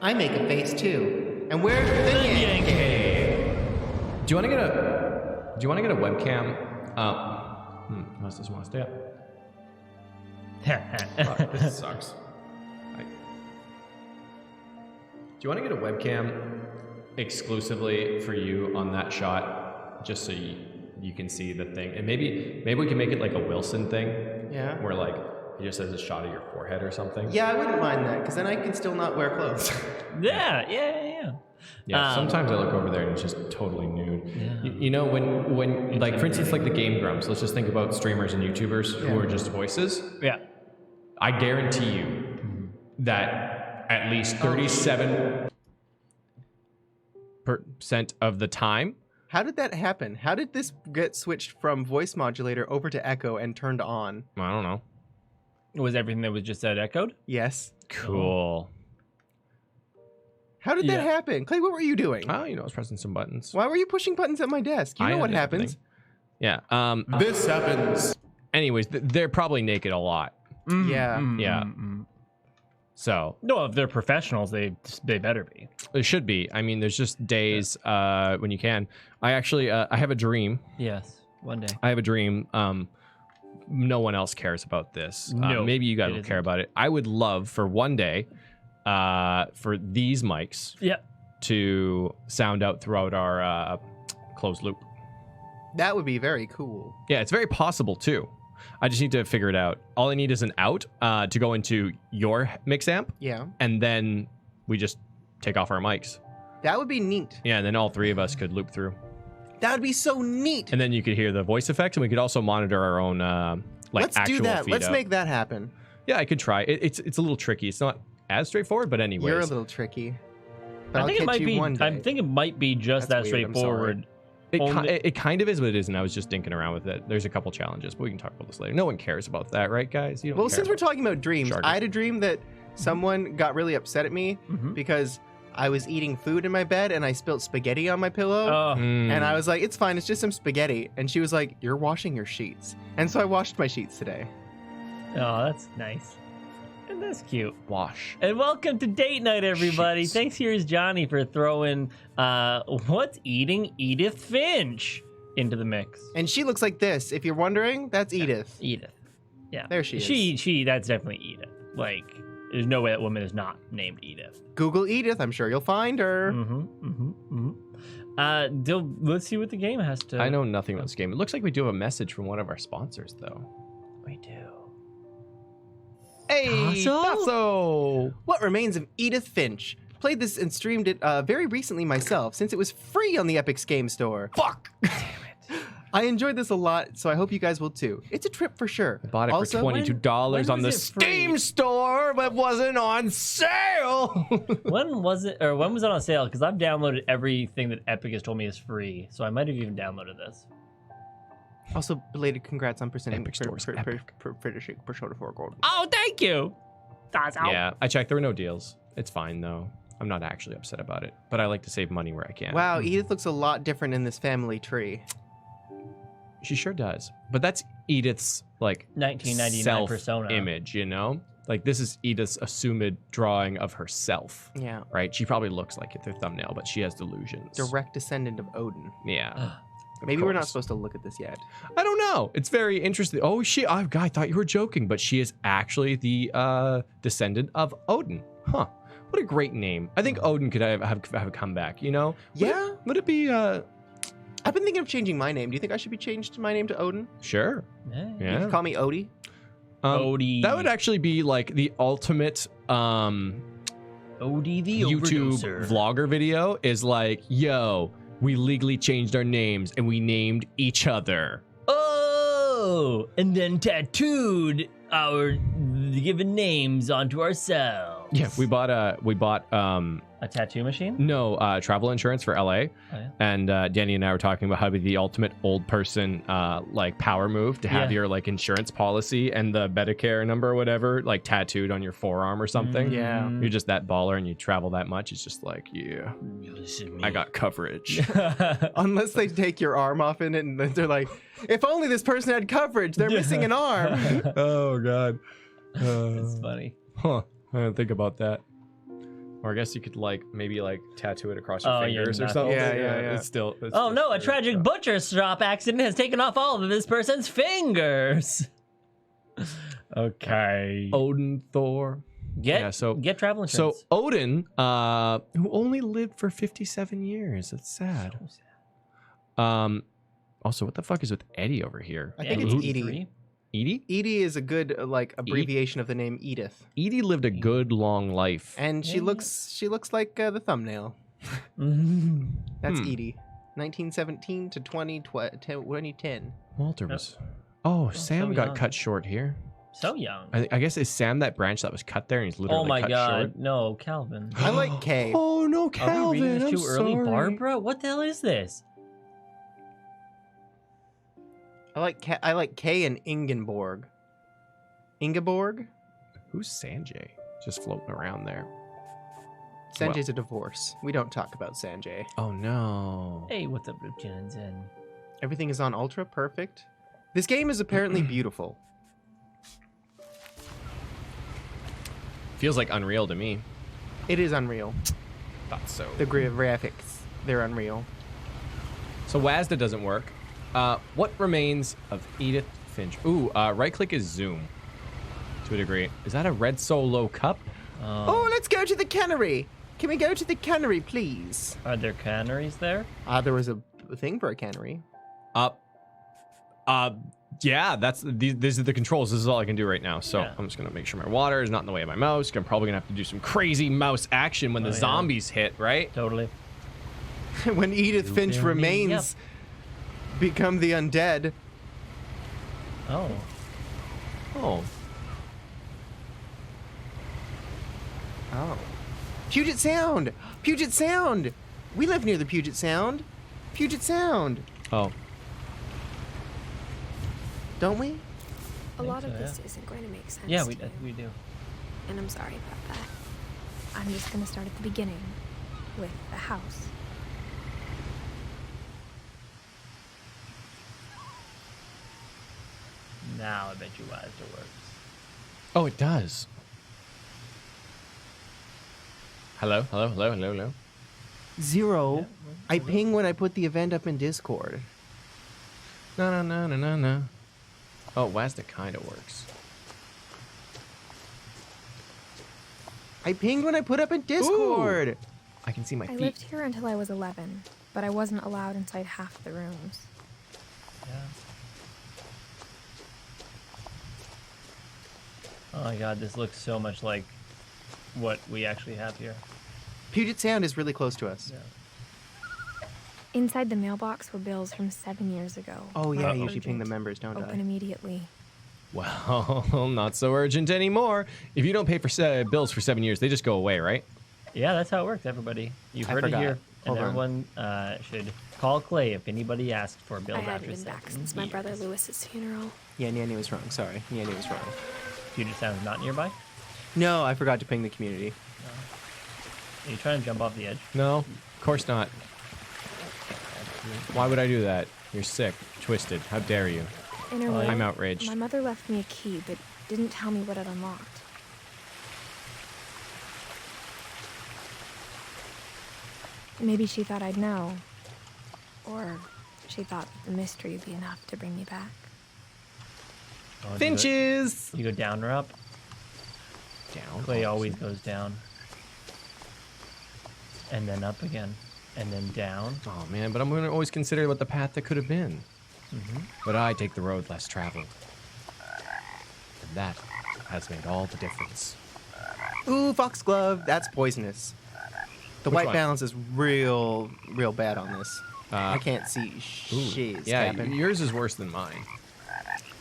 I make a face too. And we're the NyanCave. Do you want to get a webcam? Unless doesn't want to stay up. Fuck, this sucks. Do you want to get a webcam exclusively for you on that shot, just so you can see the thing, and maybe we can make it like a Wilson thing. Yeah. Where like it just has a shot of your forehead or something. Yeah, I wouldn't mind that, because then I can still not wear clothes. Yeah. Sometimes I look over there and it's just totally nude. Yeah. You know, when like, for instance, like the Game Grumps, let's just think about streamers and YouTubers who are just voices. Yeah. I guarantee you that at least 37% of the time. How did that happen? How did this get switched from voice modulator over to echo and turned on? I don't know. Was everything that was just said echoed? Yes. Cool. How did that happen? Clay, what were you doing? Oh, I was pressing some buttons. Why were you pushing buttons at my desk? You know what happens. Yeah. This happens. Anyways, they're probably naked a lot. Yeah. So no, if they're professionals, they better be. It should be. I mean, there's just days when you can. I actually I have a dream. Yes, one day. I have a dream. No one else cares about this. No, maybe you guys will care about it. I would love for one day for these mics to sound out throughout our closed loop. That would be very cool. Yeah, it's very possible too. I just need to figure it out. All I need is an out to go into your mix amp. Yeah. And then we just take off our mics. That would be neat. Yeah, and then all three of us could loop through. That would be so neat. And then you could hear the voice effects, and we could also monitor our own Let's actual do that. feed Let's out. make that happen. Yeah, I could try. It's a little tricky. It's not as straightforward, but anyways. You're a little tricky. But I think it might be. One day. I think it might be just That's that weird, I'm straightforward. It kind of is, but it isn't. I was just dinking around with it. There's a couple challenges, but we can talk about this later. No one cares about that, right, guys? You don't Well, care since we're about talking about dreams, jargon. I had a dream that someone got really upset at me because I was eating food in my bed and I spilled spaghetti on my pillow. Oh, And I was like, it's fine, it's just some spaghetti. And she was like, you're washing your sheets. And so I washed my sheets today. oh, that's nice. And that's cute. wash. And welcome to date night, everybody. Sheets. Thanks, here's Johnny for throwing what's eating Edith Finch into the mix. And she looks like this. If you're wondering, that's Edith. Edith. Yeah. There she is. She that's definitely Edith. Like, there's no way that woman is not named Edith. Google Edith, I'm sure you'll find her. Let's see what the game has to. I know nothing about this game. It looks like we do have a message from one of our sponsors, though. We do. Hey, Tasso! What Remains of Edith Finch. Played this and streamed it very recently myself, since it was free on the Epic's Game Store. Fuck! I enjoyed this a lot, so I hope you guys will too. It's a trip for sure. I bought it Also, for $22 on the was it free? Steam store, but wasn't on sale. When was it on sale? Because I've downloaded everything that Epic has told me is free, so I might have even downloaded this. Also, belated congrats on presenting Epic Store's epic. finishing Persona 4 Gold. Oh, thank you. That's out. Yeah, I checked. There were no deals. It's fine, though. I'm not actually upset about it, but I like to save money where I can. Wow, Edith looks a lot different in this family tree. She sure does. But that's Edith's, like, 1999 persona image, you know? Like, this is Edith's assumed drawing of herself. Yeah. Right? She probably looks like it's her thumbnail, but she has delusions. Direct descendant of Odin. Yeah. Maybe we're not course. supposed to look at this yet. I don't know. It's very interesting. Oh, I thought you were joking, but she is actually the descendant of Odin. Huh. What a great name. I think Odin could have a comeback, you know? Yeah. Would it be, I've been thinking of changing my name. Do you think I should be changed my name to Odin? Sure. You Yeah. can call me Odie. Odie. That would actually be like the ultimate Odie the YouTube overdoser. vlogger video is like, yo, we legally changed our names and we named each other. Oh, and then tattooed our given names onto ourselves. Yeah, we bought a tattoo machine. no travel insurance for LA, yeah. and Danny and I were talking about how to be the ultimate old person like power move to have your like insurance policy and the Medicare number or whatever like tattooed on your forearm or something. Yeah. You're just that baller and you travel that much. It's just like, yeah, I got coverage. Unless they take your arm off in it and then they're like, if only this person had coverage. They're missing an arm. Oh God. That's funny. Huh. I didn't think about that. Or I guess you could like maybe like tattoo it across your Oh, your fingers or knuckles. something. Yeah. It's still. Oh no, a tragic butcher shop accident has taken off all of this person's fingers. Okay. Odin, Thor. Get travel insurance. So Odin, who only lived for 57 years. That's sad. So sad. Also, what the fuck is with Eddie over here? I think it's Edie. Edie? Edie is a good like abbreviation of the name Edith, Edie lived a good long life. and she looks like the thumbnail. That's Edie. 1917 to 2010. Walter was. Oh, Sam so got young. cut short here. So young. I guess is Sam that branch that was cut there and he's literally Oh my cut god, short? no, Calvin. I like Kay. Oh no, Are we Calvin! reading this I'm too early, sorry. Barbara? What the hell is this? I like Kay and Ingeborg. Ingeborg? Who's Sanjay? Just floating around there. Sanjay's a divorce. We don't talk about Sanjay. Oh no. Hey, what's up, Lieutenant Zen? Everything is on ultra perfect. This game is apparently beautiful. Feels like Unreal to me. It is unreal. Thought so. The graphics, they're unreal. So WASDA doesn't work. What remains of Edith Finch? Ooh, right click is zoom. To a degree. Is that a red solo cup? Oh, let's go to the cannery. Can we go to the cannery, please? Are there canneries there? There was a thing for a cannery. Yeah, these are the controls. This is all I can do right now. So Yeah. I'm just gonna make sure my water is not in the way of my mouse. I'm probably gonna have to do some crazy mouse action when the yeah. zombies hit, right? Totally. When Edith Finch Yep. remains become the undead. Oh. Oh. Oh. Puget Sound! Puget Sound! We live near the Puget Sound. Puget Sound. Oh. Don't we? A lot so, of yeah. this isn't going to make sense. Yeah, to we you, do. and I'm sorry about that. I'm just going to start at the beginning with the house. Now I bet you WASDA works. Oh, it does. Hello? 0. Yeah, I ping when I put the event up in Discord. No. Oh, WASDA kind of works. I pinged when I put up in Discord. I can see my I feet. lived here until I was 11, but I wasn't allowed inside half the rooms. Yeah. Oh my god, this looks so much like what we actually have here. Puget Sound is really close to us. Yeah. Inside the mailbox were bills from 7 years ago. Oh yeah, I Marked usually ping the urgent. members, don't Open I? immediately. Well, not so urgent anymore. If you don't pay for bills for 7 years, they just go away, right? Yeah, that's how it works, everybody. You've I heard it forgot. here. And Hold on. everyone should call Clay if anybody asks for bills I hadn't after been 7 back since my brother years. Lewis's funeral. Yeah, Nyan was wrong. Sorry, Nyan was wrong. Puget Sound is not nearby? No, I forgot to ping the community. Are you trying to jump off the edge? No, of course not. Why would I do that? You're sick, twisted. How dare you? In her Oh, will, yeah. I'm outraged. my mother left me a key, but didn't tell me what it unlocked. Maybe she thought I'd know. Or she thought the mystery would be enough to bring me back. Oh, do Finches! You go down or up? Down. Clay always goes down. And then up again. And then down. Oh man, but I'm gonna always consider what the path that could have been. Mm-hmm. But I take the road less traveled. And that has made all the difference. Ooh, foxglove. That's poisonous. The Which white one? balance is real bad on this. I can't see Ooh, shit. yeah, Captain. yours is worse than mine.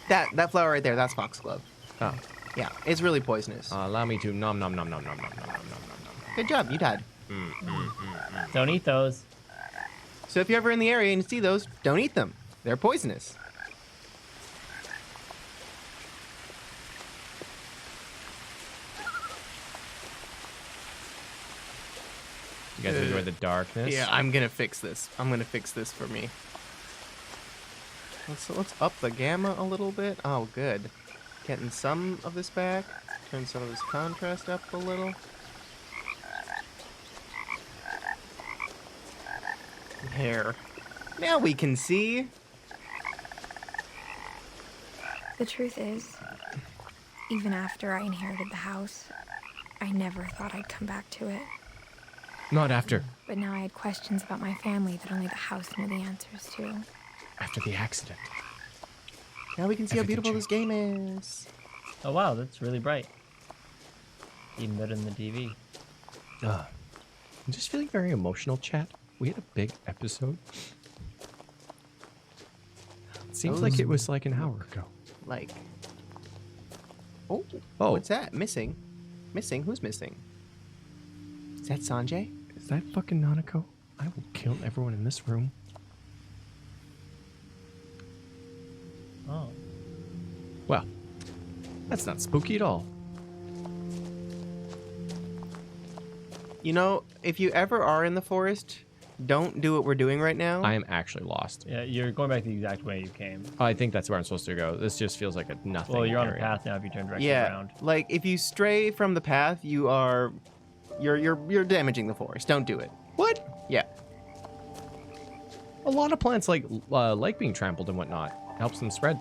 That flower right there, that's foxglove. Oh. Yeah, it's really poisonous. Allow me to nom nom nom nom nom nom nom nom nom nom. Good job, you died. Don't eat those. So if you're ever in the area and you see those, don't eat them. They're poisonous. You guys enjoy the darkness? Yeah, I'm gonna fix this. I'm gonna fix this for me. Let's up the gamma a little bit. Oh, good. Getting some of this back. Turn some of this contrast up a little. There. Now we can see. The truth is, even after I inherited the house, I never thought I'd come back to it. Not after. But now I had questions about my family that only the house knew the answers to. After the accident. Now we can see how Everything beautiful this game is. Oh wow, that's really bright. Even better than the TV. I'm just feeling very emotional, chat. We had a big episode. It seems like it was like an hour ago. Like. Oh. Oh. What's that? Missing. Missing? Who's missing? Is that Sanjay? Is that fucking Nanako? I will kill everyone in this room. Oh. Well, that's not spooky at all. You know, if you ever are in the forest, don't do what we're doing right now. I am actually lost. Yeah, you're going back the exact way you came. I think that's where I'm supposed to go. This just feels like a nothing Well, you're on the area. path now if you turn directly Yeah, around. like if you stray from the path, you're damaging the forest. Don't do it. What? Yeah. A lot of plants like being trampled and whatnot. Helps them spread.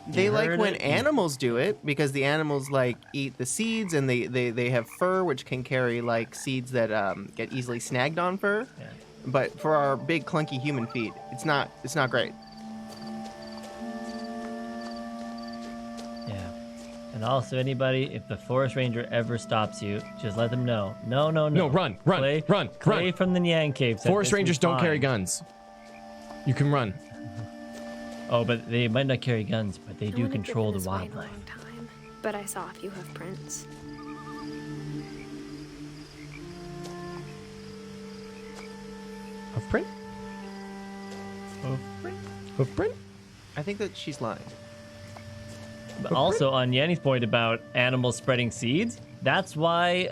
They like heard when it? animals do it because the animals like eat the seeds and they have fur which can carry like seeds that get easily snagged on fur. Yeah. But for our big clunky human feet, it's not great. Yeah. And also, anybody, if the forest ranger ever stops you, just let them know. No. No, run, run, run. From the NyanCave. said Forest this was rangers don't carry fine. guns. You can run. Oh, but they might not carry guns, but they No do one had control been the this way in a wildlife. long time, but I saw a few hoof prints. Hoofprint? Hoofprint? Hoofprint? I think that she's lying. But also, on Yanni's point about animals spreading seeds, that's why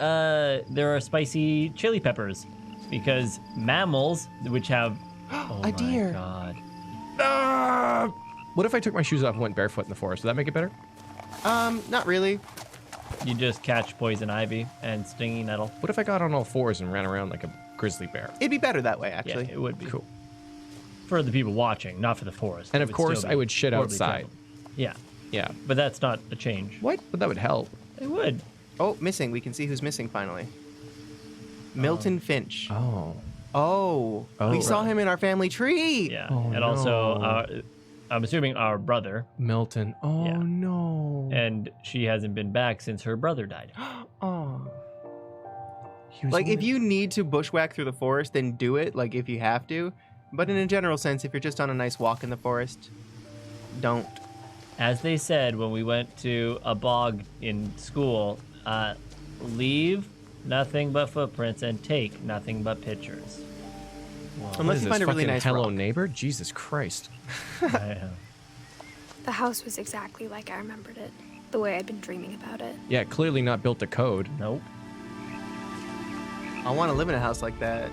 there are spicy chili peppers. Because mammals, which have... Oh A deer. my god. Ah! What if I took my shoes off and went barefoot in the forest? Would that make it better? Not really. You just catch poison ivy and stinging nettle. What if I got on all fours and ran around like a grizzly bear? It'd be better that way, actually. Yeah, it would be. Cool. For the people watching, not for the forest. And It of would course, still be I would shit horribly outside. trampled. Yeah, Yeah. but that's not a change. What? But that would help. It would. Oh, missing. We can see who's missing finally. Milton Finch. Oh. Oh, Oh, we saw right. him in our family tree. Yeah. Oh, And also, no. I'm assuming our brother, Milton. Oh, Yeah. no. and she hasn't been back since her brother died. Oh. He was Like, if only- you need to bushwhack through the forest, then do it, like, if you have to. But in a general sense, if you're just on a nice walk in the forest, don't. As they said when we went to a bog in school, leave nothing but footprints and take nothing but pictures. What Unless is you this, find a really fucking nice Hello rock. Neighbor? Jesus Christ. The house was exactly like I remembered it, the way I'd been dreaming about it. Yeah, clearly not built to code. Nope. I want to live in a house like that.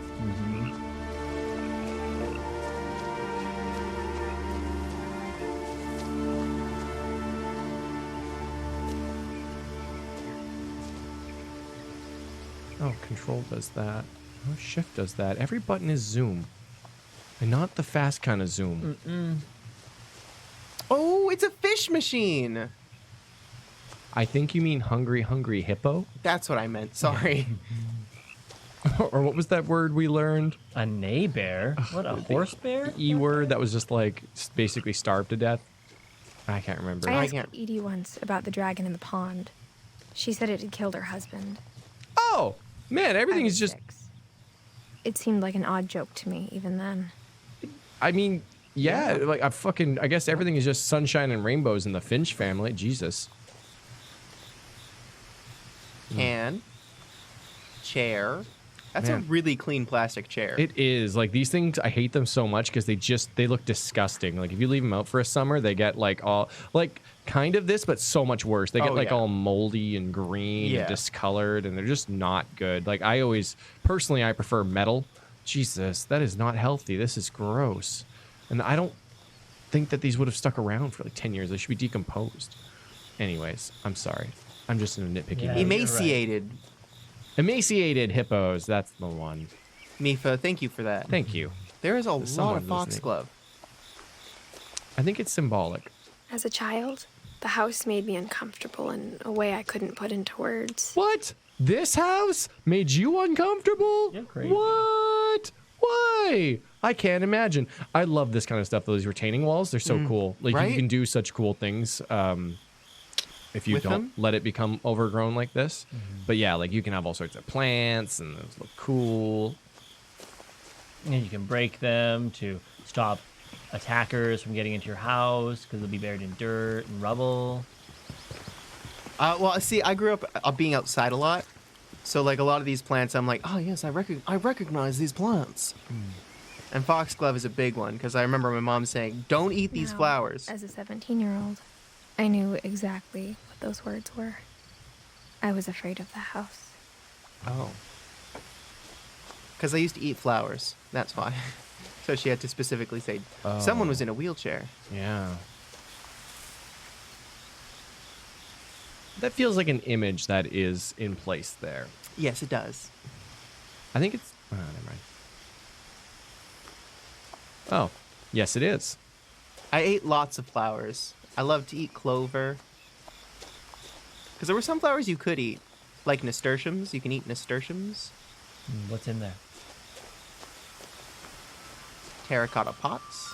Oh, control does that. Oh, shift does that. Every button is zoom. And not the fast kind of zoom. Oh, it's a fish machine. I think you mean hungry, hungry hippo? That's what I meant. Sorry. Or what was that word we learned? A neigh bear? What, a horse bear? E word that was just like basically starved to death. I can't remember. I I asked can't- Edie once about the dragon in the pond. She said it had killed her husband. Oh, man, everything I is was just. 6. It seemed like an odd joke to me, even then. I mean, yeah, like I guess everything is just sunshine and rainbows in the Finch family. Jesus. Can. Chair. That's Man. a really clean plastic chair. It is like these things. I hate them so much because they look disgusting. Like if you leave them out for a summer, they get like all like kind of this, but so much worse. They get Oh, like yeah. all moldy and green Yeah. and discolored, and they're just not good. Like I prefer metal. Jesus, that is not healthy. This is gross, and I don't think that these would have stuck around for like 10 years. They should be decomposed. Anyways, I'm sorry. I'm just in a nitpicky Yeah. mood. Emaciated. Emaciated hippos. That's the one. Mifa, thank you for that. Thank you. There is a lot someone of listening. foxglove. I think it's symbolic. As a child, the house made me uncomfortable in a way I couldn't put into words. What? This house made you uncomfortable? You're crazy. What? Why? I can't imagine. I love this kind of stuff. Those retaining walls, they're so cool. Like right? you can do such cool things if you With don't them? let it become overgrown like this. But yeah, like you can have all sorts of plants and those look cool. And you can break them to stop attackers from getting into your house because they'll be buried in dirt and rubble. Well, see, I grew up being outside a lot. So, like, a lot of these plants, I'm like, oh, yes, I recognize these plants. And foxglove is a big one, because I remember my mom saying, don't eat these Now, flowers. As a 17-year-old, I knew exactly what those words were. I was afraid of the house. Oh. Because I used to eat flowers. That's why. So she had to specifically say, someone was in a wheelchair. Yeah. That feels like an image that is in place there. Yes, it does. I think it's... Oh, never mind. Oh, yes, it is. I ate lots of flowers. I love to eat clover. Because there were some flowers you could eat. Like nasturtiums. You can eat nasturtiums. What's in there? Terracotta pots.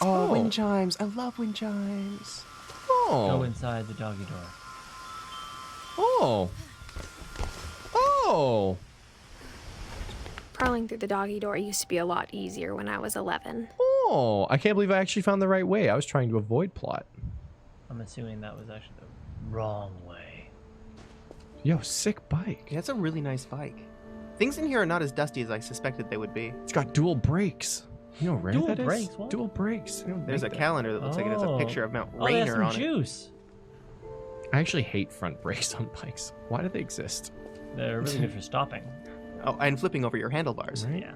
Oh, Oh. wind chimes. I love wind chimes. Oh. Go inside the doggy door. Oh. Oh. Crawling through the doggy door used to be a lot easier when I was 11. Oh. I can't believe I actually found the right way. I was trying to avoid plot. I'm assuming that was actually the wrong way. Yo, sick bike. Yeah, that's a really nice bike. Things in here are not as dusty as I suspected they would be. It's got dual brakes. You know how rare Dual that is? brakes? What? Dual brakes. I don't There's a think that. calendar that looks like it has a picture of Mount Oh, they have Rainier some on it. juice. I actually hate front brakes on bikes. Why do they exist? They're really good for stopping. Oh, and flipping over your handlebars. Right? Yeah.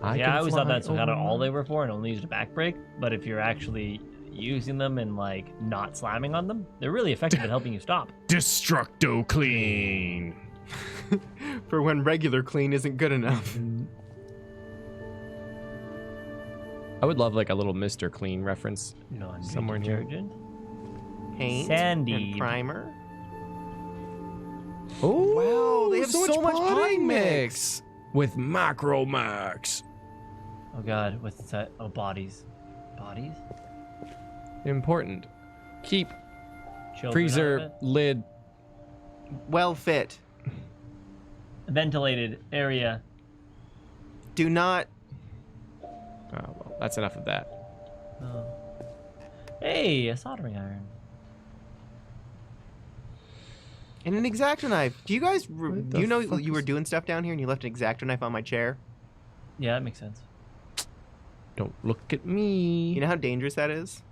I Yeah, I always thought can that's fly kind of over all they were for and only used a back brake. But if you're actually using them and like not slamming on them, they're really effective at helping you stop. Destructo clean. For when regular clean isn't good enough. I would love like a little Mr. Clean reference. Non Somewhere near- detergent. Paint Sandy. and primer. Oh, Wow, they have so much potting mix. with Macro Max. Oh god, what's that? Oh, bodies. Bodies? Important. Keep Children out of freezer it? lid. Well fit. Ventilated area. Do not. Oh well, that's enough of that. Oh. Hey, a soldering iron. And an X-Acto knife. Do you guys, What the you know fuck you were is- doing stuff down here and you left an X-Acto knife on my chair? Yeah, that makes sense. Don't look at me. You know how dangerous that is?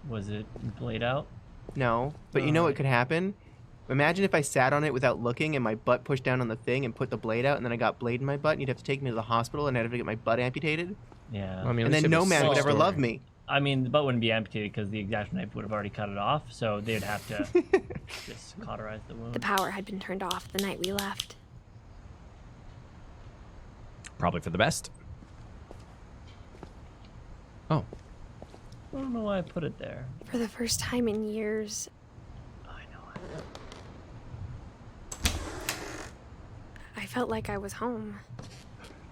Was it blade out? No. But you know what Alright. could happen? Imagine if I sat on it without looking and my butt pushed down on the thing and put the blade out and then I got blade in my butt and you'd have to take me to the hospital and I'd have to get my butt amputated. Yeah. I mean, at And least then it no was man would some ever love story. me. I mean, the butt wouldn't be amputated because the X-Acto knife would have already cut it off, so they'd have to just cauterize the wound. The power had been turned off the night we left. Probably for the best. Oh, I don't know why I put it there. For the first time in years, I know. I felt like I was home.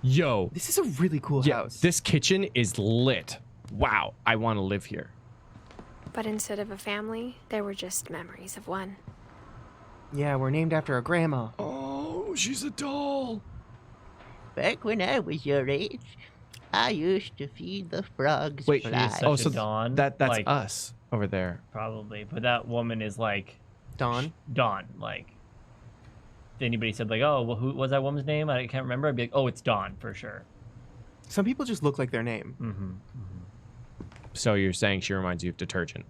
yo. This is a really cool Yeah, house. this kitchen is lit. Wow, I want to live here. But instead of a family, there were just memories of one. Yeah, we're named after a grandma. Oh, she's a doll. Back when I was your age, I used to feed the frogs Wait, flies. such Oh, a so Dawn, that's like- us over there. Probably. But that woman is like Dawn. Dawn. Like, if anybody said, like, oh, well, who was that woman's name? I can't remember. I'd be like, oh, it's Dawn for sure. Some people just look like their name. Mm-hmm. So you're saying she reminds you of detergent?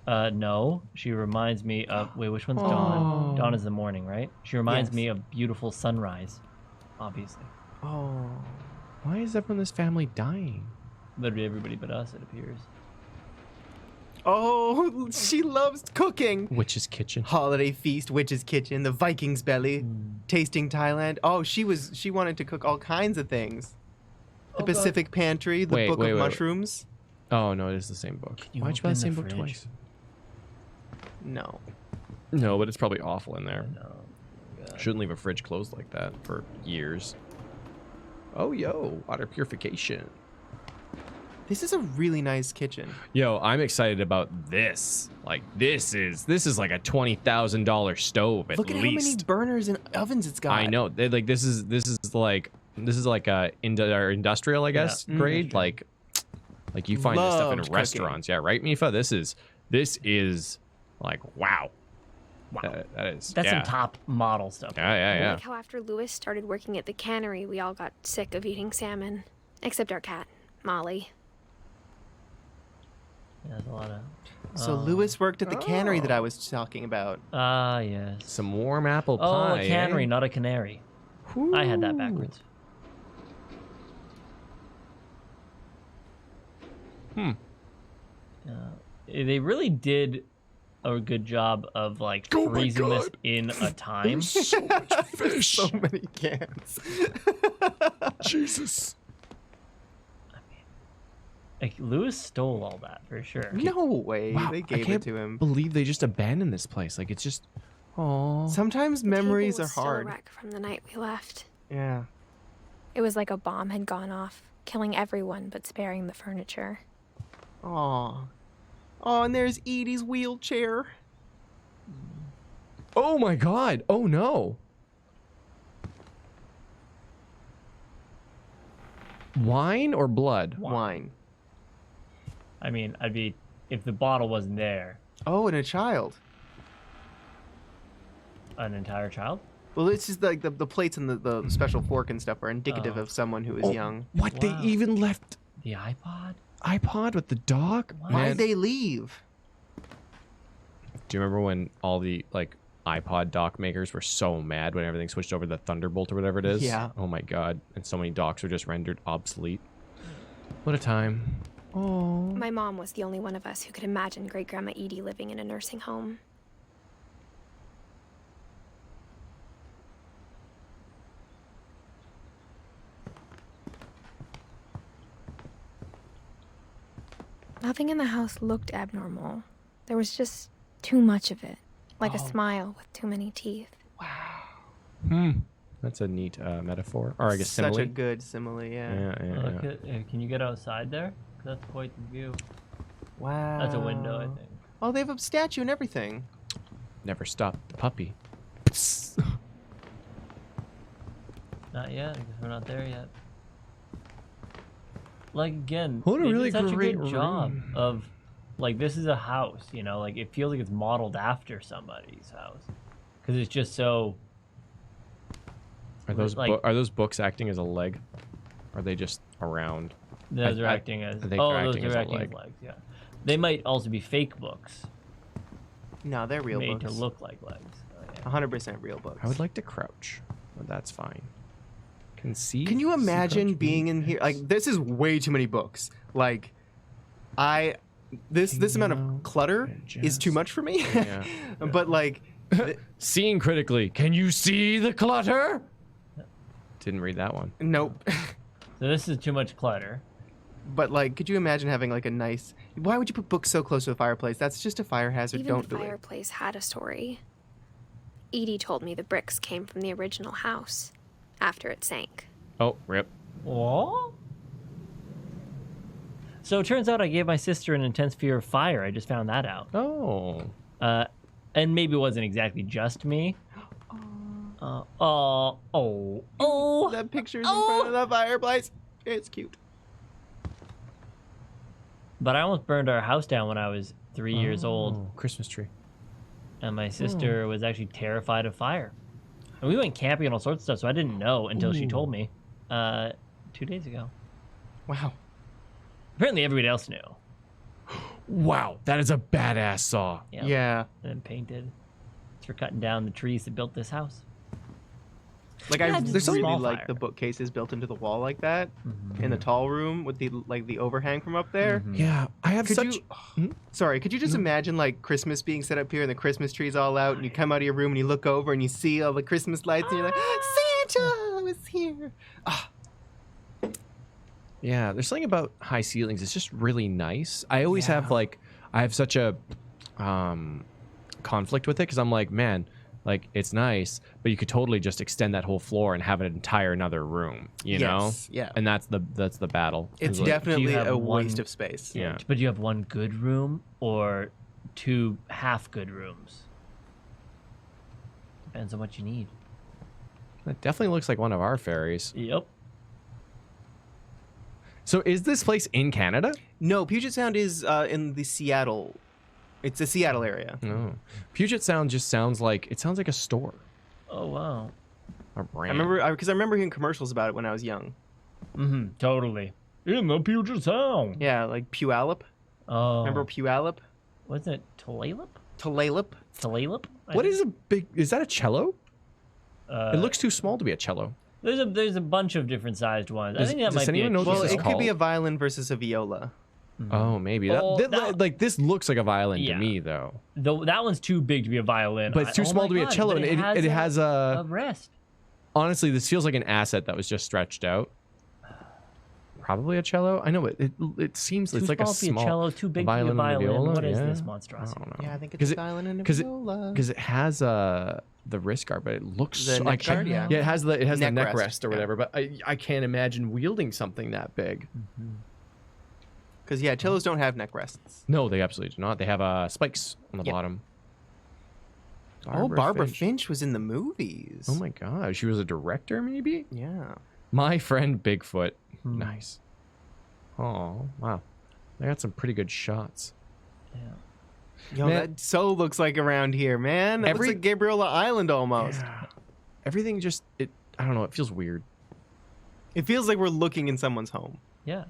No, she reminds me of. Wait, which one's Oh. Dawn? Dawn is the morning, right? She reminds Yes. me of beautiful sunrise, obviously. Oh. Why is everyone in this family dying? Literally everybody but us, it appears. Oh, she loves cooking. Witch's kitchen. Holiday feast, witch's kitchen, the Viking's belly, tasting Thailand. Oh, she wanted to cook all kinds of things. The Pacific Pantry, the Book of Mushrooms. Oh no, it is the same book. you Why'd you buy open the same the book fridge? twice? No. No, but it's probably awful in there. No. God. Shouldn't leave a fridge closed like that for years. Oh, yo, water purification. This is a really nice kitchen. Yo, I'm excited about this. Like, this is like a $20,000 stove at Look at least. how many burners and ovens it's got. I know. Like, this is like a industrial, I guess, grade. Like you find this stuff in Loved restaurants. cooking. Yeah, right, Mifa? This is like, wow. Wow. That's Some top model stuff. Yeah. Like how after Lewis started working at the cannery, we all got sick of eating salmon. Except our cat, Molly. Yeah, there's a lot of. So Lewis worked at the cannery that I was talking about. Ah, yes. Some warm apple Oh, pie. a cannery, eh? not a canary. I had that backwards. They really did a good job of like Oh my freezing this God. in a time. So much fish. So many cans. Jesus. Like Lewis stole all that for sure. No way. Wow, They I gave can't it to him. believe they just abandoned this place. Like, it's just, oh. Sometimes The table memories was are still a hard. wreck from the night we left. Yeah. It was like a bomb had gone off, killing everyone but sparing the furniture. Aw. Oh, and there's Edie's wheelchair. Oh my God. Oh no. Wine or blood? Wine. I mean, I'd be if the bottle wasn't there, Oh, and a child. an entire child. Well, it's just like the plates and the special fork and stuff are indicative of someone who is young. What? Wow. They even left The iPod. iPod with the dog? Wow. Why'd Man, they leave? do you remember when all the like iPod dock makers were so mad when everything switched over to the Thunderbolt or whatever it is? Yeah. Oh my God. And so many docks were just rendered obsolete. What a time. Oh. My mom was the only one of us who could imagine Great Grandma Edie living in a nursing home. Nothing in the house looked abnormal. There was just too much of it, like a smile with too many teeth. That's a neat metaphor. Or I guess simile. Such a good simile, yeah. Yeah. Look at, can you get outside there? That's quite the view. Wow. That's a window, I think. Oh, they have a statue and everything. Never stopped the puppy. Not yet. I guess we're not there yet. Like again, What a they really did such a great good job room. of, like, this is a house. You know, like it feels like it's modeled after somebody's house, because it's just so. Are those like- are those books acting as a leg? Or are they just around? Those are I acting as. think Oh, they're those acting are as a acting leg. as legs. Yeah, they might also be fake books No, they're real made books. to look like legs. Oh, yeah. 100% real books. I would like to crouch, but that's fine. Conceive. Can you imagine crouch, being in here? Like, this is way too many books. Like, this amount of clutter is too much for me. Yeah. But like, Seeing critically. Can you see the clutter? Didn't read that one. nope. So this is too much clutter. But like, could you imagine having like a nice? Why would you put books so close to a fireplace? That's just a fire hazard. Even Don't the do it. fireplace had a story. Edie told me the bricks came from the original house after it sank. Oh, rip. What? So it turns out I gave my sister an intense fear of fire. I just found that out. Oh. And maybe it wasn't exactly just me. That picture's in front of the fireplace. It's cute. But I almost burned our house down when I was 3 years old, Oh, Christmas tree. and my sister was actually terrified of fire. And we went camping and all sorts of stuff, so I didn't know until she told me 2 days ago. Wow. Apparently everybody else knew. Wow, that is a badass saw. Yeah. And then painted. It's for cutting down the trees that built this house. Like Yeah, I just a really small like fire. the bookcases built into the wall like that Mm-hmm. in the tall room with the overhang from up there. Yeah, I have Could such. you? Hmm? Sorry, could you just imagine like Christmas being set up here and the Christmas tree's all out, and you come out of your room and you look over and you see all the Christmas lights, and you're like, Santa was here. Yeah, there's something about high ceilings. It's just really nice. I always have like, I have such a conflict with it because I'm like, man, like it's nice, but you could totally just extend that whole floor and have an entire another room, you know? Yes, yeah. And that's the battle. It's Like, definitely do you have a one- waste of space. Yeah. But you have one good room or two half good rooms. Depends on what you need. That definitely looks like one of our ferries. Yep. So is this place in Canada? No, Puget Sound is in the Seattle. It's the Seattle area. No. Puget Sound just sounds like a store. Oh wow. A I brand. remember hearing commercials about it when I was young. Mm-hmm. Totally. In the Puget Sound. Yeah, like Puyallup. Oh. Remember Puyallup? Wasn't it Tulalip? Tulalip? Tulalip? What is a big? Is that a cello? Uh, It looks too small to be a cello. There's a bunch of different sized ones. I Does- think that does might be. anyone know what Well, this it is could be a called? violin versus a viola. Oh, maybe. Oh, Like this looks like a violin Yeah. to me, though. Though that one's too big to be a violin. But it's too small my to be a God, cello, but and it has a a. rest. Honestly, this feels like an asset that was just stretched out. Probably a cello. I know, but it seems Too it's like a small to be a small cello, too big to be a violin and violin. viola, What is yeah. this I monstrosity? don't know. Yeah, I think it's 'Cause a it- violin and a 'cause it- viola. Because it has the wrist guard, but it looks The so, neck guard, yeah. it has the Neck neck rest, rest or yeah. whatever. But I can't imagine wielding something that big. Because, yeah, cellos don't have neck rests. No, they absolutely do not. They have spikes on the Yeah. bottom. Barbara Finch was in the movies. Oh my god, she was a director, maybe. Yeah. My Friend Bigfoot. Nice. Oh wow, they got some pretty good shots. Yeah. Yo, Man. that so looks like around here, man. That Every- looks like Gabriola Island almost. Everything just I don't know. It feels weird. It feels like we're looking in someone's home. Yeah.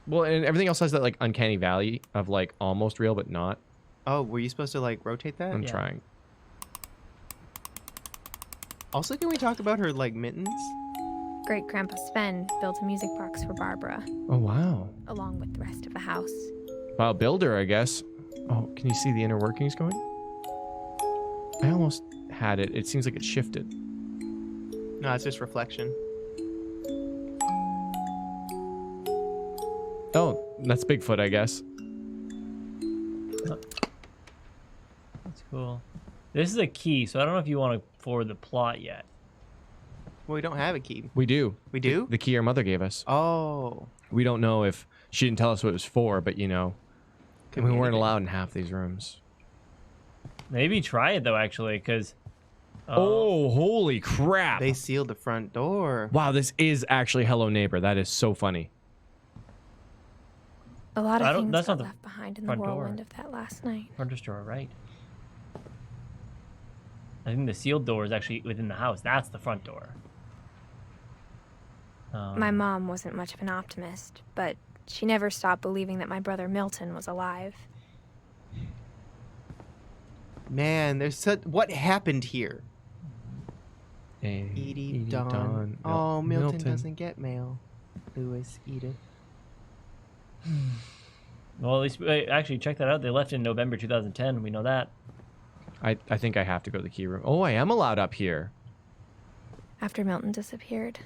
Well, and everything else has that like uncanny valley of like almost real but not. Oh, were you supposed to like rotate that? I'm Yeah. trying. Also, can we talk about her like mittens? Great Grandpa Sven built a music box for Barbara, Oh wow. along with the rest of the house. Wow, builder, I guess. Oh, can you see the inner workings going? I almost had it. It seems like it shifted. No, it's just reflection. Oh, that's Bigfoot, I guess. That's cool. This is a key, so I don't know if you want to forward the plot yet. Well, we don't have a key. We do. We do? The key our mother gave us. Oh. We don't know if she didn't tell us what it was for, but you know, Could we be weren't anything. allowed in half these rooms. Maybe try it though, actually, because. Oh, holy crap! They sealed the front door. Wow, this is actually Hello Neighbor. That is so funny. A lot I of don't- things that's got not the left behind in the front door. whirlwind of that last night. Front door right. I think the sealed door is actually within the house. That's the front door. My mom wasn't much of an optimist, but she never stopped believing that my brother Milton was alive. Man, there's such. What happened here? Edie, Dawn. Oh, Milton doesn't get mail. Louis, Edith. Well, at least actually check that out. They left in November 2010. We know that. I think I have to go to the key room. Oh, I am allowed up here. After Milton disappeared,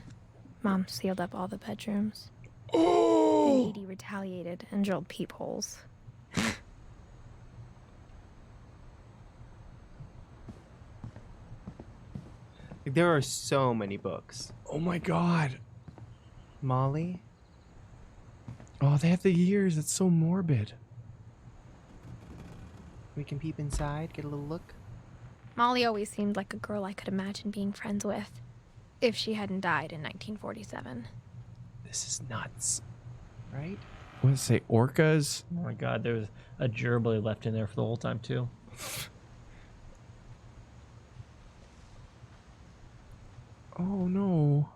Mom sealed up all the bedrooms. Oh! Then Edie retaliated and drilled peepholes. There are so many books. Oh my god. Molly? Oh, they have the years. It's so morbid. We can peep inside, get a little look. Molly always seemed like a girl I could imagine being friends with, if she hadn't died in 1947. This is nuts. Right? What does it say? Orcas? Oh my god, there was a gerbil left in there for the whole time too. Oh no.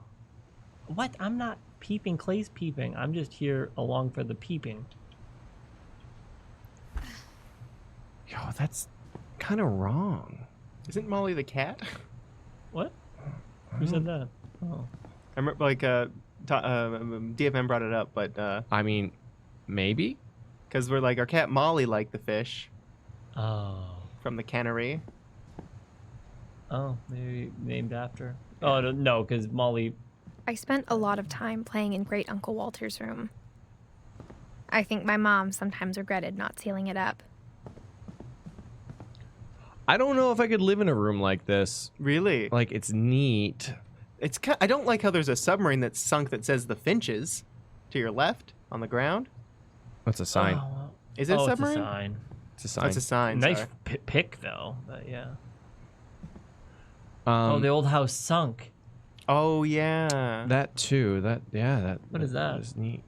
What? I'm not peeping. Clay's peeping. I'm just here along for the peeping. Yo, that's kind of wrong. Isn't Molly the cat? What? Who said that? Oh. I remember, like, DFM brought it up, but I mean, maybe. because we're like, our cat Molly liked the fish Oh. from the cannery. Oh, maybe named after. Oh, no, because Molly. I spent a lot of time playing in Great Uncle Walter's room. I think my mom sometimes regretted not sealing it up. I don't know if I could live in a room like this. Really? Like, it's neat. It's I don't like how there's a submarine that's sunk that says the Finches to your left on the ground. That's a sign. Oh, Is it a submarine? It's a sign. It's a Oh, sign. it's a sign. Nice sorry. pick, though. But yeah. Um, Oh, the old house sunk. Oh yeah. that too. That What is that? That is neat.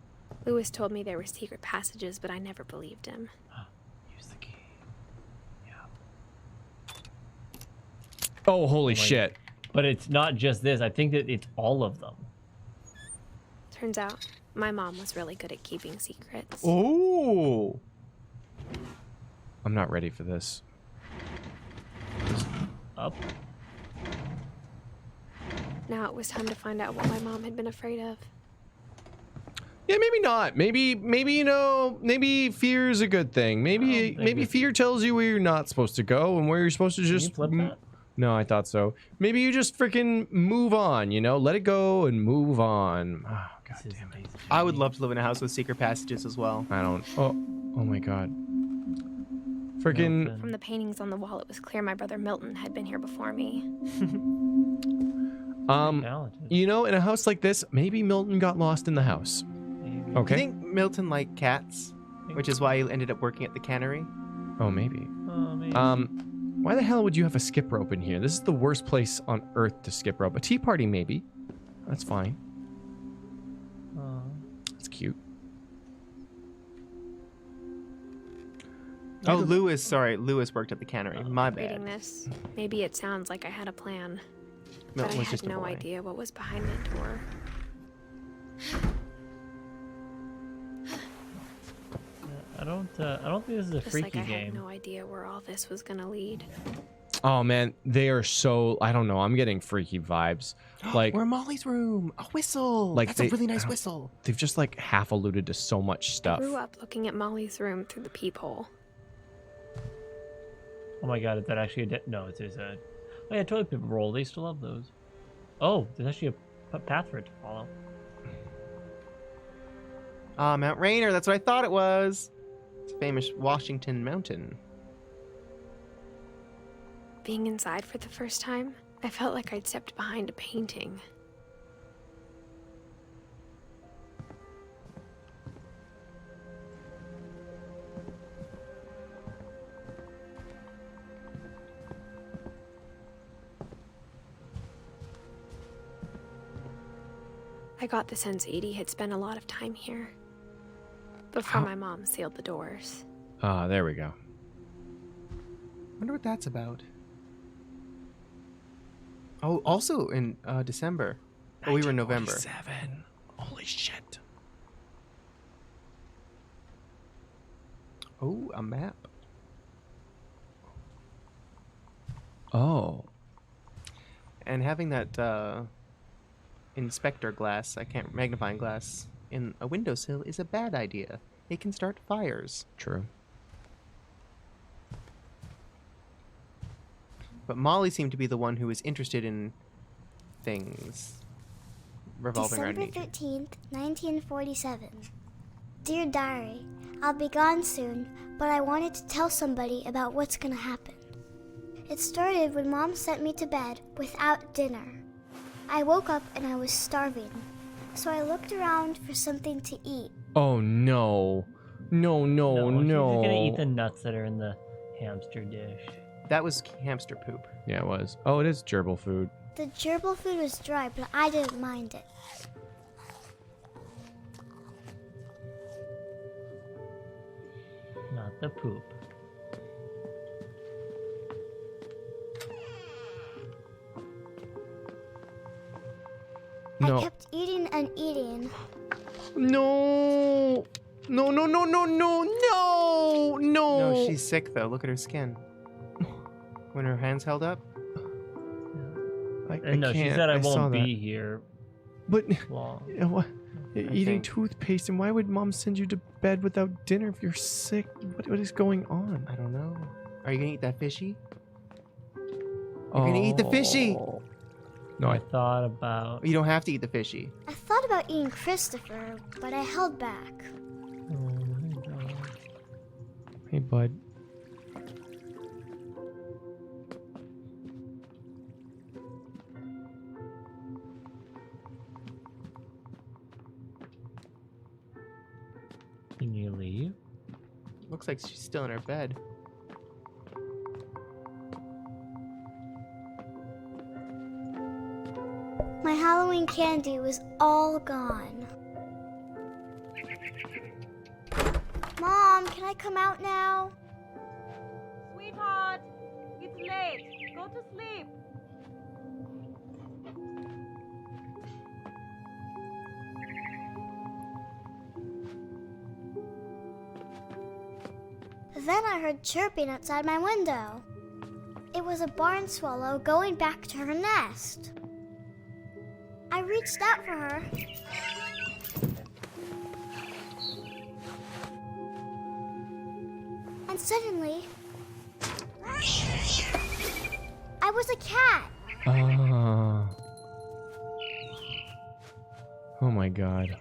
Lewis told me there were secret passages, but I never believed him. Use the key. Oh, holy my- shit! But it's not just this. I think that it's all of them. Turns out, my mom was really good at keeping secrets. Oh. I'm not ready for this. Up. Now it was time to find out what my mom had been afraid of. Yeah, maybe not. Maybe maybe fear is a good thing. Maybe think fear tells you where you're not supposed to go and where you're supposed to Can you just. flip that? No, I thought so. Maybe you just freaking move on. Let it go and move on. Oh, God This is damn it. amazing. I would love to live in a house with secret passages as well. I don't. Oh my God. Freaking. Milton. From the paintings on the wall, it was clear my brother Milton had been here before me. Talented. In a house like this, maybe Milton got lost in the house. Maybe. Do you Okay. think Milton liked cats, which is why he ended up working at the cannery? Oh, maybe. Oh, maybe. Why the hell would you have a skip rope in here? This is the worst place on earth to skip rope. A tea party, maybe. That's fine. Oh. That's cute. Oh, Lewis. Sorry, Lewis worked at the cannery. My Reading bad. this, maybe it sounds like I had a plan, but Milton I was had just a no boy. idea what was behind that door. I don't think this is a Just freaky like I game. had no idea where all this was gonna lead. Oh man, they are so. I don't know. I'm getting freaky vibes. Like We're in Molly's room. A whistle. Like That's they- a really nice whistle. they've just like half alluded to so much I stuff. grew up looking at Molly's room through the peephole. Oh my god, is that actually no, it's just a... Oh yeah, toilet paper roll. They used to love those. Oh, there's actually a path for it to follow. Ah, Mount Rainier. That's what I thought it was. It's a famous Washington mountain. Being inside for the first time, I felt like I'd stepped behind a painting. I got the sense Edie had spent a lot of time here before my mom sealed the doors. Ah, there we go. Wonder what that's about. Oh, also in December. Oh, we were in November. 1947. Holy shit. Oh, a map. Oh. And having that inspector glass, magnifying glass, in a windowsill is a bad idea. It can start fires. True. But Molly seemed to be the one who was interested in things revolving around December nature. 13th, 1947. Dear Diary, I'll be gone soon, but I wanted to tell somebody about what's gonna happen. It started when Mom sent me to bed without dinner. I woke up and I was starving, so I looked around for something to eat. Oh no. No, no, She's no. just gonna eat the nuts that are in the hamster dish. That was hamster poop. Yeah, it was. Oh, it is gerbil food. The gerbil food was dry, but I didn't mind it. Not the poop. No. I kept eating and eating. No. No, no, no, no, no, no, no. No, she's sick though. Look at her skin. When her hands held up. No, she can't. said I saw won't that. be here But long. what? Eating think- toothpaste, and why would mom send you to bed without dinner if you're sick? What is going on? I don't know. Are you gonna eat that fishy? You're gonna eat the fishy. Oh. No, I thought about. You don't have to eat the fishy. I thought about eating Christopher, but I held back. Oh my God. Hey, bud. Can you leave? Looks like she's still in her bed. My Halloween candy was all gone. Mom, can I come out now? Sweetheart, it's late. Go to sleep. Then I heard chirping outside my window. It was a barn swallow going back to her nest. I reached out for her. And suddenly, I was a cat. Oh my God.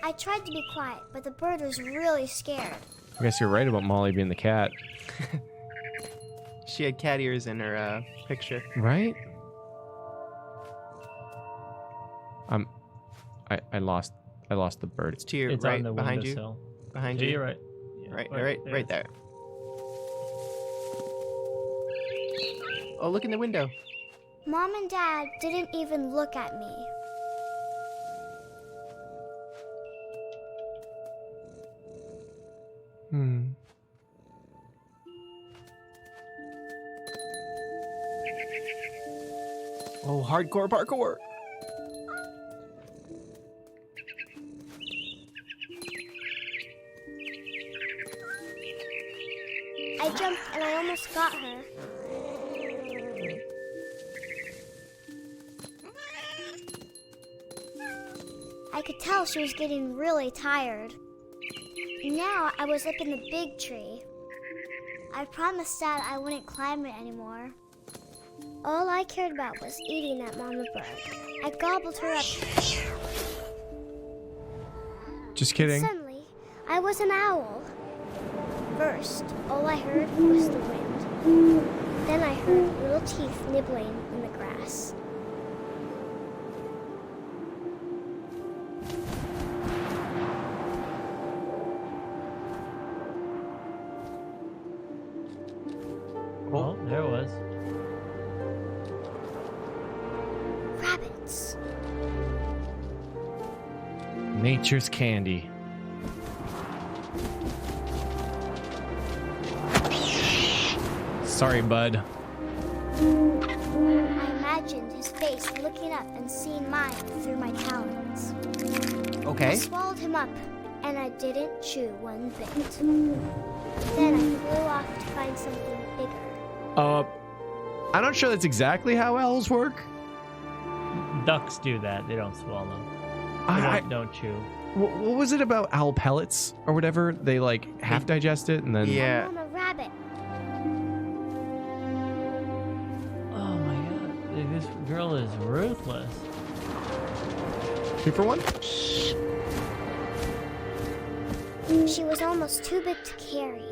I tried to be quiet, but the bird was really scared. I guess you're right about Molly being the cat, She had cat ears in her picture. right? I lost the bird. It's to your It's right, on the behind you. windowsill. Behind Yeah, you. you're right. Yeah, Right there. Oh, look in the window. Mom and Dad didn't even look at me. Oh, hardcore parkour. I jumped and I almost got her. I could tell she was getting really tired. Now I was up in the big tree. I promised Dad I wouldn't climb it anymore. All I cared about was eating that mama bird. I gobbled her up. Just kidding. Suddenly, I was an owl. First, all I heard was the wind. Then I heard little teeth nibbling in the grass. Oh, there it was. Rabbits. Nature's candy. Sorry, bud. I imagined his face looking up and seeing mine through my talons. I Okay. swallowed him up, and I didn't chew one bit. Then I flew off to find something bigger. I'm not sure that's exactly how owls work. Ducks do that. They don't swallow. They I, don't chew. what was it about owl pellets or whatever? They like half digest it and then. Yeah. I'm a rabbit. Oh my God. This girl is ruthless. 2 for 1? She was almost too big to carry.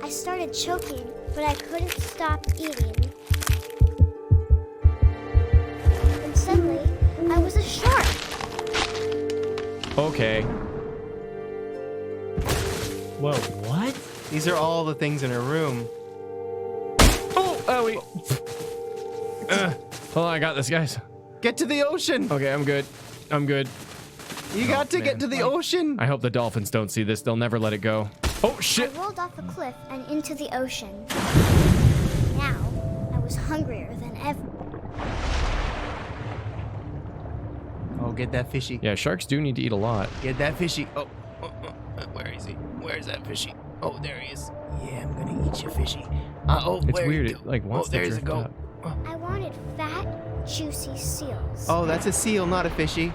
I started choking, but I couldn't stop eating. And suddenly, I was a shark. Okay. Whoa, what? These are all the things in her room. Oh, Owie. Hold on, I got this, guys. Get to the ocean. Okay, I'm good. I'm good. You got to man. get to the ocean. I hope the dolphins don't see this. They'll never let it go. Oh, shit. I rolled off a cliff and into the ocean. Now, I was hungrier than ever. Oh, get that fishy. Yeah, sharks do need to eat a lot. Get that fishy. Oh, where is he? Where's that fishy? Oh, there he is. Yeah, I'm gonna eat you, fishy. Oh, It's where weird. you It like wants oh, to there's a drift go. up. I wanted fat, juicy seals. Oh, that's a seal, not a fishy.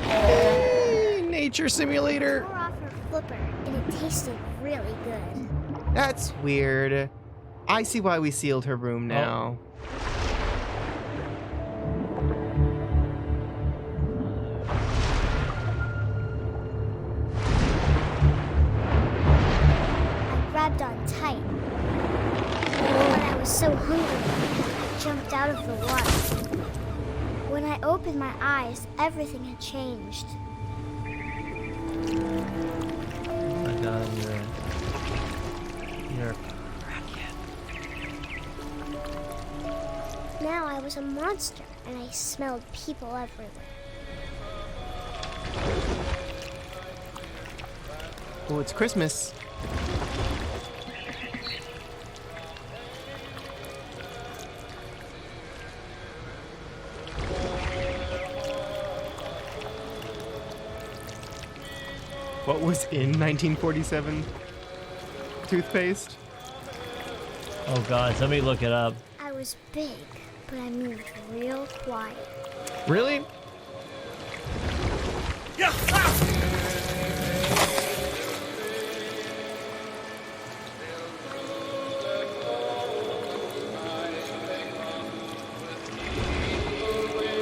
Hey, nature simulator. Tore off her flipper, and it tasted really good. That's weird. I see why we sealed her room now. I grabbed on tight. But I was so hungry, I jumped out of the water. When I opened my eyes, everything had changed. Oh my god, you're Now I was a monster, and I smelled people everywhere. Oh, it's Christmas. What was in 1947 toothpaste? Oh god, somebody look it up. I was big, but I moved real quiet. Really?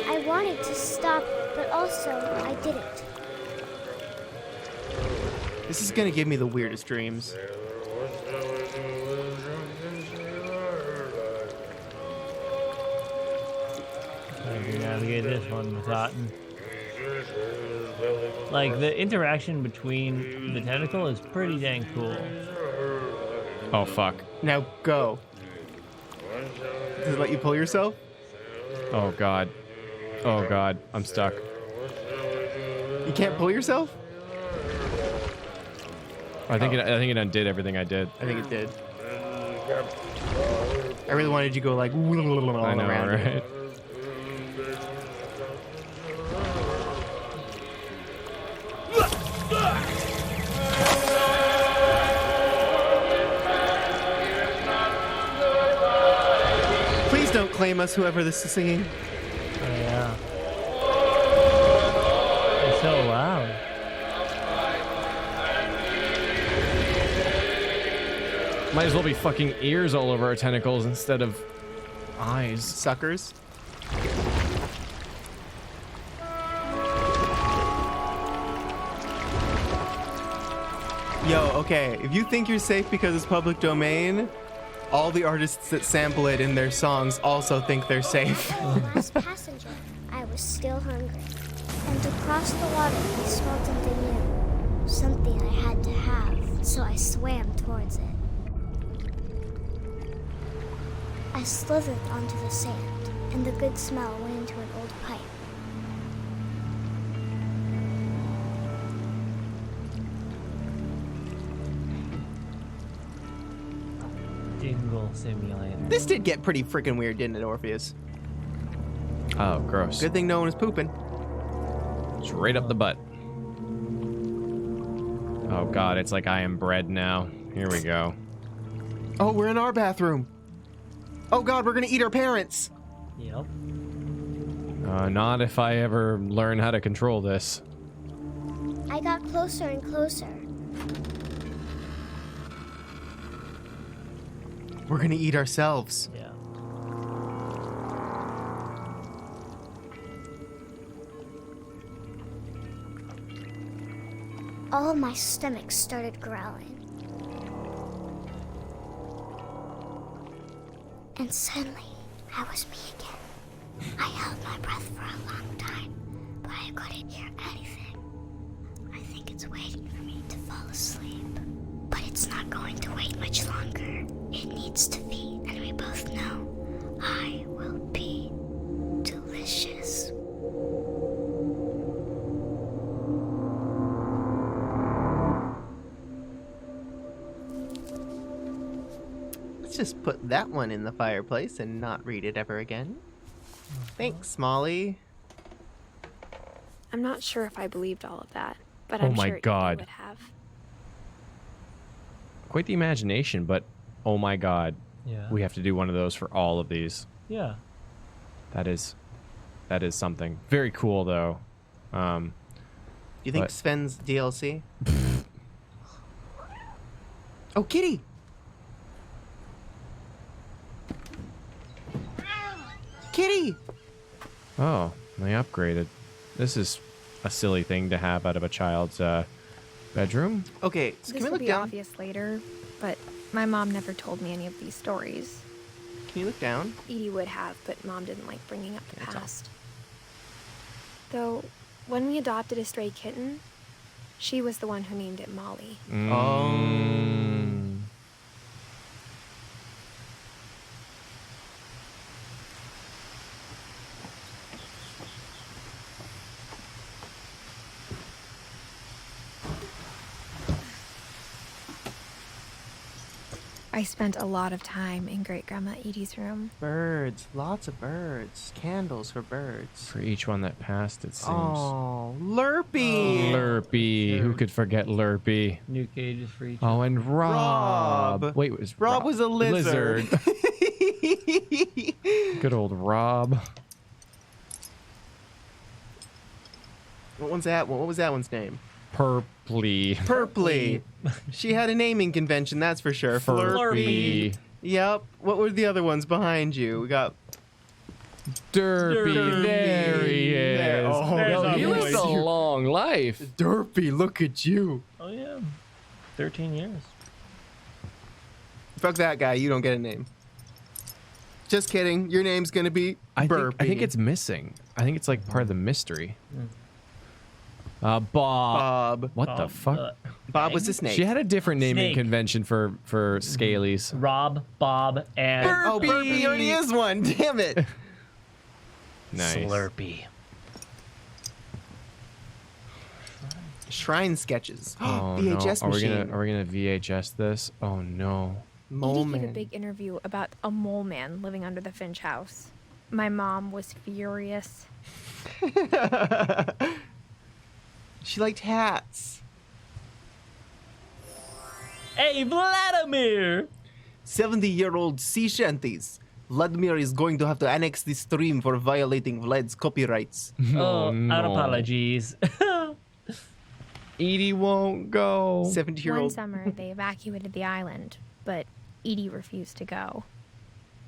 I wanted to stop, but also I didn't. This is gonna give me the weirdest dreams. I can navigate this one without. Like, the interaction between the tentacle is pretty dang cool. Oh, fuck. Now go. Does it let you pull yourself? Oh, God. Oh, God. I'm stuck. You can't pull yourself? I think it undid everything I did. I think it did. I really wanted you to go like all I know, around it. right? Please don't claim us, whoever this is singing. Oh, yeah. It's so loud. Might as well be fucking ears all over our tentacles instead of eyes. Suckers. Yo, okay, if you think you're safe because it's public domain, all the artists that sample it in their songs also think they're safe. Last passenger, I was still hungry. And across the water, I smelled something new. Something I had to have, so I swam towards it. I slithered onto the sand, and the good smell went into an old pipe. Jingle simulator. This did get pretty freaking weird, didn't it, Orpheus? Oh, gross. Good thing no one was pooping. Straight up the butt. Oh, God. It's like I am bread now. Here we go. Oh, we're in our bathroom. Oh, God, we're gonna eat our parents. Yep. Not if I ever learn how to control this. I got closer and closer. We're gonna eat ourselves. Yeah. All of my stomach started growling. And suddenly, I was me again. I held my breath for a long time, but I couldn't hear anything. I think it's waiting for me to fall asleep. But it's not going to wait much longer. It needs to feed, and we both know I will be delicious. Let's just put that one in the fireplace and not read it ever again. Thanks, Molly. I'm not sure if I believed all of that, but Oh I'm my sure God. you would have. Quite the imagination, but oh my God. Yeah. We have to do one of those for all of these. Yeah. That is something very cool, though. You think But- Sven's DLC? Oh, kitty! Kitty! Oh, they upgraded. This is a silly thing to have out of a child's bedroom. Okay, so This can we will look be down? obvious later, but my mom never told me any of these stories. Can you look down? Edie would have, but Mom didn't like bringing up the That's all. past. Though, when we adopted a stray kitten, she was the one who named it Molly. Mm. I spent a lot of time in Great Grandma Edie's room. Birds, lots of birds. Candles for birds. For each one that passed, it seems. Oh, Lurpy! Lurpy. Who could forget Lurpy? New cages for each. Oh, and Rob. Rob. Wait, was Rob was a lizard. Good old Rob. What one's that? What was that one's name? Purply. Purply. She had a naming convention, that's for sure. Flurpy. Yep. What were the other ones behind you? We got Derpy. Derpy. There he is. There. Oh, There's Yo, our he lived a voice. long life. Derpy. Look at you. Oh yeah. 13 years. Fuck that guy. You don't get a name. Just kidding. Your name's gonna be Burpy. I think it's missing. I think it's like part of the mystery. Bob. Bob. What the fuck? Bob was a snake. She had a different naming Snake. convention for Scalies. Rob, Bob, and Oh, Burpy already is one. Damn it. Nice. Slurpee. Shrine sketches. Oh VHS no! Are we machine. gonna VHS this? Oh no! Mole Edie gave a man. big interview about a mole man living under the Finch house. My mom was furious. She liked hats. Hey, Vladimir! 70-year-old sea shanties. Vladimir is going to have to annex this stream for violating Vlad's copyrights. Oh, no. our apologies. Edie won't go. 70-year-old. One summer, they evacuated the island, but Edie refused to go.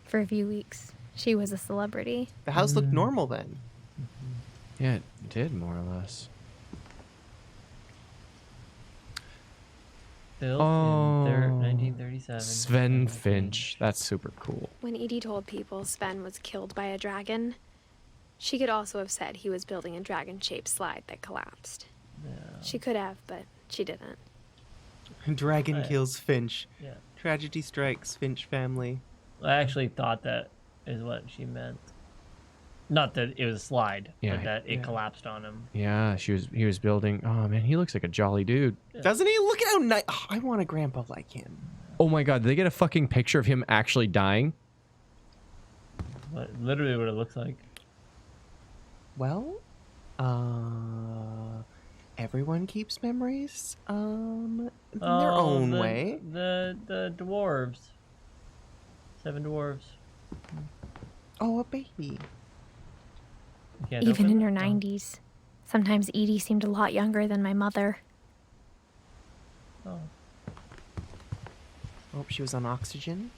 For a few weeks, she was a celebrity. The house looked normal then. Yeah, it did more or less. Built Oh. in 1937. Sven Finch. That's super cool. When Edie told people Sven was killed by a dragon, she could also have said he was building a dragon-shaped slide that collapsed. She could have, but she didn't. Dragon Right. kills Finch. Yeah. Tragedy strikes Finch family. I actually thought that is what she meant. Not that it was a slide, Yeah, but that it yeah. collapsed on him. Yeah, he was building. Oh man, he looks like a jolly dude. Doesn't he? Look at how nice. Oh, I want a grandpa like him. Oh my god, did they get a fucking picture of him actually dying? Literally what it looks like. Well, everyone keeps memories, in their own way. The dwarves. 7 dwarves. Oh, a baby. You can't Even open in it? her Oh. 90s. Sometimes Edie seemed a lot younger than my mother. Oh. Oh, she was on oxygen.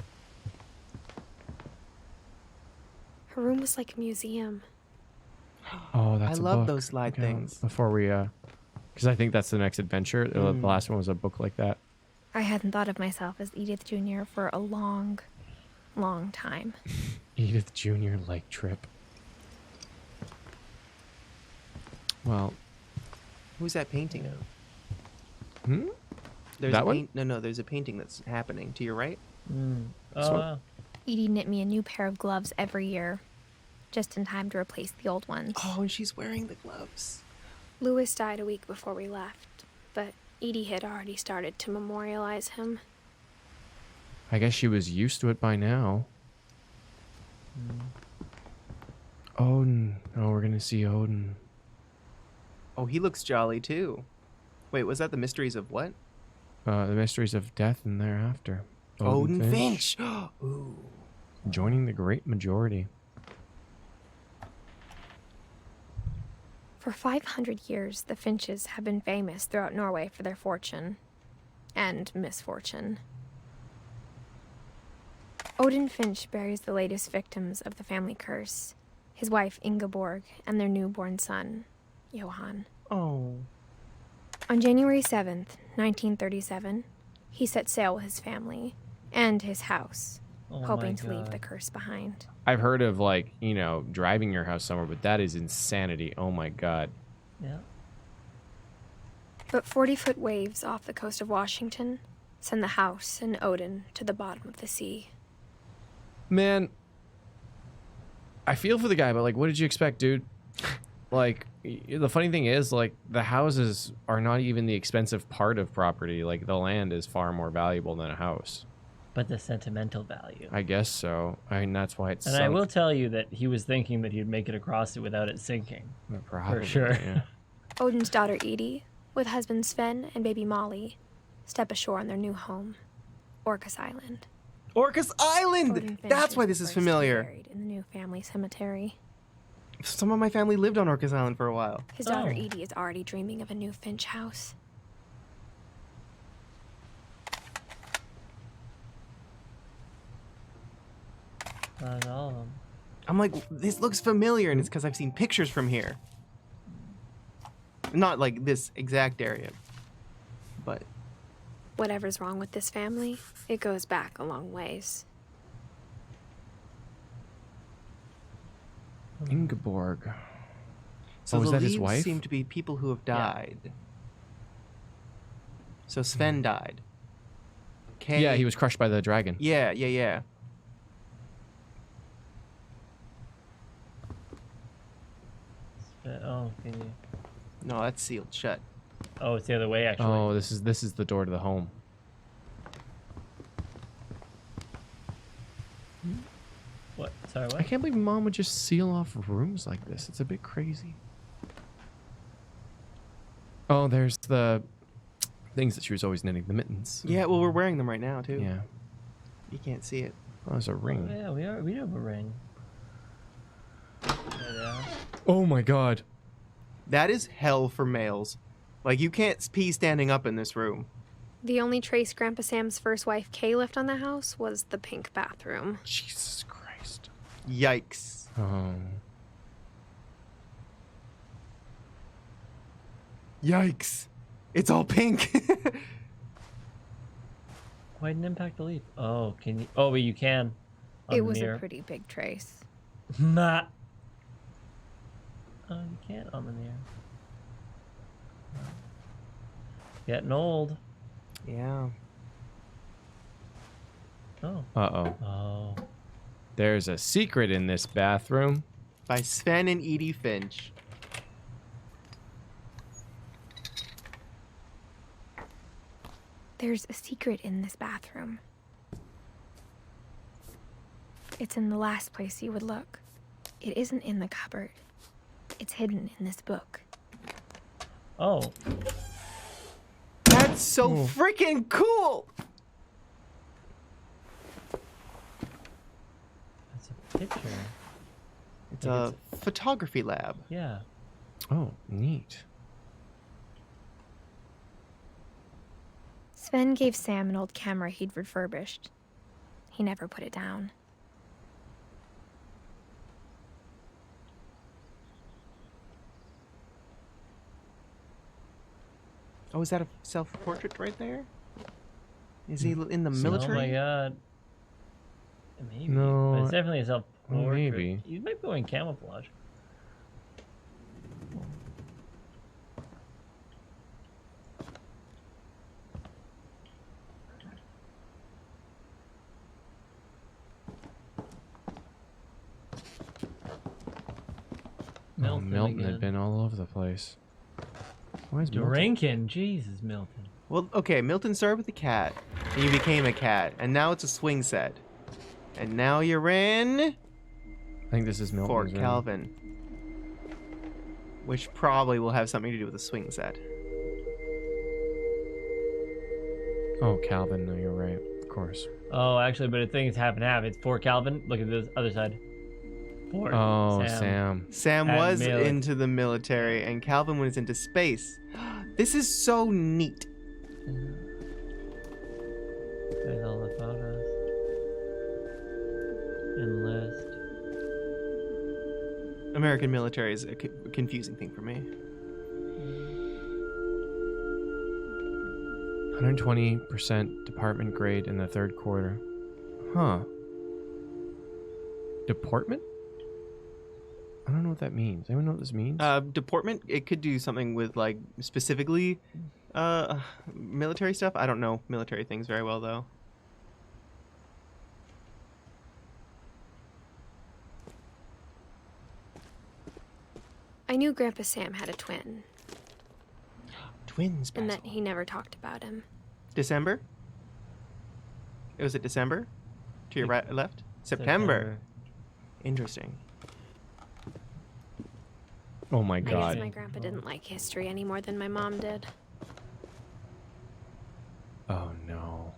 Her room was like a museum. Oh, that's I a love book. those slide Okay, things. Before we, because I think that's the next adventure. The Mm. last one was a book like that. I hadn't thought of myself as Edith Jr. for a long, long time. Edith Jr. Lake Trip. Well, Who's that painting? hmm? There's That a one? No, there's a painting that's happening to your right. Mm. This Oh, one? wow. Edie knit me a new pair of gloves every year, just in time to replace the old ones. Oh, and she's wearing the gloves. Louis died a week before we left, but Edie had already started to memorialize him. I guess she was used to it by now. Odin. Oh, we're gonna see Odin. Oh, he looks jolly too. Wait, was that the mysteries of what? The mysteries of death and thereafter. Odin Finch. Ooh. Joining the great majority. For 500 years, the Finches have been famous throughout Norway for their fortune and misfortune. Odin Finch buries the latest victims of the family curse, his wife Ingeborg and their newborn son, Johan. Oh. On January 7th, 1937, he set sail with his family and his house, hoping to leave the curse behind. I've heard of, like, you know, driving your house somewhere, but that is insanity. Oh my god. Yeah. But 40-foot waves off the coast of Washington send the house and Odin to the bottom of the sea. Man, I feel for the guy, but, like, what did you expect, dude? Like, the funny thing is, like, the houses are not even the expensive part of property. Like, the land is far more valuable than a house. But the sentimental value. I guess so. I mean, that's why it's And I will tell you that he was thinking that he'd make it across it without it sinking. Probably, For sure. Yeah. Odin's daughter Edie, with husband Sven and baby Molly, step ashore on their new home, Orcas Island. Orcas Island! Odin Finch That's why is this the is first to be familiar. buried in the new family cemetery. Some of my family lived on Orcas Island for a while. His daughter Oh. Edie is already dreaming of a new Finch house. Not all of them. I'm like, this looks familiar, and it's because I've seen pictures from here. Not like this exact area, but Whatever's wrong with this family, it goes back a long ways. Ingeborg. so Oh, is the that his leaves wife? seem to be people who have died. So Sven died. Kay, Yeah, he was crushed by the dragon. Yeah. Oh, can you? No, that's sealed shut. Oh, it's the other way, actually. Oh, this is the door to the home. What? Sorry, I what? can't believe Mom would just seal off rooms like this. It's a bit crazy. Oh, there's the things that she was always knitting, the mittens. Yeah, well, we're wearing them right now too. Yeah. You can't see it. Oh, there's a ring. Yeah, we have a ring. There they are. Oh my god. That is hell for males. Like, you can't pee standing up in this room. The only trace Grandpa Sam's first wife Kay left on the house was the pink bathroom. Jesus Christ. Yikes. Oh. Yikes. It's all pink. Why didn't impact the leaf? Oh, can you? Oh, but you can. On It the was mirror. a pretty big trace. Nah. Oh, you can't on the mirror. Getting old. Yeah. Oh. Uh-oh. Oh. There's a secret in this bathroom. By Sven and Edie Finch. There's a secret in this bathroom. It's in the last place you would look. It isn't in the cupboard. It's hidden in this book. Oh. That's so freaking cool. That's a picture. It's a photography lab. Yeah. Oh, neat. Sven gave Sam an old camera he'd refurbished. He never put it down. Oh, is that a self-portrait right there? Is he in the Oh military? my god. Maybe. No, But it's definitely a self-portrait. maybe. You might be going camouflage. Oh, Milton again. had been all over the place. Why is Milton? Drinking. Jesus, Milton. Well, okay, Milton started with a cat, and you became a cat, and now it's a swing set. And now you're in I think this is Milton's Fort room. Calvin. Which probably will have something to do with the swing set. Oh, Calvin. No, you're right. course. Oh, actually, but the thing is half and half. It's for Calvin. Look at this other side. For Oh, Sam. Sam And was melee. into the military, and Calvin was into space. This is so neat. There's all the photos. Enlist. American military is a confusing thing for me. 120% department grade in the third quarter. Huh. Deportment? I don't know what that means. Anyone know what this means? Deportment, it could do something with like specifically military stuff. I don't know military things very well though. I knew Grandpa Sam had a twin, Twins, and Basil. that he never talked about him. December? It was it December? To your right, left? September. Interesting. Oh my I guess god. my grandpa didn't like history any more than my mom did. Oh no.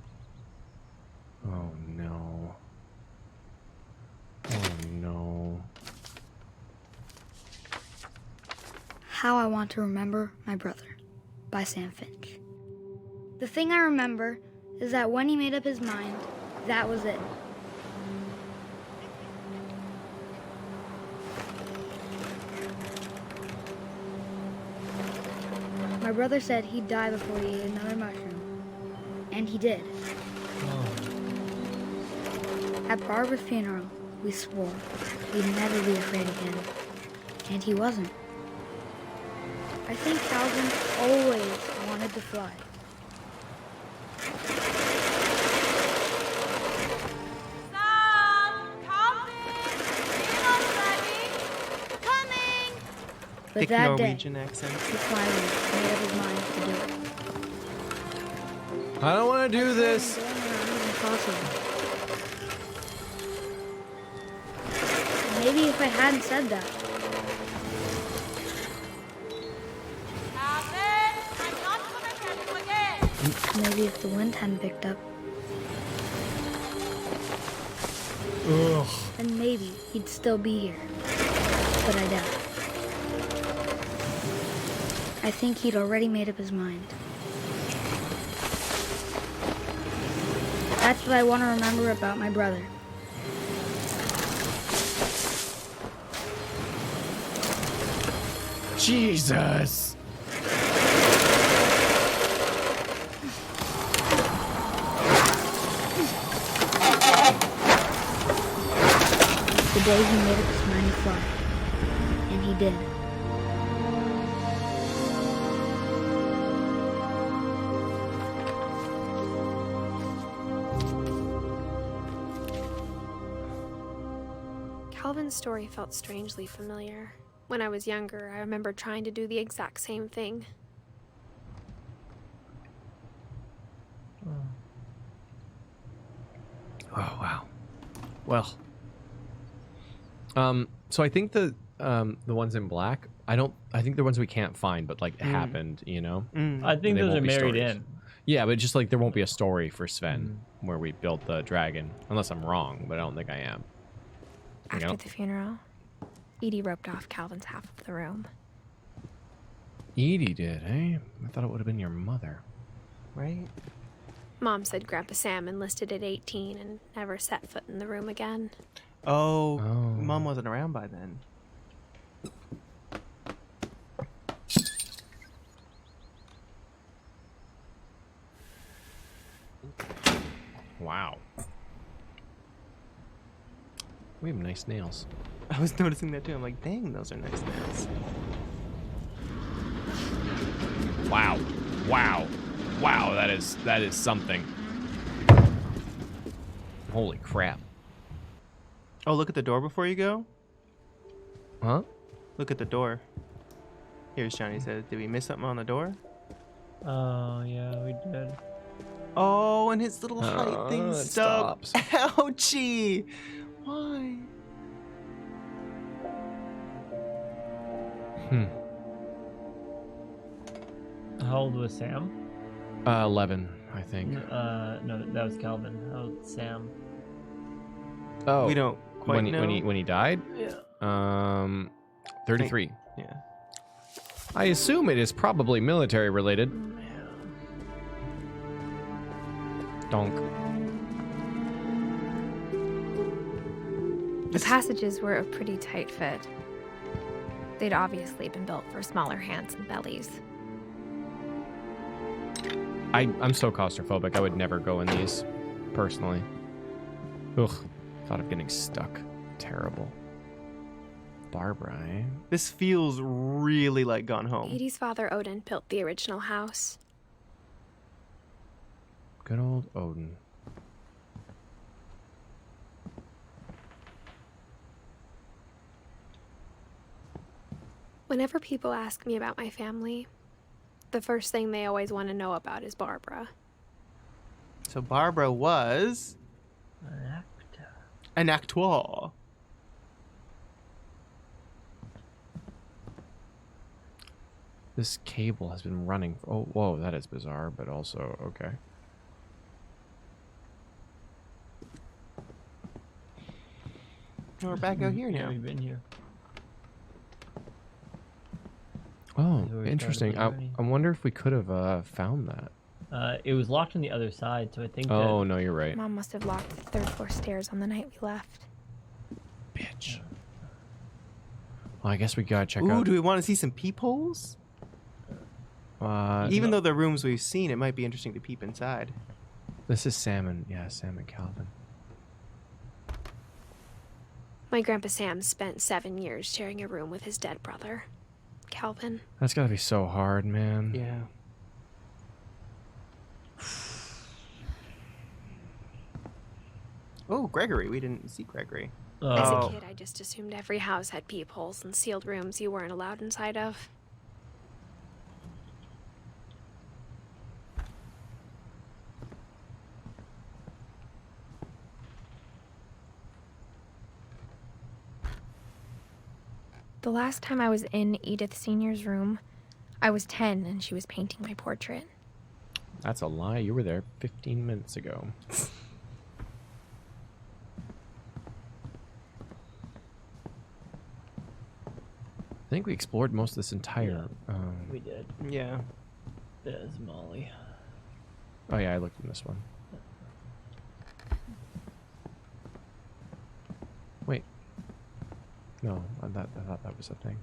Oh no. Oh no. How I Want to Remember My Brother by Sam Finch. The thing I remember is that when he made up his mind, that was it. My brother said he'd die before he ate another mushroom. And he did. At Barbara's funeral, we swore we'd never be afraid again. And he wasn't. I think Calvin always wanted to fly. Sam! Calvin! Dinner's ready! Coming! But Thick that day, Norwegian accent. he finally made up his mind to do it. I don't want to do this. Going around was impossible. Maybe if I hadn't said that, Calvin! I'm not gonna tell you again! maybe if the wind hadn't picked up, then maybe he'd still be here. But I doubt it. I think he'd already made up his mind. That's what I want to remember about my brother. Jesus. The day he made up his mind to fly. And he did. Calvin's story felt strangely familiar. When I was younger, I remember trying to do the exact same thing. Oh wow. Well. So I think the ones in black, I think the ones we can't find, but like happened, you know? I think They those won't are be married stories. in. Yeah, but just like there won't be a story for Sven where we built the dragon, unless I'm wrong, but I don't think I am. After know? the funeral, Edie roped off Calvin's half of the room. Edie did, eh? I thought it would have been your mother. Right? Mom said Grandpa Sam enlisted at 18 and never set foot in the room again. Oh, Oh. Mom wasn't around by then. Wow. We have nice nails. I was noticing that too. I'm like, dang, those are nice nails. Wow. Wow. Wow, that is something. Holy crap. Oh, look at the door before you go. Huh? Look at the door. Here's Johnny says, did we miss something on the door? Oh, yeah, we did. Oh, and his little height thing it stuck. stops. Ouchie. Why? How old was Sam? 11. I think. No, that was Calvin. Oh, Sam. Oh, We don't quite know. when he died. Yeah. 33. Yeah. I assume it is probably military related. Donk. The passages were a pretty tight fit. They'd obviously been built for smaller hands and bellies. I'm so claustrophobic. I would never go in these, personally. Ugh. Thought of getting stuck. Terrible. Barbara, eh? This feels really like Gone Home. Edie's father, Odin, built the original house. Good old Odin. Whenever people ask me about my family, the first thing they always want to know about is Barbara. So Barbara was an actor. This cable has been running. Oh, whoa, that is bizarre, but also okay. We're back out here Yeah, now. we've been here. Oh, We've already interesting. started already. I wonder if we could have found that. It was locked on the other side, so I think Oh, no, you're right. Mom must have locked the third floor stairs on the night we left. Bitch. Well, I guess we gotta check Ooh, out. do we want to see some peepholes? Even though the rooms we've seen, it might be interesting to peep inside. This is Sam and Calvin. My Grandpa Sam spent 7 years sharing a room with his dead brother, Calvin. That's gotta be so hard, man. Yeah. Oh, Gregory. We didn't see Gregory. As Oh. a kid, I just assumed every house had peepholes and sealed rooms you weren't allowed inside of. The last time I was in Edith Sr.'s room, I was 10 and she was painting my portrait. That's a lie. You were there 15 minutes ago. I think we explored most of this entire. we did. Yeah. There's Molly. Oh yeah, I looked in this one. Wait. No, I thought that was a thing.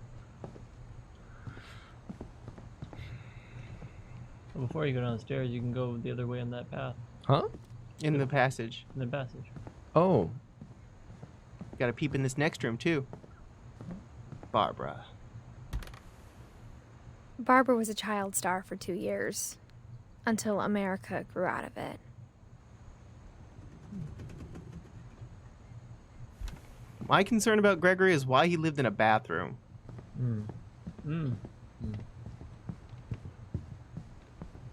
Well, before you go downstairs, you can go the other way on that path, Huh? In the passage. in the passage. Oh, Got to peep in this next room, too. Barbara. Barbara was a child star for 2 years, until America grew out of it. My concern about Gregory is why he lived in a bathroom.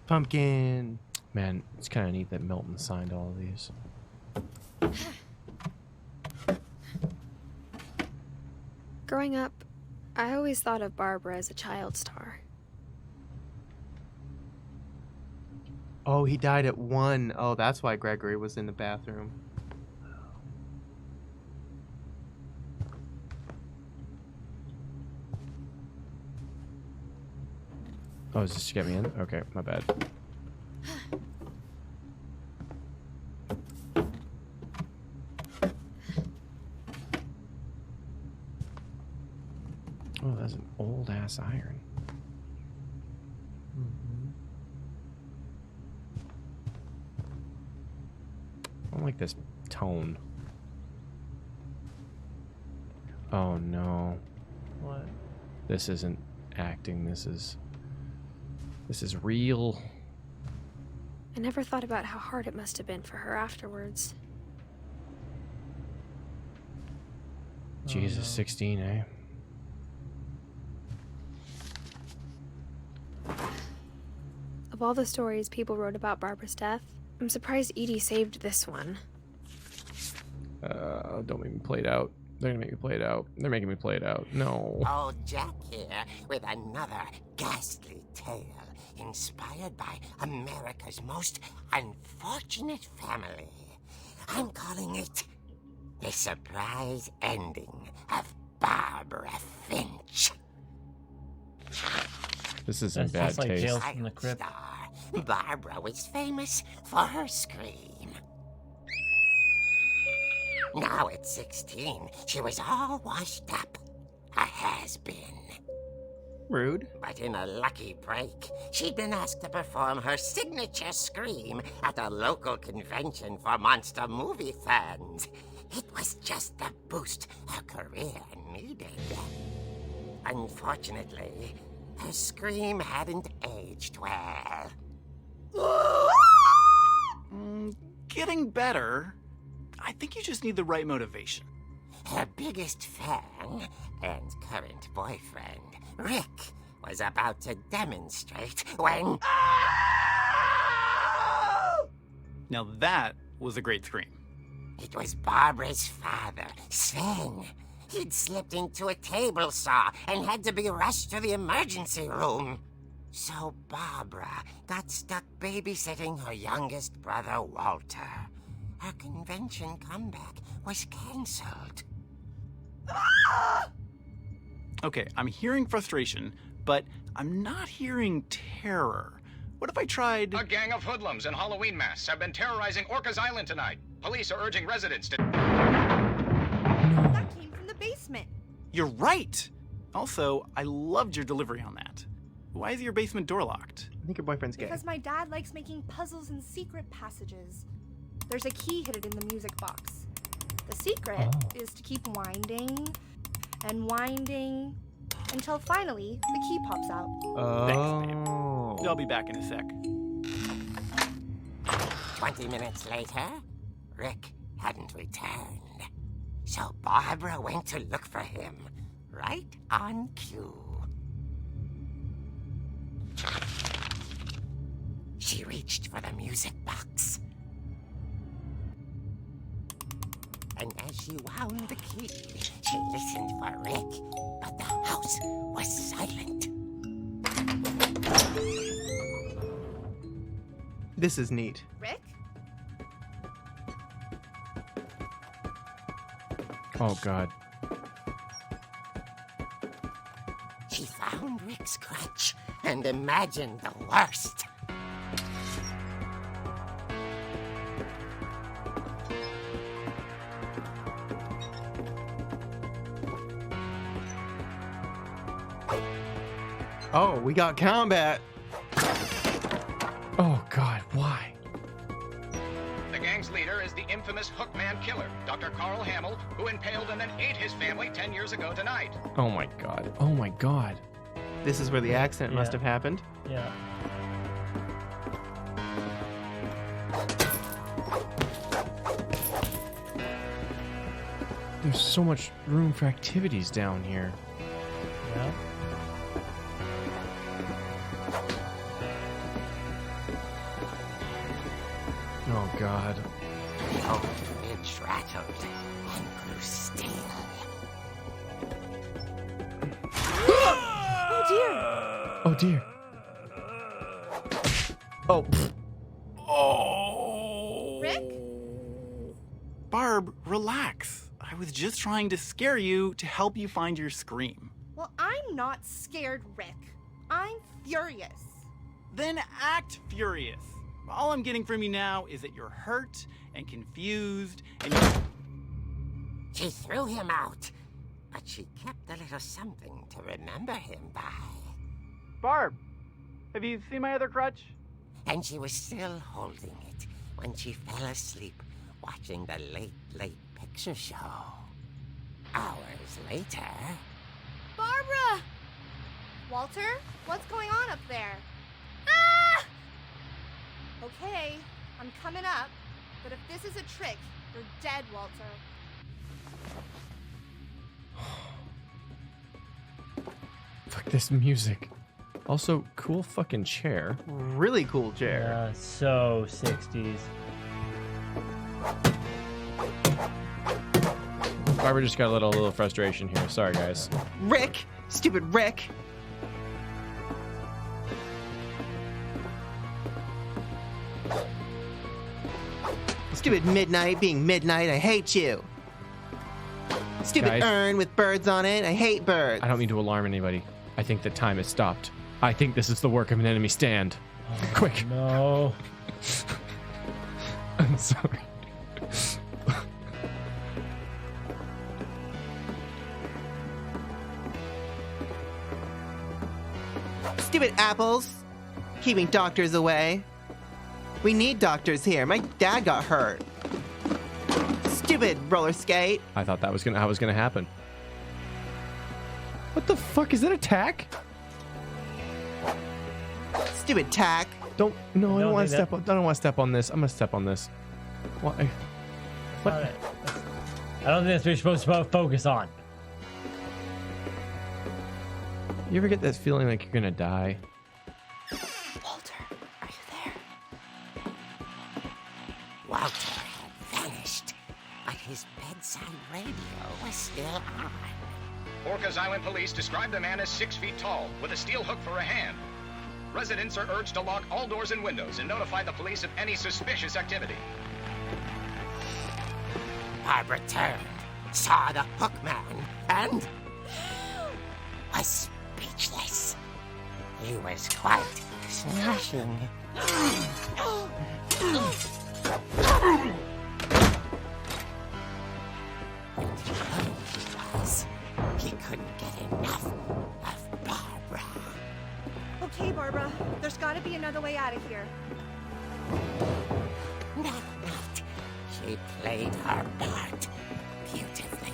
Pumpkin. man, it's kind of neat that Milton signed all of these. Growing up, I always thought of Barbara as a child star. Oh, he died at 1. Oh, that's why Gregory was in the bathroom. Oh, is this to get me in? Okay, my bad. Oh, that's an old ass iron. I don't like this tone. Oh no. What? This isn't acting, this is real. I never thought about how hard it must have been for her afterwards. Jesus, 16, eh? Of all the stories people wrote about Barbara's death, I'm surprised Edie saved this one. Don't make me play it out. They're gonna make me play it out. They're making me play it out. No. Old Jack here with another ghastly tale inspired by America's most unfortunate family. I'm calling it The Surprise Ending of Barbara Finch. This is in That's bad just like taste. Tales from the Crypt. Star, Barbara was famous for her scream. Now at 16, she was all washed up. A has-been. Rude. But in a lucky break, she'd been asked to perform her signature scream at a local convention for monster movie fans. It was just the boost her career needed. Unfortunately, her scream hadn't aged well. Getting better. I think you just need the right motivation. Her biggest fan and current boyfriend, Rick, was about to demonstrate when... Now that was a great scream. It was Barbara's father, Sven. He'd slipped into a table saw and had to be rushed to the emergency room. So Barbara got stuck babysitting her youngest brother, Walter. Her convention comeback was cancelled. Okay, I'm hearing frustration, but I'm not hearing terror. What if I tried... A gang of hoodlums in Halloween masks have been terrorizing Orcas Island tonight. Police are urging residents to... That came from the basement. You're right! Also, I loved your delivery on that. Why is your basement door locked? I think your boyfriend's gay. Because my dad likes making puzzles and secret passages. There's a key hidden in the music box. The secret is to keep winding and winding until finally the key pops out. Thanks, babe. I'll be back in a sec. 20 minutes later, Rick hadn't returned. So Barbara went to look for him, right on cue. She reached for the music box. And as she wound the key, she listened for Rick, but the house was silent. This is neat. Rick? Oh God. She found Rick's crutch and imagined the worst. Oh, we got combat. Oh God, why? The gang's leader is the infamous Hookman killer, Dr. Carl Hamill, who impaled and then ate his family 10 years ago tonight. Oh my God. Oh my God. This is where the accident must have happened. Yeah. There's so much room for activities down here. Yeah. Oh God. The old fridge rattled and grew still. Oh dear! Oh dear. Oh. Oh! Rick? Barb, relax. I was just trying to scare you to help you find your scream. Well, I'm not scared, Rick. I'm furious. Then act furious. All I'm getting from you now is that you're hurt and confused and She threw him out, but she kept a little something to remember him by. Barb, have you seen my other crutch? And she was still holding it when she fell asleep watching the late picture show. Hours later... Barbara! Walter, what's going on up there? Ah! Okay, I'm coming up, but if this is a trick, you're dead, Walter. Fuck this music. Also, cool fucking chair. Really cool chair. So 60s. Barbara just got a little frustration here. Sorry, guys. Rick! Stupid Rick! Stupid Midnight being Midnight, I hate you! Stupid Guys. urn with birds on it, I hate birds! I don't mean to alarm anybody. I think the time has stopped. I think this is the work of an enemy stand. Quick. No. I'm sorry. Stupid apples! Keeping doctors away. We need doctors here. My dad got hurt. Stupid roller skate. I thought that was gonna happen. What the fuck is that? Attack? Stupid tack. Don't. No, I don't want to think step on. I don't want to step on this. I'm gonna step on this. Why? What? I don't think that's what you're supposed to focus on. You ever get that feeling like you're gonna die? Walter, are you there? Walter had vanished, but his bedside radio was still on. Orcas Island police describe the man as 6 feet tall, with a steel hook for a hand. Residents are urged to lock all doors and windows and notify the police of any suspicious activity. Barbara turned, saw the hook man, and was speechless. He was quite smashing. He couldn't get enough of Barbara. Okay, Barbara, there's gotta be another way out of here. That night, she played her part beautifully.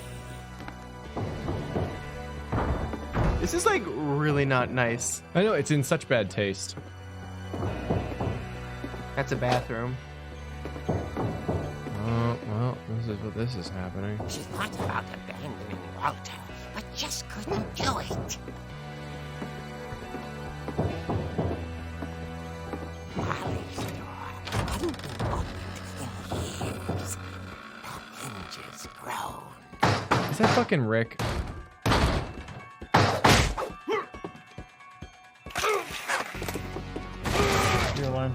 This is like really not nice. I know it's in such bad taste. That's a bathroom. Oh well, this is happening. She thought about abandoning Walter, but just couldn't do it. Molly's door hadn't been opened in years. The hinges groaned. Is that fucking Rick? Your alarm.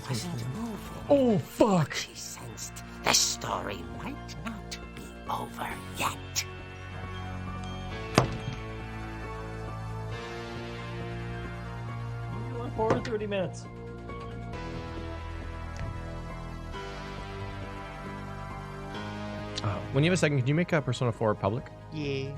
Wasn't moving. Oh fuck! She sensed the story might not be over yet. Forward 30 minutes. When you have a second, can you make Persona 4 public? Yeah.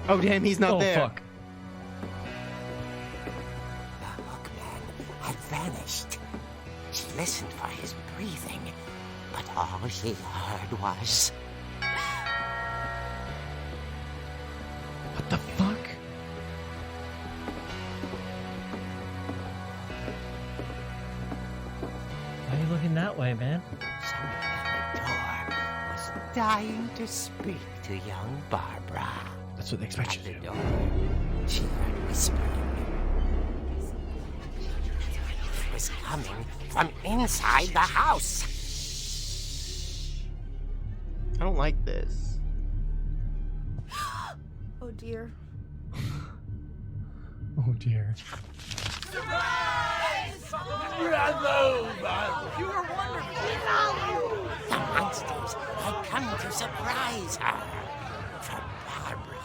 Oh damn, he's not there. Fuck. The hookman had vanished. She listened for his breathing, but all she heard was... What the fuck? Why are you looking that way, man? Someone at the door was dying to speak to young Barbara. That's what they expect you to At do. the door, she heard whispering. It was coming from inside the house. I don't like this. Oh dear. Oh dear. The monsters had come to surprise her. For Barbara,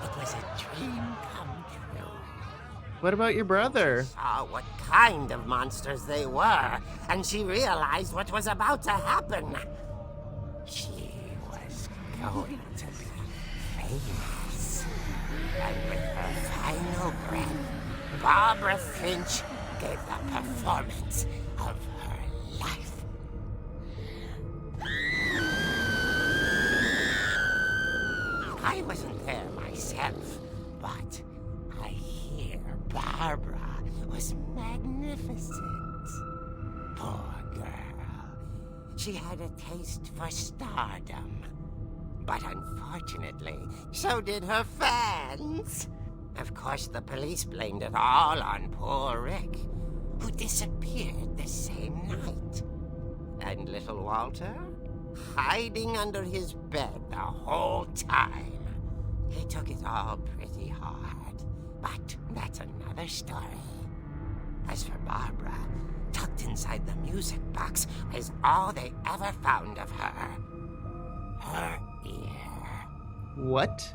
it was a dream come true. What about your brother? Saw what kind of monsters they were, and she realized what was about to happen. She was going to be famous. And with her final breath, Barbara Finch gave the performance of her life. I wasn't there myself, but I hear Barbara was magnificent. Poor girl. She had a taste for stardom, But unfortunately, so did her fans. Of course, the police blamed it all on poor Rick, who disappeared the same night. And little Walter, hiding under his bed the whole time. He took it all pretty hard, but that's another story. As for Barbara, tucked inside the music box was all they ever found of her. Her ear. What?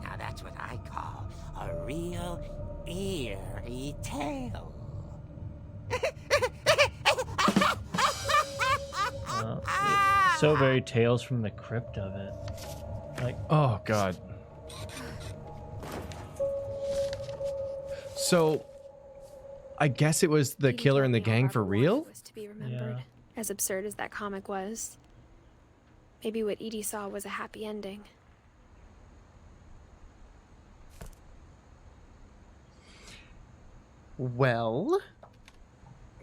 Now that's what I call a real eerie tale. It's so very Tales from the Crypt of it. Like, Oh God. So, I guess it was the Edie killer told and the me how gang for Barbara real? Warren was to be remembered. As absurd as that comic was, maybe what Edie saw was a happy ending. Well,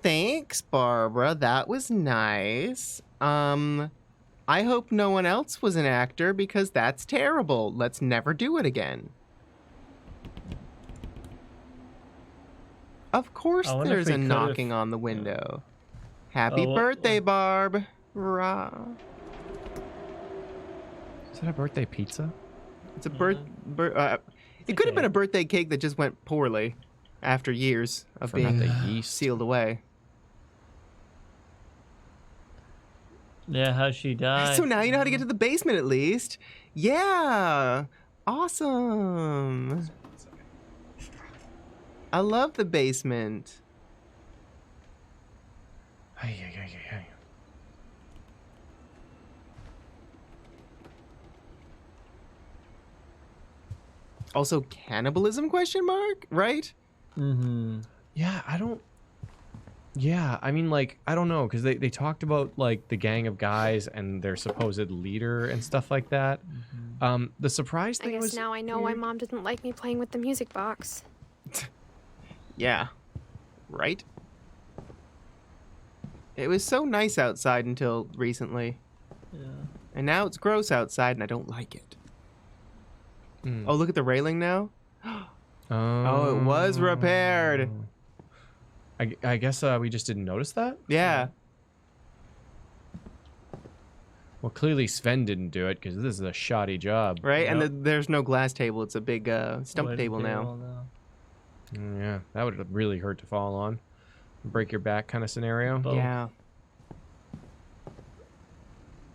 thanks, Barbara. That was nice. I hope no one else was an actor because that's terrible. Let's never do it again. Of course I wonder if there's we a could've- knocking on the window. Happy Oh, birthday, Barb. Rah. Is that a birthday pizza? It's a it could have been a birthday cake that just went poorly after years of being Fermented yeast. sealed away. yeah, how she died. So now you know how to get to the basement at least. Yeah. Awesome. I love the basement. Hey. Also cannibalism question mark, right? Mm-hmm. Yeah, I don't. Yeah, I mean, like, I don't know, because they talked about, like, the gang of guys and their supposed leader and stuff like that. The surprise I thing guess was... now I know why Mom didn't like me playing with the music box. Yeah. Right? It was so nice outside until recently. Yeah. And now it's gross outside and I don't like it. Mm. Oh, look at the railing now. Oh, it was repaired. I guess we just didn't notice that? Yeah. Well, clearly Sven didn't do it, because this is a shoddy job. Right? Yep. And there's no glass table. It's a big stump table now. Yeah, that would really hurt to fall on. Break your back kind of scenario. Both. Yeah.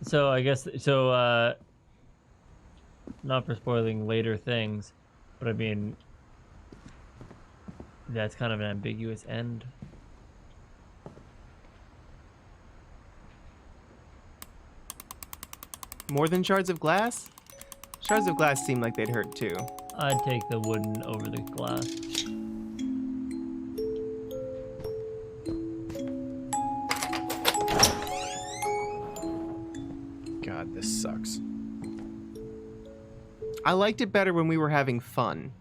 So I guess not for spoiling later things, but I mean that's kind of an ambiguous end. More than shards of glass? Shards of glass seem like they'd hurt too. I'd take the wooden over the glass. God, this sucks. I liked it better when we were having fun.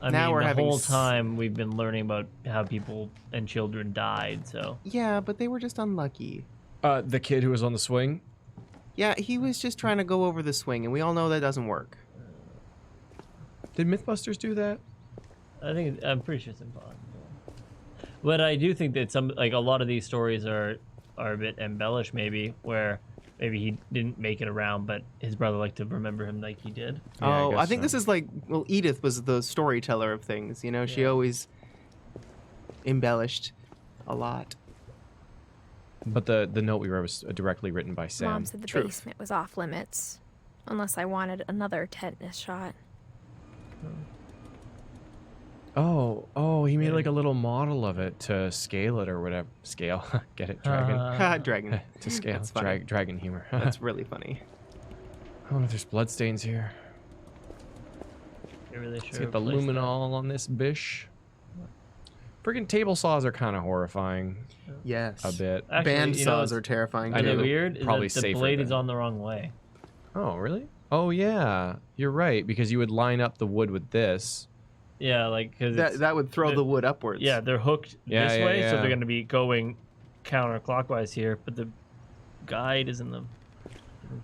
I Now mean, we're the having whole time we've been learning about how people and children died, so... Yeah, but they were just unlucky. The kid who was on the swing? Yeah, he was just trying to go over the swing, and we all know that doesn't work. Did Mythbusters do that? I'm pretty sure it's impossible. But I do think that a lot of these stories are a bit embellished, maybe, where maybe he didn't make it around, but his brother liked to remember him like he did. Yeah, I think so. this is like, well, Edith was the storyteller of things, you know? She always embellished a lot. But the note we wrote was directly written by Sam. Mom said the basement was off limits, unless I wanted another tetanus shot. Oh, he made like a little model of it to scale it or whatever. Scale. Get it? Dragon. Dragon. To scale. That's funny. Dragon humor. That's really funny. I wonder if there's bloodstains here. You're really Let's sure. get the luminol on this bish. Friggin' table saws are kind of horrifying. Yes. A bit. Actually, Band you know, saws are terrifying I Isn't too. it weird? Probably Is that the safer blade is than- on the wrong way. Oh, really? Oh, yeah. You're right, because you would line up the wood with this. Yeah, like because That would throw the wood upwards. Yeah, they're hooked Yeah, this yeah, way, so yeah. they're going to be going counterclockwise here. But the guide is in the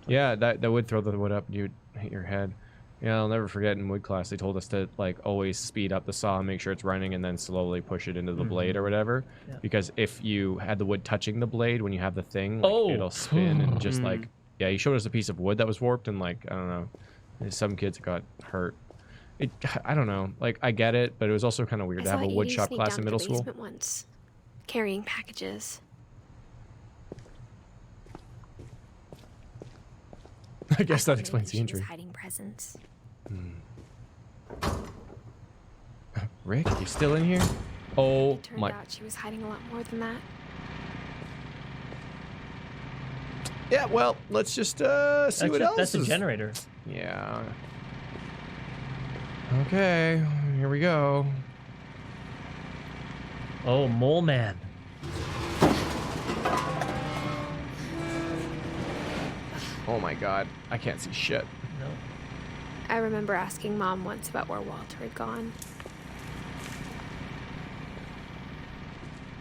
Yeah, that would throw the wood up. You'd hit your head. Yeah, I'll never forget in wood class they told us to like always speed up the saw and make sure it's running, and then slowly push it into the blade or whatever. Yeah. Because if you had the wood touching the blade when you have the thing, like, it'll spin and just like he showed us a piece of wood that was warped, and like I don't know, some kids got hurt. I don't know. Like I get it, but it was also kind of weird to have a wood shop class in middle school. Once, carrying packages. I guess that explains the She injury. was hiding presents. Rick, you still in here? Oh Turned my! out she was hiding a lot more than that. Yeah, well, let's just see what else That's a is. generator. Yeah. Okay, here we go. Oh, Mole Man. Oh my god, I can't see shit. No. I remember asking Mom once about where Walter had gone.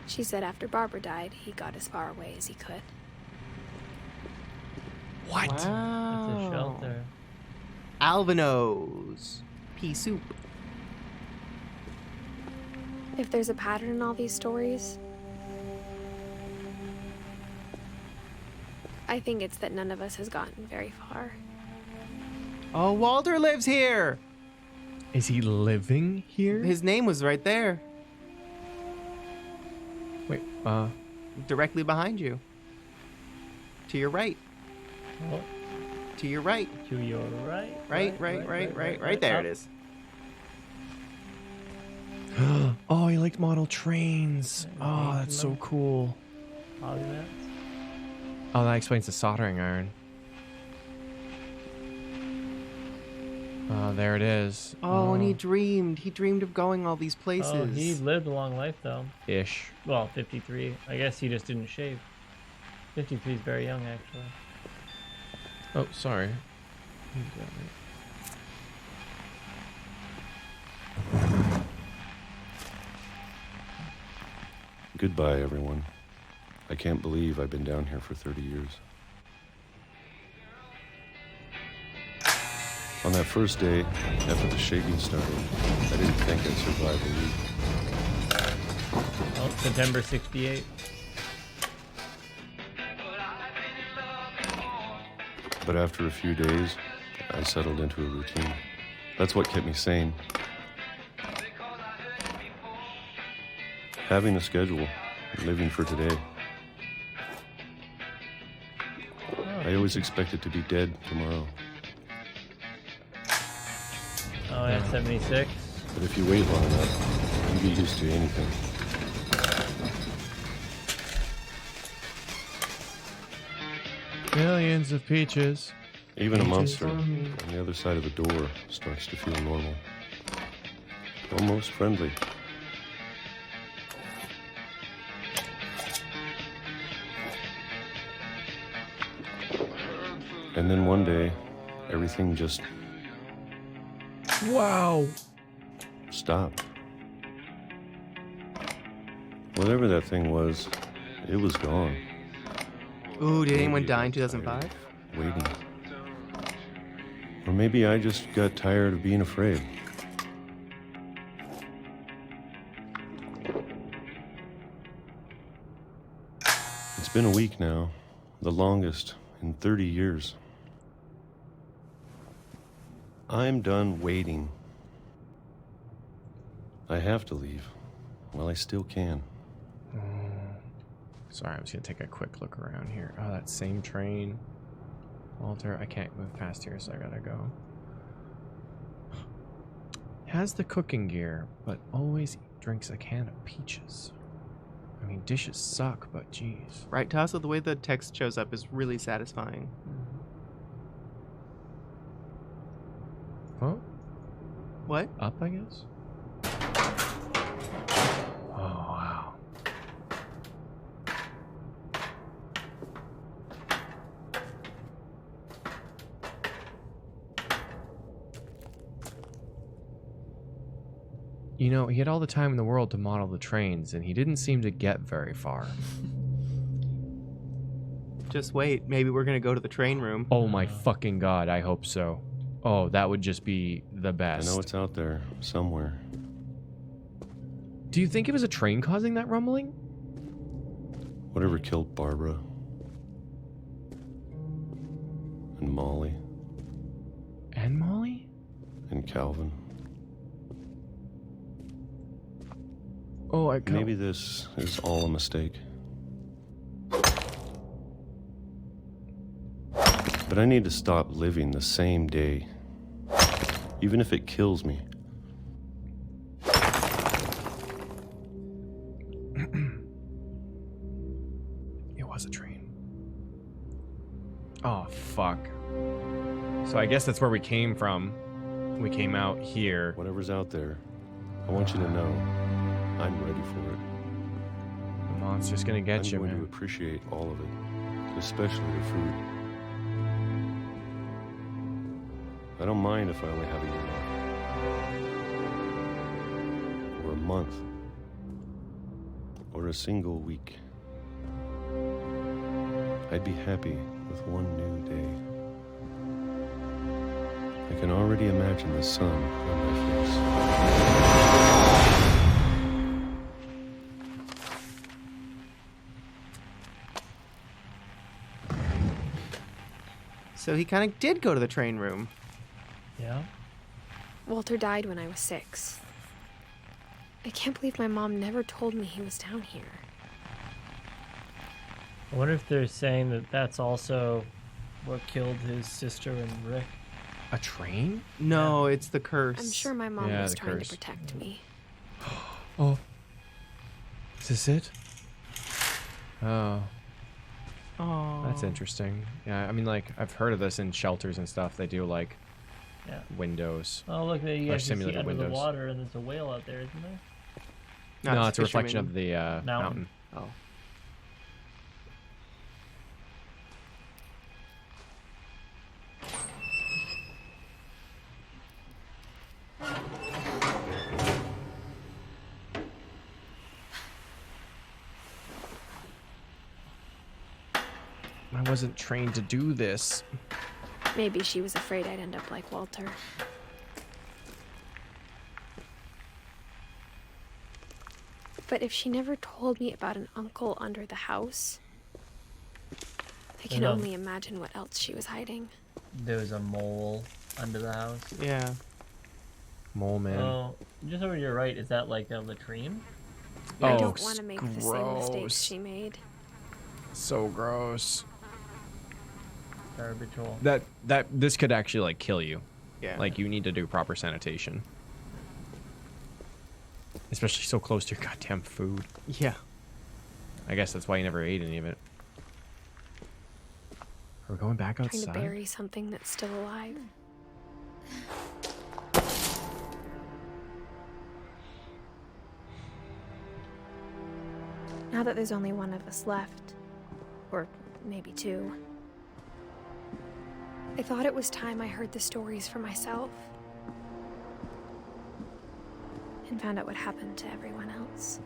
She said after Barbara died, he got as far away as he could. What? Wow. It's a shelter. Albinos. Pea soup. If there's a pattern in all these stories, I think it's that none of us has gotten very far. Oh, Walter lives here. Is he living here? His name was right there, Wait, directly behind you. To your right. Oh, To your right. to your right. Right there it is. oh, he liked model trains. Oh, that's so cool. Polymats. Oh, that explains the soldering iron. Oh, there it is. Oh, and he dreamed of going all these places. Oh, he lived a long life though. Ish. Well, 53. I guess he just didn't shave. 53 is very young, actually. Oh, sorry. Goodbye, everyone. I can't believe I've been down here for 30 years. On that first day, after the shaving started, I didn't think I'd survive a week. Oh, September 68. But after a few days, I settled into a routine. That's what kept me sane. Having a schedule, living for today. I always expected to be dead tomorrow. Oh, yeah, 76. But if you wait long enough, you get used to anything. Millions of peaches. Even a Peaches monster for me. on the other side of the door starts to feel normal. Almost friendly. And then one day, everything just Wow. stopped. Whatever that thing was, it was gone. Ooh, did anyone Maybe die I in was 2005? tired of waiting. Or maybe I just got tired of being afraid. It's been a week now, the longest in 30 years. I'm done waiting. I have to leave while I still can. Sorry, I was gonna take a quick look around here. Oh, that same train. Walter, I can't move past here, so I gotta go. Has the cooking gear, but always drinks a can of peaches. I mean, dishes suck, but geez. Right, Tasso, the way the text shows up is really satisfying. Huh? What? Up, I guess? Oh, wow. You know, he had all the time in the world to model the trains, and he didn't seem to get very far. Just wait. Maybe we're gonna go to the train room. Oh my fucking god, I hope so. Oh, that would just be the best. I know it's out there somewhere. Do you think it was a train causing that rumbling? Whatever killed Barbara. And Molly. And Molly? And Calvin. Oh, Maybe this is all a mistake. But I need to stop living the same day. Even if it kills me. It was a train. Oh, fuck. So I guess that's where we came from. We came out here. Whatever's out there, I want you to know I'm ready for it. The monster's gonna get you, I'm going man. to appreciate all of it, especially the food. I don't mind if I only have a year left. Or a month. Or a single week. I'd be happy with one new day. I can already imagine the sun on my face. So he kind of did go to the train room. Yeah. Walter died when I was 6. I can't believe my mom never told me he was down here. I wonder if they're saying that that's also what killed his sister and Rick. A train? No, it's the curse. I'm sure my mom Yeah, was the trying curse. to protect me. Oh. Is this it? Oh. Oh. That's interesting. Yeah, I mean, like, I've heard of this in shelters and stuff. They do, like, windows. Oh, look, there you Or guys can see simulated under the windows. water, and there's a whale out there, isn't there? No, it's a reflection of the mountain. Oh. I wasn't trained to do this. Maybe she was afraid I'd end up like Walter. But if she never told me about an uncle under the house, I can only imagine what else she was hiding. There was a mole under the house. Yeah. Mole man. Oh, just over to your right, is that like a latrine? I don't want to make the same mistakes gross. she made. So gross. Garbage hole. This could actually like kill you. Yeah. Like you need to do proper sanitation. Especially so close to your goddamn food. Yeah. I guess that's why you never ate any of it. Are we going back Trying outside? to bury something that's still alive. Now that there's only one of us left, or maybe 2, I thought it was time I heard the stories for myself and found out what happened to everyone else.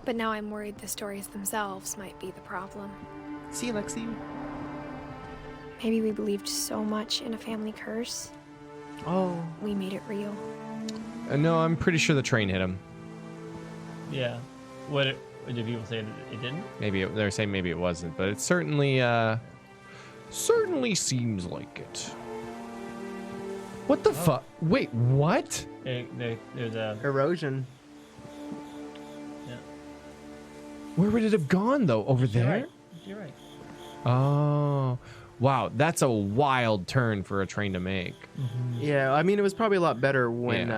But now I'm worried the stories themselves might be the problem. See, Lexi? Maybe we believed so much in a family curse. Oh. We made it real. No, I'm pretty sure the train hit him. Yeah. What did people say that it didn't? Maybe they're saying maybe it wasn't, but it certainly seems like it. What the fuck? Wait, what? There's a erosion. Yeah. Where would it have gone though? Over there? Right. You're right. Oh, wow, that's a wild turn for a train to make. Yeah, I mean it was probably a lot better when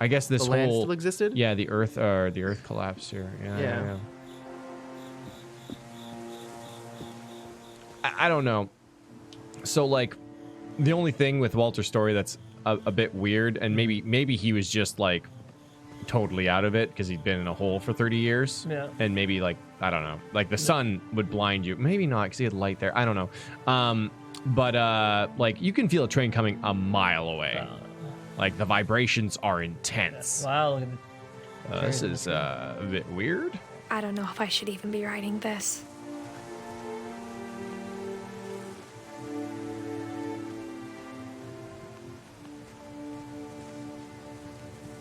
I guess this the land whole still existed. Yeah, the earth collapsed here. Yeah. I don't know. So like, the only thing with Walter's story that's a bit weird, and maybe he was just like totally out of it because he'd been in a hole for 30 years. Yeah. And maybe like, I don't know, like the sun would blind you. Maybe not because he had light there. I don't know. But like you can feel a train coming a mile away. Like the vibrations are intense. Wow. This is a bit weird. I don't know if I should even be writing this.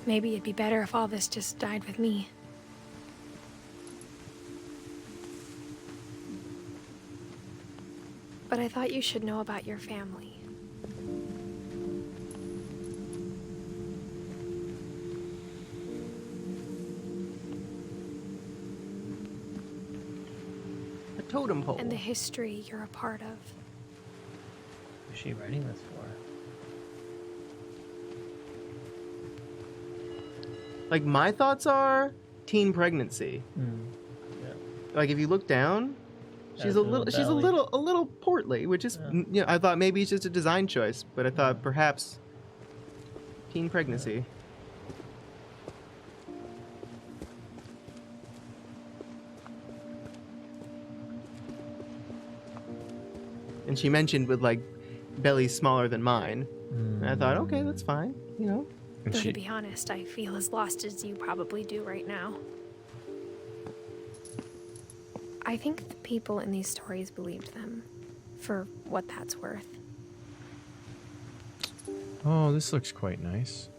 Maybe it'd be better if all this just died with me. But I thought you should know about your family. A totem pole. And the history you're a part of. Who's she writing this for? Like, my thoughts are teen pregnancy. Yeah. Like, if you look down, she's a little portly, which is, you know, I thought maybe it's just a design choice, but I thought perhaps teen pregnancy. And she mentioned with like belly smaller than mine. And I thought, okay, that's fine, you know. And Though to be honest, I feel as lost as you probably do right now. I think the people in these stories believed them, for what that's worth. Oh, this looks quite nice.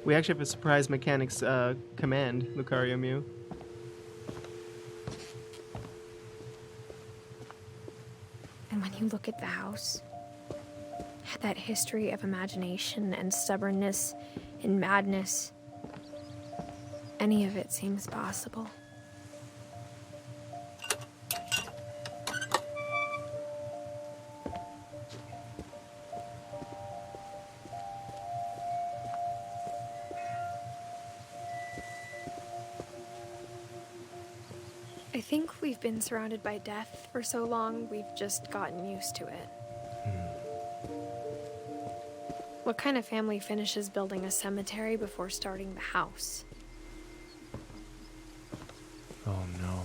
We actually have a surprise mechanics command, Lucario Mew. And when you look at the house, that history of imagination and stubbornness and madness, any of it seems possible. I think we've been surrounded by death for so long, we've just gotten used to it. What kind of family finishes building a cemetery before starting the house? Oh no.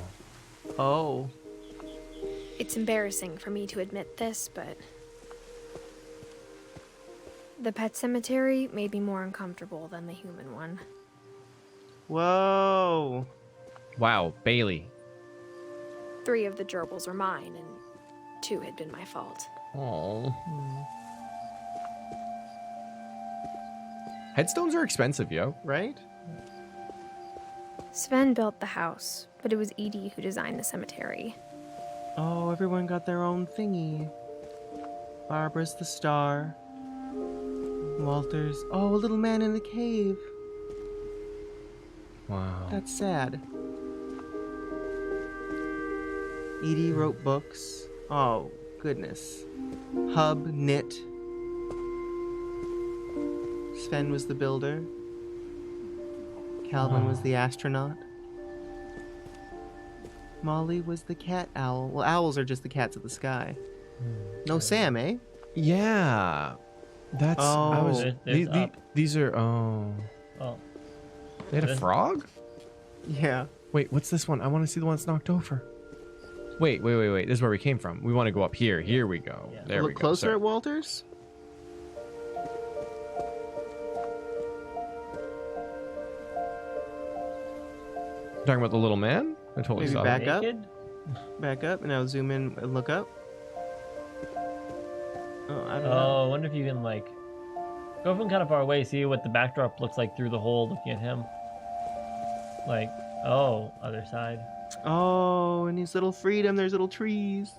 Oh. It's embarrassing for me to admit this, but the pet cemetery made me more uncomfortable than the human one. Whoa. Wow, Bailey. 3 of the gerbils were mine, and 2 had been my fault. Oh. Headstones are expensive, yo. Right? Sven built the house, but it was Edie who designed the cemetery. Oh, everyone got their own thingy. Barbara's the star. Walter's... Oh, a little man in the cave. Wow. That's sad. Edie wrote books. Oh, goodness. Hub knit. Sven was the builder. Calvin was the astronaut. Molly was the cat owl. Well, owls are just the cats of the sky. No Sam, eh? Yeah. That's... Oh. I was... There's these are... Oh. Oh. They had a frog? Yeah. Wait, what's this one? I want to see the one that's knocked over. Wait. This is where we came from. We want to go up here. Here we go. Yeah. There we Look go. closer Sorry. at Walter's. Talking about the little man? I totally Maybe saw back that. up. Naked? Back up, and I'll zoom in and look up. Oh, I don't know. Oh, I wonder if you can, like, go from kind of far away, see what the backdrop looks like through the hole looking at him. Like, oh, other side. Oh, and his little freedom, there's little trees.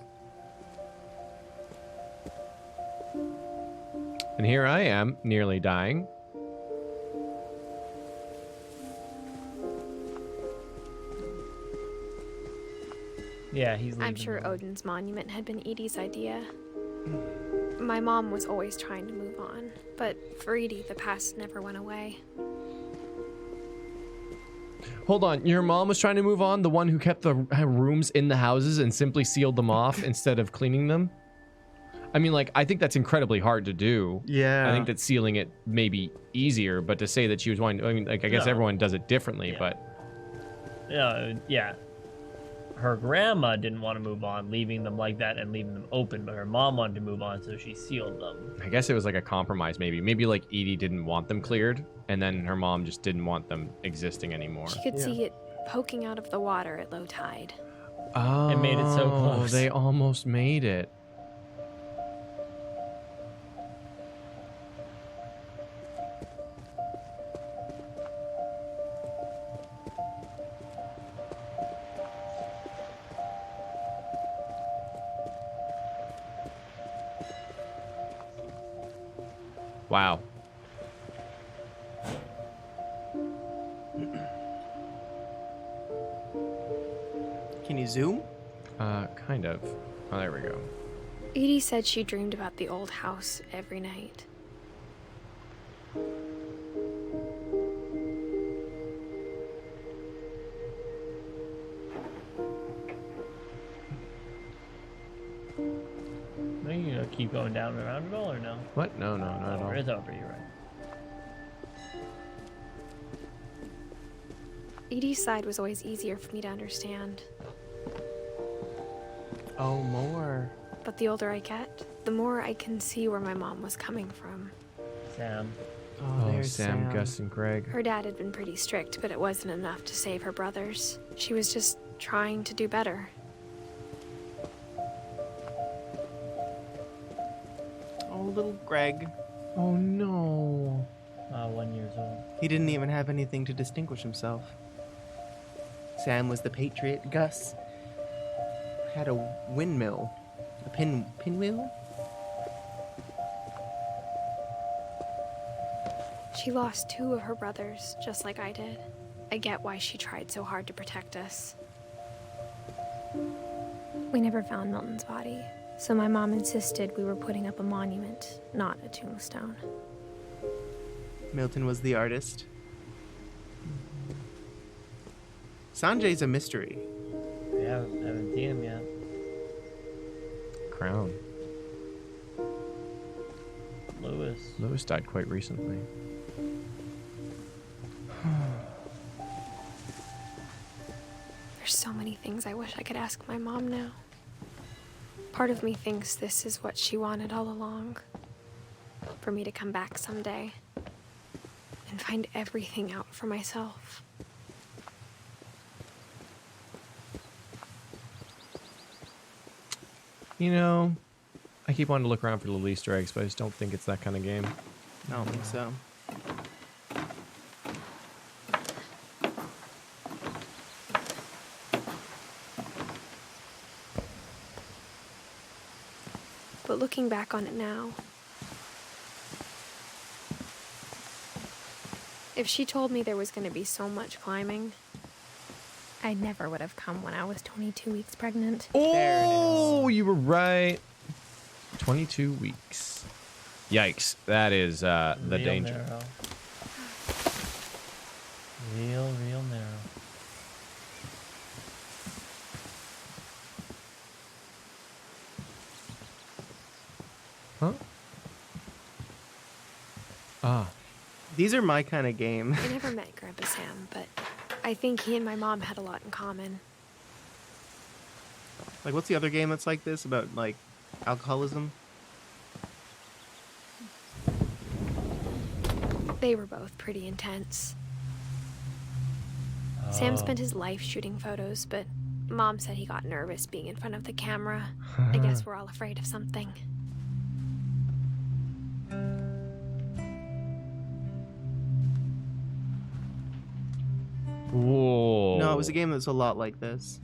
And here I am, nearly dying. Yeah, he's leaving. I'm sure Odin's monument had been Edie's idea. My mom was always trying to move on, but for Edie, the past never went away. Hold on, your mom was trying to move on? The one who kept the rooms in the houses and simply sealed them off instead of cleaning them? I mean, like, I think that's incredibly hard to do. Yeah. I think that sealing it may be easier, but to say that she was wanting... I mean, like, I guess No. everyone does it differently, Yeah. but... Yeah. her grandma didn't want to move on, leaving them like that and leaving them open, but her mom wanted to move on, so she sealed them. I guess it was like a compromise, maybe. Maybe like Edie didn't want them cleared, and then her mom just didn't want them existing anymore. She could see it poking out of the water at low tide. Oh, It made it so close. They almost made it. Wow. Can you zoom? Kind of. Oh, there we go. Edie said she dreamed about the old house every night. Are you gonna keep going down and around it all, or no? What? No, not at all. It's over, you're right. Edie's side was always easier for me to understand. Oh, more. But the older I get, the more I can see where my mom was coming from. Sam. Oh, there's Sam, Gus, and Greg. Her dad had been pretty strict, but it wasn't enough to save her brothers. She was just trying to do better. Oh, little Greg. Oh, no. 1 year old. He didn't even have anything to distinguish himself. Sam was the patriot. Gus had a windmill. A pinwheel? She lost 2 of her brothers, just like I did. I get why she tried so hard to protect us. We never found Milton's body, so my mom insisted we were putting up a monument, not a tombstone. Milton was the artist. Sanjay's a mystery. We haven't seen him yet. Crown. Lewis died quite recently. There's so many things I wish I could ask my mom now. Part of me thinks this is what she wanted all along. For me to come back someday and find everything out for myself. You know, I keep wanting to look around for little Easter eggs, but I just don't think it's that kind of game. I don't think so. But looking back on it now, if she told me there was going to be so much climbing, I never would have come when I was 22 weeks pregnant. Oh, you were right. 22 weeks. Yikes. That is the real danger. Narrow. Real narrow. Huh? Ah. These are my kind of game. I never met Grandpa Sam, but I think he and my mom had a lot in common. Like, what's the other game that's like this about, like, alcoholism? They were both pretty intense. Sam spent his life shooting photos, but Mom said he got nervous being in front of the camera. I guess we're all afraid of something. Whoa. No, it was a game that's a lot like this.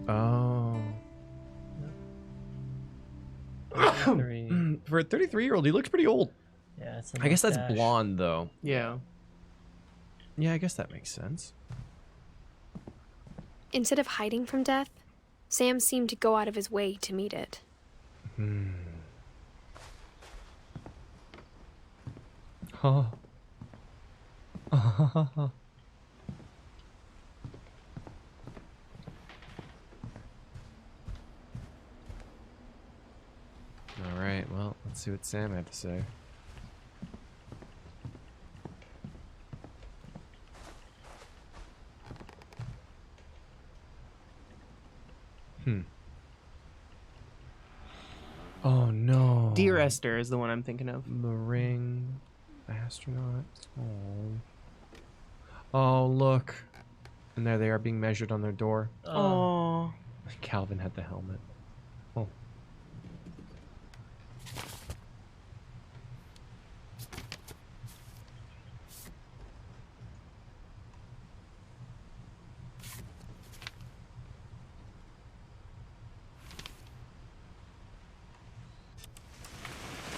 Oh. For a 33-year-old, he looks pretty old. Yeah, it's I guess that's blonde, though. Yeah. Yeah, I guess that makes sense. Instead of hiding from death, Sam seemed to go out of his way to meet it. Huh. All right, well, let's see what Sam had to say. Dear Esther is the one I'm thinking of. The ring. Astronaut. Oh, look. And there they are being measured on their door. Oh. Calvin had the helmet. Oh.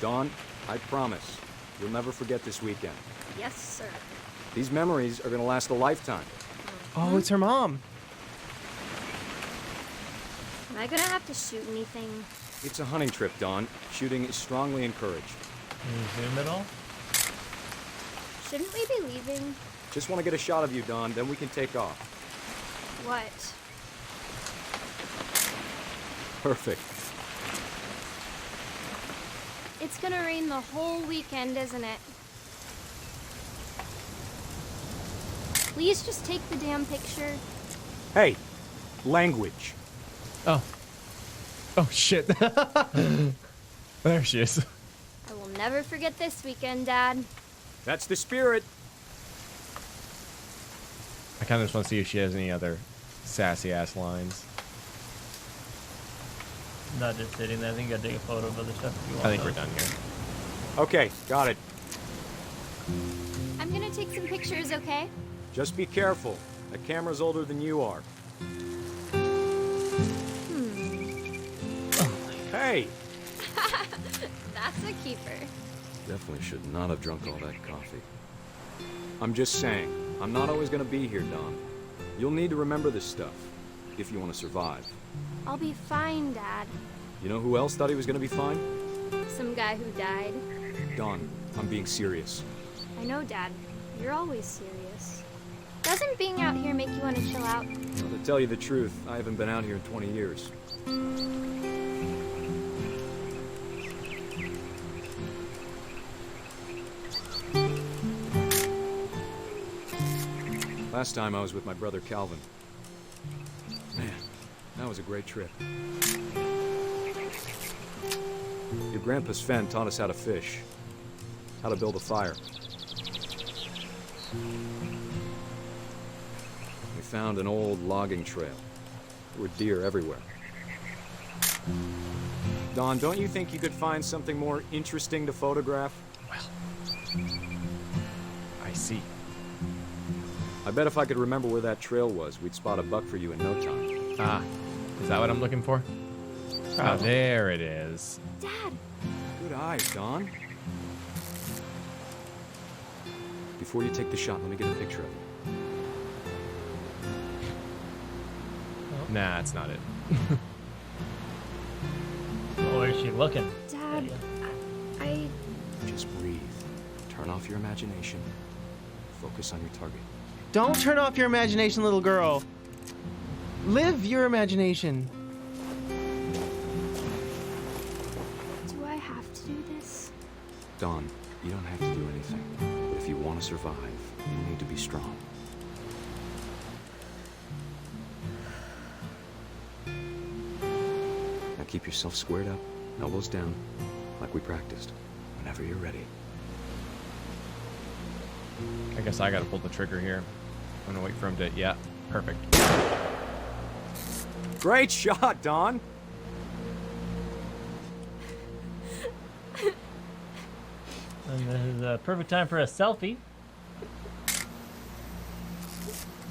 Dawn, I promise, you'll never forget this weekend. Yes, sir. These memories are gonna last a lifetime. Oh, it's her mom. Am I gonna have to shoot anything? It's a hunting trip, Dawn. Shooting is strongly encouraged. Can you zoom at all? Shouldn't we be leaving? Just want to get a shot of you, Dawn, then we can take off. What? Perfect. It's gonna rain the whole weekend, isn't it? Please just take the damn picture. Hey, language. Oh. Oh, shit. There she is. I will never forget this weekend, Dad. That's the spirit. I kind of just want to see if she has any other sassy-ass lines. Not just sitting there. I think I gotta take a photo of other stuff if you want. I think we're done here. Okay, got it. I'm gonna take some pictures, okay? Just be careful. That camera's older than you are. Hey! That's a keeper. Definitely should not have drunk all that coffee. I'm just saying, I'm not always gonna be here, Dawn. You'll need to remember this stuff, if you want to survive. I'll be fine, Dad. You know who else thought he was gonna be fine? Some guy who died. Dawn, I'm being serious. I know, Dad. You're always serious. Doesn't being out here make you want to chill out? Well, to tell you the truth, I haven't been out here in 20 years. Last time I was with my brother Calvin. Man, that was a great trip. Your grandpa Sven taught us how to fish, how to build a fire. We found an old logging trail. There were deer everywhere. Dawn, don't you think you could find something more interesting to photograph? Well, I see. I bet if I could remember where that trail was, we'd spot a buck for you in no time. Ah, is that what I'm looking for? Oh, there it is. Dad! Good eyes, Dawn. Before you take the shot, let me get a picture of you. Nah, that's not it. Oh, where's she looking? Dad, I... Just breathe. Turn off your imagination. Focus on your target. Don't turn off your imagination, little girl. Live your imagination. Do I have to do this? Dawn, you don't have to do anything. But if you want to survive, you need to be strong. Now keep yourself squared up, elbows down, like we practiced. Whenever you're ready. I guess I gotta pull the trigger here. I'm gonna wait for him to... Yeah, perfect. Great shot, Dawn! And this is a perfect time for a selfie.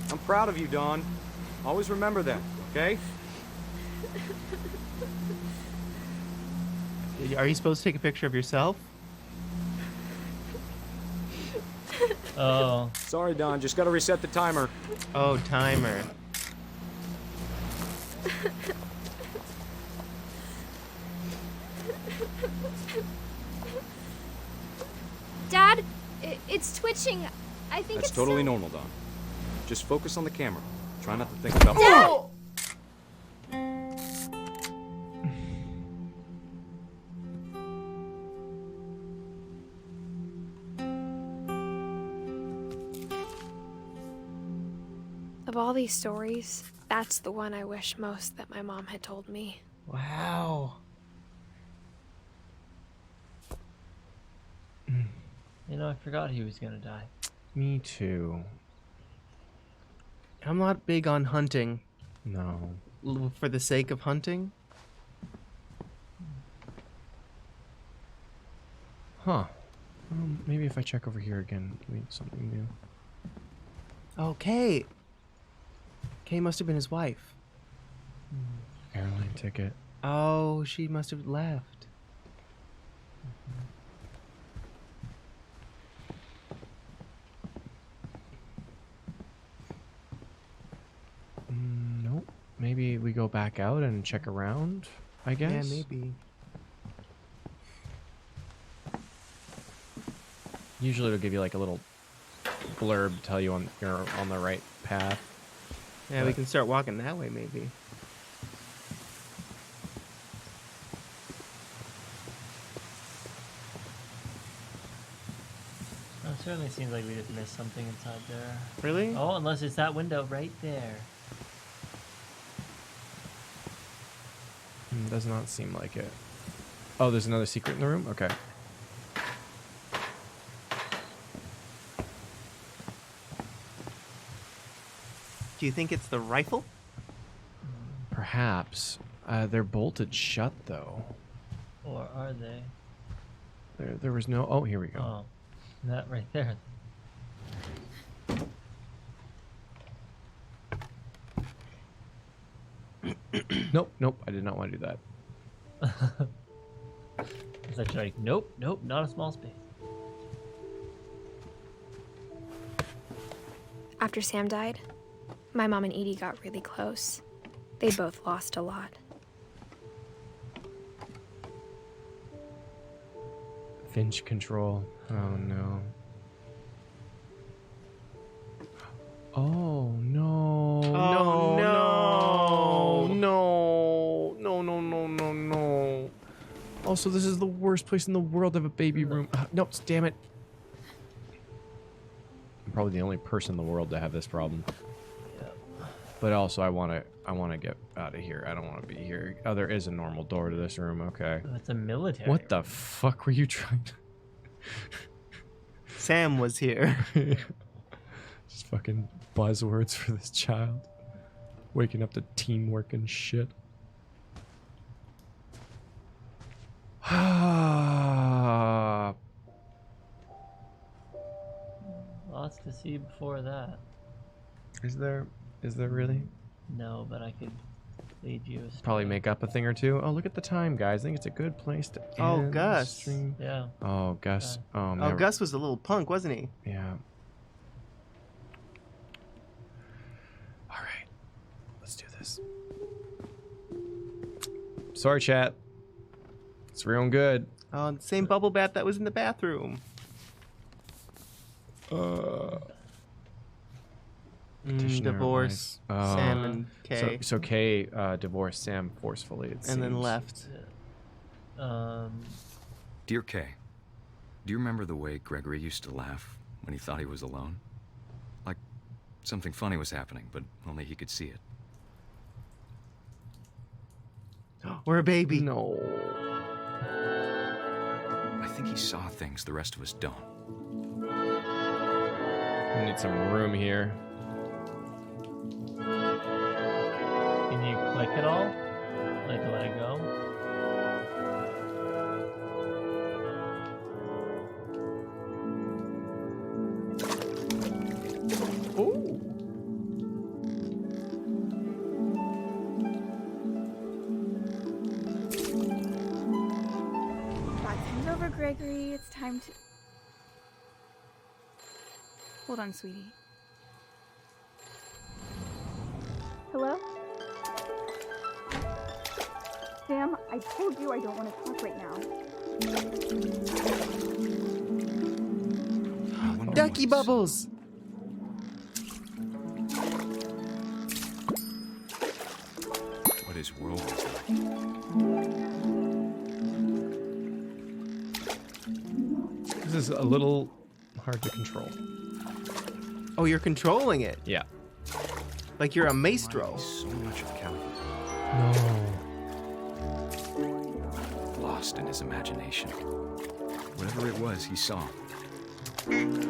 I'm proud of you, Dawn. Always remember that, okay? Are you supposed to take a picture of yourself? Oh. Sorry, Dawn. Just gotta reset the timer. Oh, timer. Dad, it's twitching. I think That's it's totally so... normal, Dawn. Just focus on the camera. Try not to think about... Dad! Of all these stories, that's the one I wish most that my mom had told me. Wow. You know, I forgot he was gonna die. Me too. I'm not big on hunting No. for the sake of hunting. Huh. Maybe if I check over here again, give me something new. Oh, Kay. Kay must have been his wife. Airline ticket. Oh, she must have left. Nope. Maybe we go back out and check around, I guess? Yeah, maybe. Usually it'll give you like a little blurb to tell you you're on the right path. Yeah, we can start walking that way, maybe. Oh, it certainly seems like we just missed something inside there. Really? Oh, unless it's that window right there. Does not seem like it. Oh, there's another secret in the room? Okay. Do you think it's the rifle? Perhaps. They're bolted shut, though. Or are they? There was no... Oh, here we go. Oh, that right there. Nope. I did not want to do that. It's actually like, nope, not a small space. After Sam died, my mom and Edie got really close. They both lost a lot. Finch control. Oh, no. Oh, no. Oh, no. No. Also, this is the worst place in the world to have a baby room. Nope, damn it. I'm probably the only person in the world to have this problem. But also, I want to get out of here. I don't want to be here. Oh, there is a normal door to this room. Okay. That's a military. What the fuck were you trying to... Sam was here. Just fucking buzzwords for this child. Waking up to teamwork and shit. Lots to see before that. Is there really? No, but I could lead you astray. Probably make up a thing or two. Oh, look at the time, guys. I think it's a good place to Oh, end the Gus. stream. Yeah. Oh, Gus. Oh, never- Gus was a little punk, wasn't he? Yeah. All right. Let's do this. Sorry, chat. It's real good. Oh, the same bubble bath that was in the bathroom. Petitioner Divorce wife. Sam and Kay. So Kay divorced Sam forcefully, it And then seems. left. Dear Kay, do you remember the way Gregory used to laugh when he thought he was alone? Like something funny was happening, but only he could see it. We're a baby. No. I think he saw things the rest of us don't. We need some room here. Can you click it all? Like let it go? Ooh. That's over, Gregory. It's time to... Hold on, sweetie. Hello? Sam, I told you I don't want to talk right now. Ducky Bubbles! What his world was like. This is a little hard to control. Oh, you're controlling it. Yeah. Like you're a maestro. So much of Kelly. No. Lost in his imagination. Whatever it was he saw, It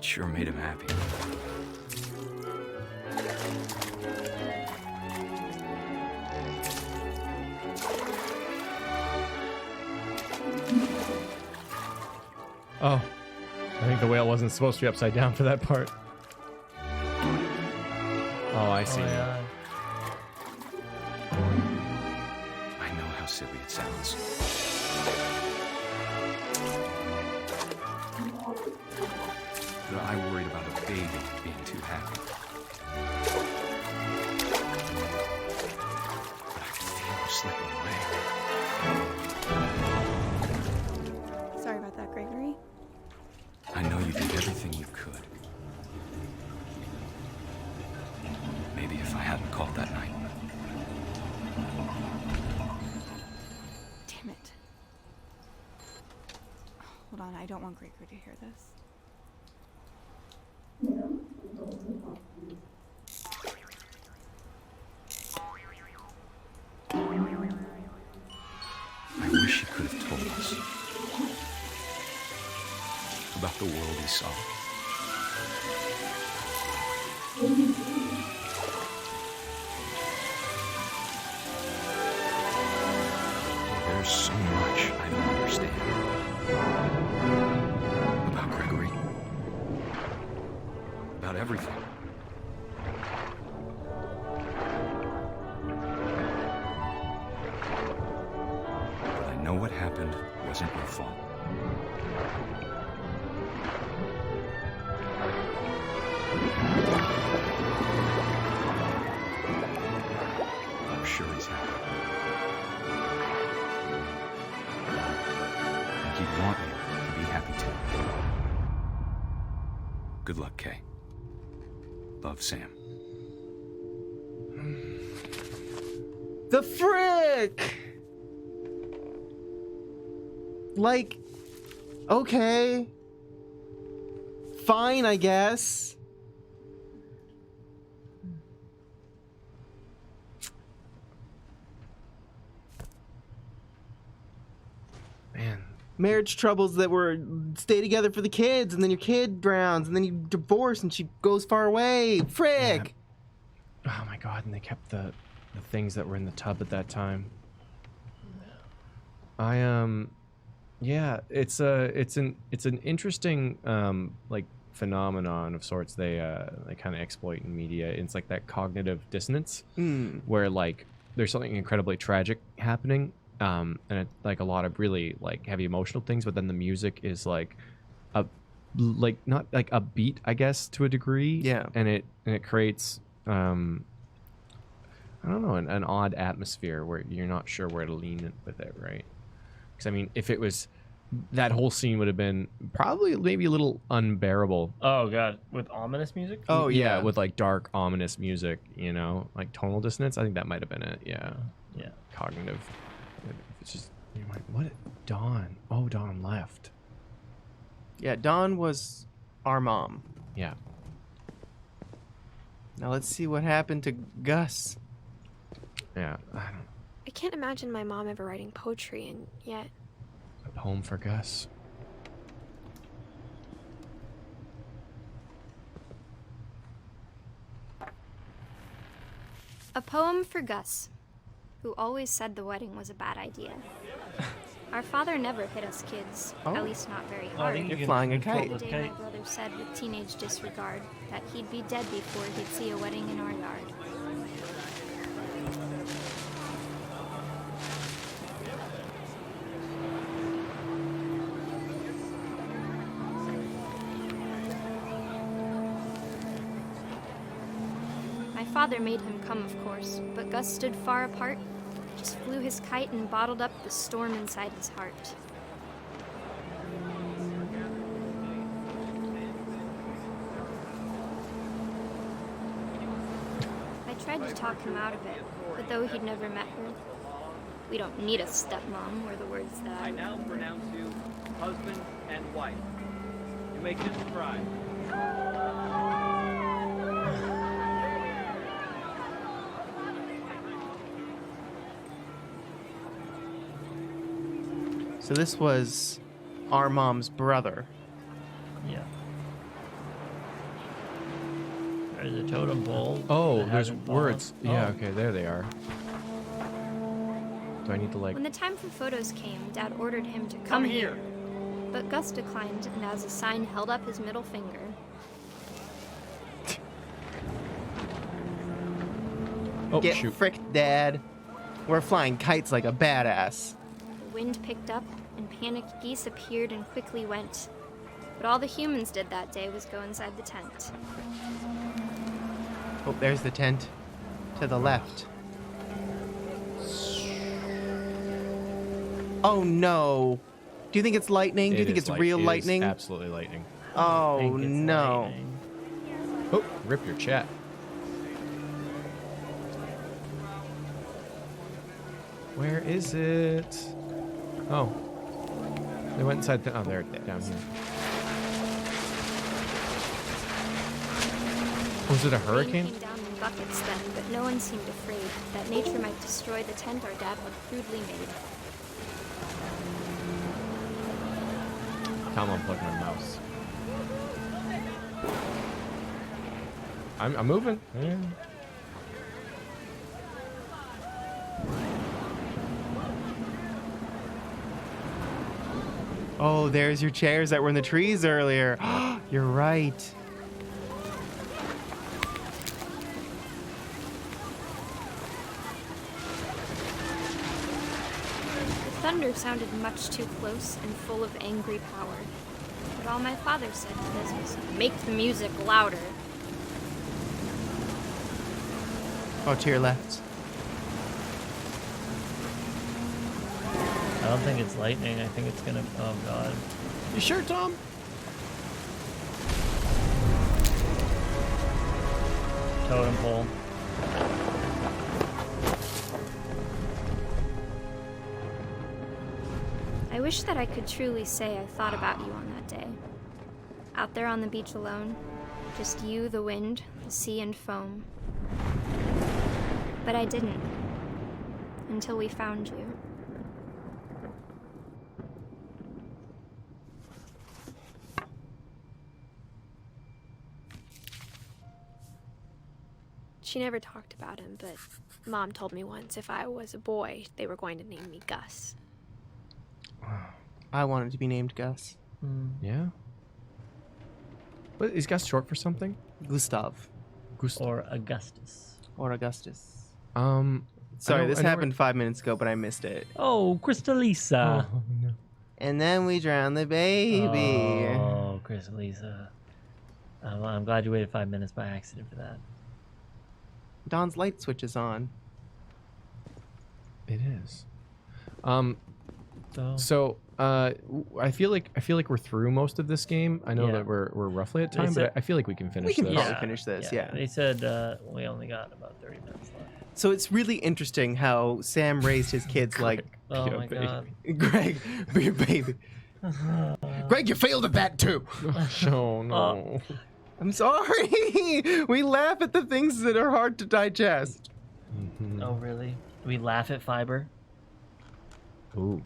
sure made him happy. Oh, I think the whale wasn't supposed to be upside down for that part. Oh, I see. Oh, yeah. I know how silly it sounds. But I worried about a baby being too happy. But I could feel him slipping away. Sorry about that, Gregory. I know you did everything you could. Maybe if I hadn't called that night. Damn it. Hold on, I don't want Gregory to hear this. I wish he could have told us about the world he saw. There's so much I don't understand about Gregory, about everything. But I know what happened wasn't your fault. I'm sure he's happy. And he'd want you to be happy too. Good luck, Kay. Love, Sam. The frick! Like, okay. Fine, I guess. Man. Marriage troubles that were stay together for the kids, and then your kid drowns, and then you divorce, and she goes far away. Frick! Yeah. Oh my god, and they kept the things that were in the tub at that time. Yeah, it's an interesting like phenomenon of sorts they kind of exploit in media. It's like that cognitive dissonance where like there's something incredibly tragic happening, and it's like a lot of really like heavy emotional things, but then the music is like not like upbeat, I guess, to a degree. Yeah. And it creates I don't know, an odd atmosphere where you're not sure where to lean with it, right? Because I mean, if it was, that whole scene would have been probably maybe a little unbearable. Oh god, with ominous music? Oh yeah, with like dark, ominous music, you know, like tonal dissonance. I think that might have been it. Yeah. Yeah. Cognitive. It's just, you're like, what? Dawn. Oh, Dawn left. Yeah, Dawn was our mom. Yeah. Now let's see what happened to Gus. Yeah, I don't know. I can't imagine my mom ever writing poetry, and yet... A poem for Gus. A poem for Gus, who always said the wedding was a bad idea. Our father never hit us kids, at least not very hard. You're flying a kite. The day my brother said with teenage disregard that he'd be dead before he'd see a wedding in our yard. My father made him come, of course, but Gus stood far apart, just flew his kite and bottled up the storm inside his heart. I tried to talk him out of it, but though he'd never met her, "We don't need a stepmom," were the words that I now pronounce you husband and wife. You may kiss the bride. So this was our mom's brother. Yeah. There's a totem pole. Oh, that there's hasn't fallen. words. Yeah, Oh. okay, there they are. Do I need to like... When the time for photos came, Dad ordered him to Come here. But Gus declined, and as a sign held up his middle finger. Oh, Get shoot. fricked, Dad. We're flying kites like a badass. The wind picked up, and panicked geese appeared and quickly went. But all the humans did that day was go inside the tent. Oh, there's the tent. To the left. Oh no. Do you think it's lightning? Do you think it's real It is lightning? absolutely lightning. Oh think it's no. lightning. Oh, rip your chat. Where is it? Oh. They went inside the... Oh, they're down here. Was it a hurricane? Rain came down in buckets then, but no one seemed afraid that nature might destroy the tent our dad had crudely made. Come on, plug my mouse. I'm moving. Yeah. Oh, there's your chairs that were in the trees earlier. You're right. The thunder sounded much too close and full of angry power. But all my father said to this was, "Make the music louder." Oh, to your left. I don't think it's lightning. I think it's gonna. Oh god. You sure, Tom? Totem pole. I wish that I could truly say I thought about you on that day. Out there on the beach alone, just you, the wind, the sea, and foam. But I didn't. Until we found you. She never talked about him, but Mom told me once if I was a boy, they were going to name me Gus. I wanted to be named Gus. Yeah. What is Gus short for something? Gustav. Or Augustus. Or Augustus. I Sorry, this never- happened 5 minutes ago, but I missed it. Oh, Crystalisa. Oh, no. And then we drowned the baby. Oh, Crystalisa. I'm glad you waited 5 minutes by accident for that. Don's light switch is on. It is. So I feel like we're through most of this game. I know Yeah. that we're roughly at They time, said- but I feel like we can finish We can this. probably finish this, yeah. They said we only got about 30 minutes left. So it's really interesting how Sam raised his kids like Oh Yeah, my baby. god. Greg, be a baby. Greg, you failed at that too. Oh no. I'm sorry. We laugh at the things that are hard to digest. Oh really? Do we laugh at fiber? Ooh.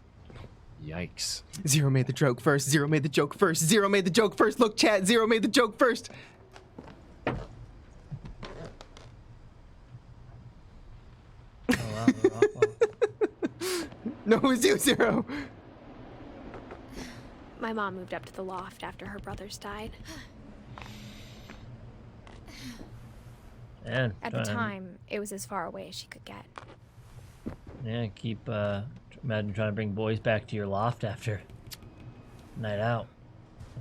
Yikes. Zero made the joke first. Zero made the joke first. Zero made the joke first. Look, chat. Zero made the joke first. Oh wow, we're awful. No, it was you, Zero. My mom moved up to the loft after her brothers died. Yeah, At the time, it was as far away as she could get. Yeah, keep imagine trying to bring boys back to your loft after night out.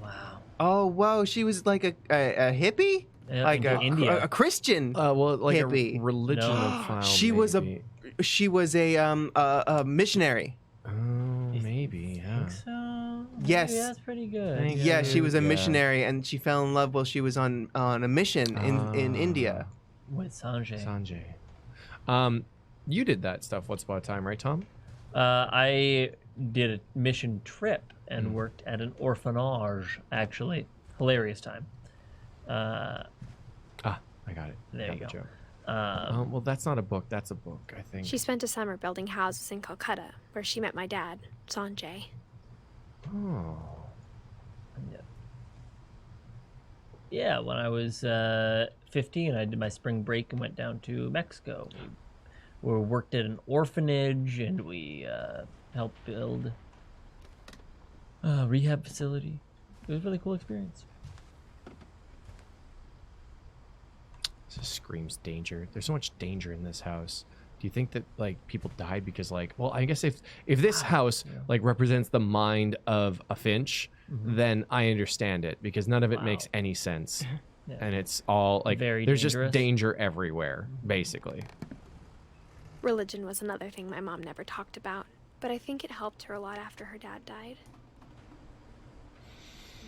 Wow. Oh, whoa. She was like a hippie? Yeah, Like into India. a Christian Well, like hippie. a religion of foul. She was a missionary. Oh, maybe. Yeah. So Yes. maybe that's pretty good. Yeah, she was a Yeah. missionary, and she fell in love while she was on a mission in India. With Sanjay. Sanjay. You did that stuff once upon a time, right, Tom? I did a mission trip and worked at an orphanage, actually. Hilarious time. I got it. There Got you the go. joke. Well, that's not a book. That's a book, I think. She spent a summer building houses in Calcutta, where she met my dad, Sanjay. Oh. Yeah, when I was 15, I did my spring break and went down to Mexico. We worked at an orphanage, and we helped build a rehab facility. It was a really cool experience. This just screams danger. There's so much danger in this house. Do you think that like people died because like, well, I guess if this house like represents the mind of a Finch, then I understand it because none of it makes any sense. Yeah. And it's all like Very there's dangerous. just danger everywhere, basically. Religion was another thing my mom never talked about, but I think it helped her a lot after her dad died.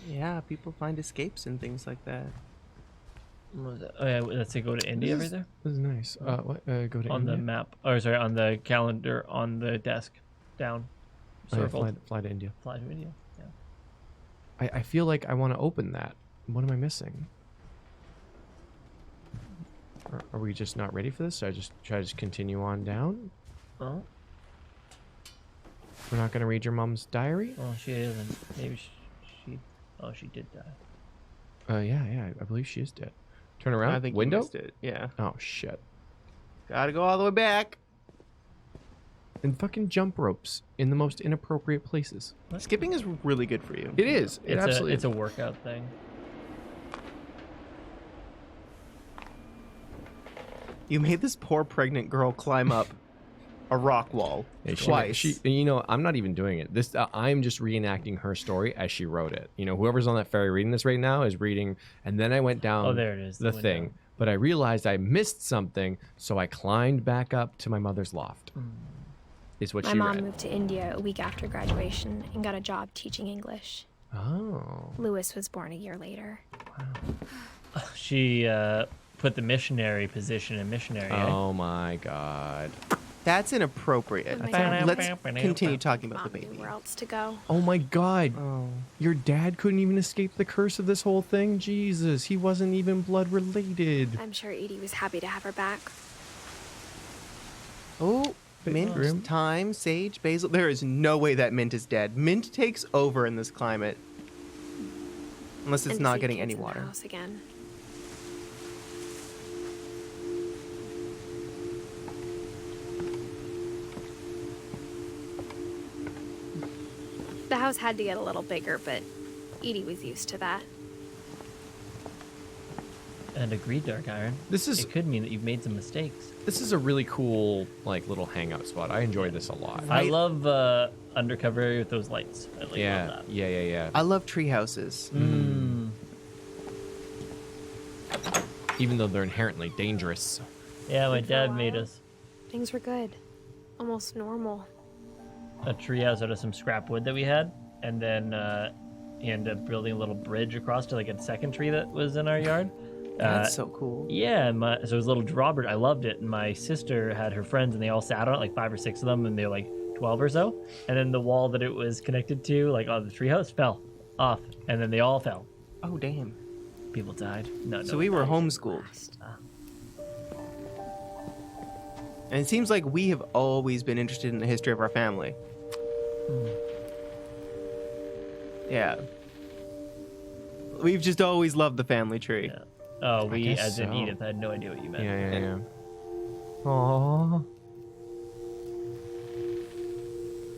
Yeah, people find escapes and things like that. What was that? Oh yeah, let's say go to India right there. This is nice. What? Go to On India? the map. Oh, sorry, on the calendar on the desk. Down. Oh, yeah, Circled. fly to India. Fly to India. Yeah. I feel like I want to open that. What am I missing? Are we just not ready for this? Should I just continue on down? Oh. We're not going to read your mom's diary? Oh, she isn't. Maybe she. Oh, she did die. Yeah, I believe she is dead. Turn around. I think you window. missed it. Yeah. Oh shit. Gotta go all the way back. And fucking jump ropes in the most inappropriate places. Skipping is really good for you. It is. It absolutely It's a workout thing. You made this poor pregnant girl climb up a rock wall twice. You know, I'm not even doing it. This I'm just reenacting her story as she wrote it. You know, whoever's on that ferry reading this right now is reading, and then I went down. Oh, there it is, The the thing, window. but I realized I missed something, so I climbed back up to my mother's loft. Is what My she mom read. moved to India a week after graduation and got a job teaching English. Oh. Lewis was born a year later. She put the missionary position in missionary. Oh my god. That's inappropriate. My dad Let's continue talking about the Mom knew baby. where else to go. Oh my god. Oh. Your dad couldn't even escape the curse of this whole thing? Jesus, he wasn't even blood related. I'm sure Edie was happy to have her back. Oh, mint, grim. thyme, sage, basil. There is no way that mint is dead. Mint takes over in this climate. Unless it's And to not see getting kids any in the water. house again. The house had to get a little bigger, but Edie was used to that. And agreed, Dark Iron. It could mean that you've made some mistakes. This is a really cool, like, little hangout spot. I enjoy this a lot. I love undercover area with those lights. I love that. Yeah. I love tree houses. Even though they're inherently dangerous. Yeah, my For a dad while, made us Things were good. Almost normal. a treehouse out of some scrap wood that we had, and then he ended up building a little bridge across to like a second tree that was in our yard. That's so cool. Yeah, so it was a little drawbridge. I loved it. And my sister had her friends, and they all sat on it, like 5 or 6 of them, and they were like 12 or so. And then the wall that it was connected to, like on the treehouse, fell off, and then they all fell. Oh, damn. People died. No, So we were homeschooled. And it seems like we have always been interested in the history of our family. Yeah. We've just always loved the family tree. Oh, I we, guess as in so. Edith, I had no idea what you meant. Yeah. Aww.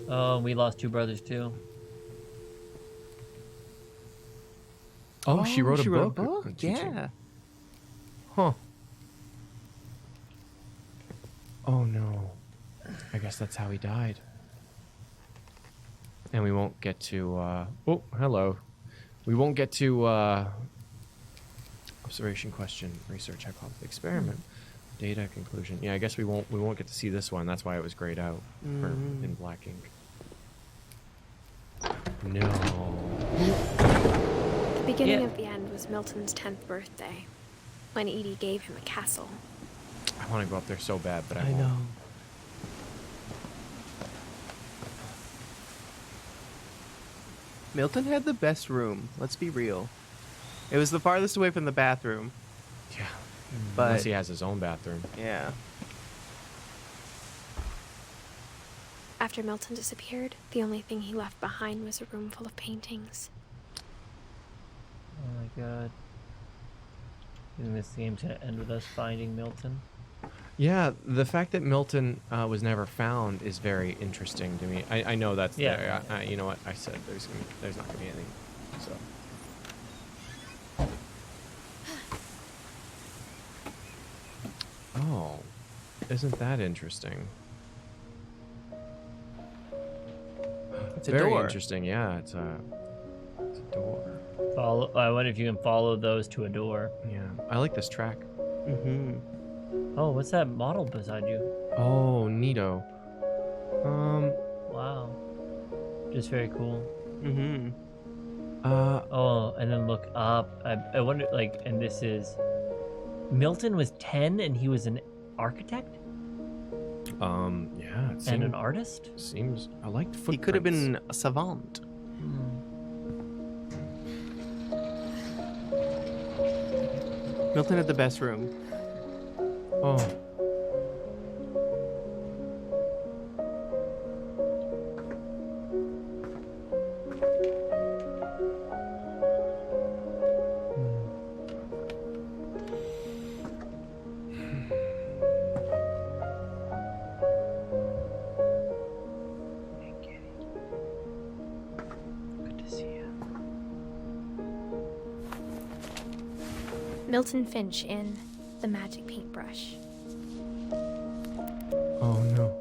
Oh, we lost 2 brothers too. Oh, she wrote a book? Yeah. Huh. Oh no. I guess that's how he died. And we won't get to oh, hello. We won't get to observation, question, research, hypothesis, experiment, data, conclusion. Yeah, I guess we won't get to see this one. That's why it was grayed out or in black ink. No. The beginning of the end was Milton's 10th birthday, when Edie gave him a castle. I want to go up there so bad, but I I won't. know. Milton had the best room. Let's be real. It was the farthest away from the bathroom. Yeah. But Unless he has his own bathroom. yeah. After Milton disappeared, the only thing he left behind was a room full of paintings. Oh my god. And this game's gonna end with us finding Milton. Yeah, the fact that Milton was never found is very interesting to me. I know that's there. You know what? I said there's not gonna be anything. So. Oh, isn't that interesting? It's a very door. interesting. Yeah, it's a door. Follow. I wonder if you can follow those to a door. Yeah, I like this track. Mm-hmm. Oh, what's that model beside you? Oh, neato. Wow. Just very cool. Mm-hmm. Oh, and then look up. I wonder, like, and this is... Milton was 10 and he was an architect? Yeah. It And an artist? Seems... I liked footprints. He could have been a savant. Milton had the best room. Oh. Milton Finch in The Magic Paintbrush. Oh no.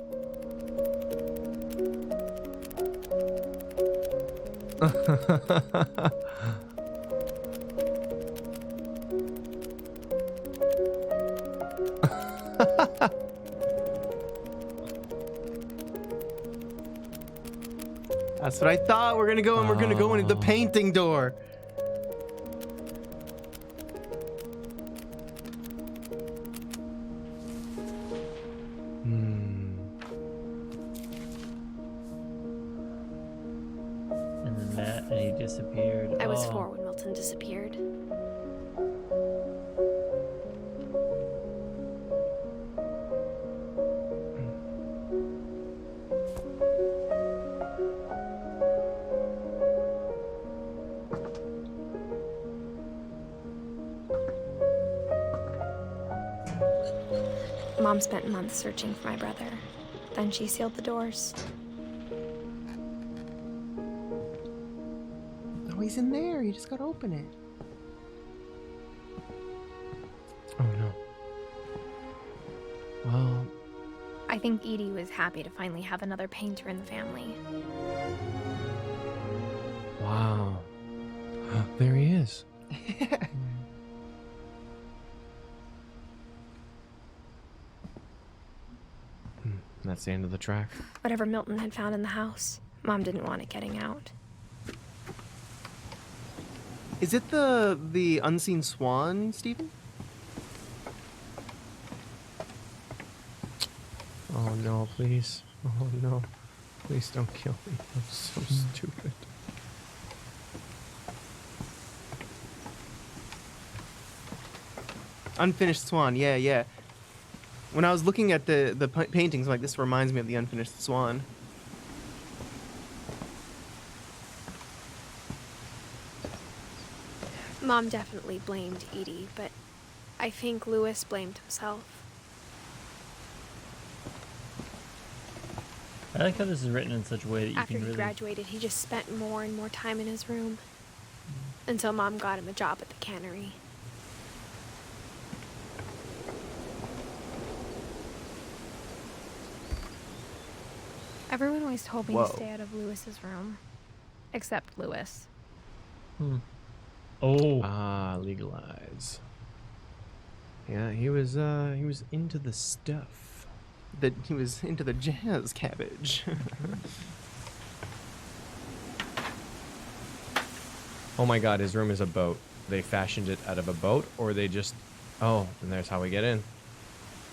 That's what I thought. We're gonna go and we're gonna go into the painting door. And he disappeared. I was 4 when Milton disappeared. Mom spent months searching for my brother. Then she sealed the doors. Oh, he's in there. You just gotta open it. Oh no. Well, I think Edie was happy to finally have another painter in the family. wow. There he is. That's the end of the track. Whatever Milton had found in the house, Mom didn't want it getting out. Is it the unseen swan, Stephen? Oh no, please. Oh no. Please don't kill me. I'm so stupid. Unfinished swan. Yeah, yeah. When I was looking at the paintings, I'm like, this reminds me of the unfinished swan. Mom definitely blamed Edie, but I think Lewis blamed himself. I like how this is written in such a way that you After can he really... graduated, he just spent more and more time in his room. Until Mom got him a job at the cannery. Everyone always told me to stay out of Lewis's room. Except Lewis. Oh. Ah, legalize. Yeah, he was into the stuff. That he was into the jazz cabbage. Oh my god, his room is a boat. They fashioned it out of a boat, or they just... Oh, and there's how we get in.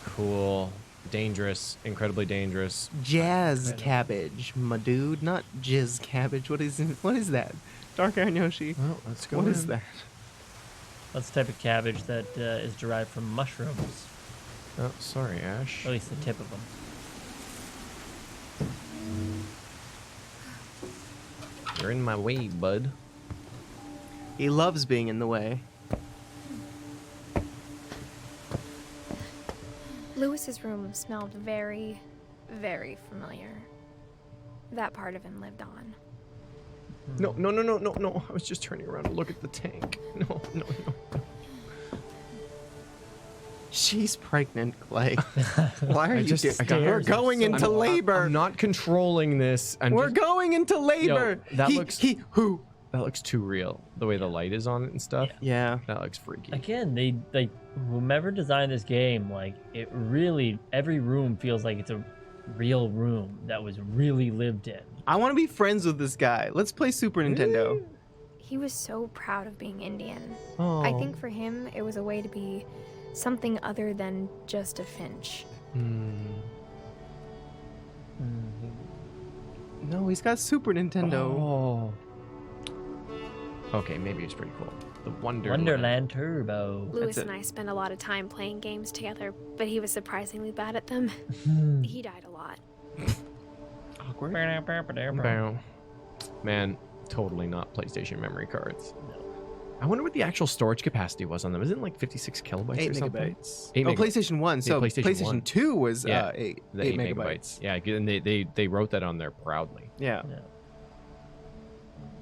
Cool. Dangerous. Incredibly dangerous. Jazz cabbage, my dude. Not jizz cabbage. What is that? Dark Iron Yoshi. Well, let's go What in. is that? That's the type of cabbage that is derived from mushrooms. Oh, sorry, Ash. At least the tip of them. You're in my way, bud. He loves being in the way. Lewis's room smelled very, very familiar. That part of him lived on. No. I was just turning around to look at the tank. No. She's pregnant, Clay. Why are I you just doing? We're going into labor. I'm not controlling this. We're going into labor. Yo, that looks that looks too real. The way the light is on it and stuff. Yeah. That looks freaky. Again, they like whomever designed this game, like it really every room feels like it's a real room that was really lived in. I want to be friends with this guy. Let's play Super Nintendo. He was so proud of being Indian. Oh. I think for him, it was a way to be something other than just a Finch. No, he's got Super Nintendo. Oh. Okay, maybe it's pretty cool. The Wonderland Turbo. Lewis and I spent a lot of time playing games together, but he was surprisingly bad at them. He died a lot. Awkward. Man, totally not PlayStation memory cards. I wonder what the actual storage capacity was on them. Isn't it like 56 kilobytes 8 or something? megabytes. 8 Oh, megabytes. PlayStation 1. So Yeah, PlayStation 2 was 8 megabytes. megabytes. Yeah, and they wrote that on there proudly. Yeah.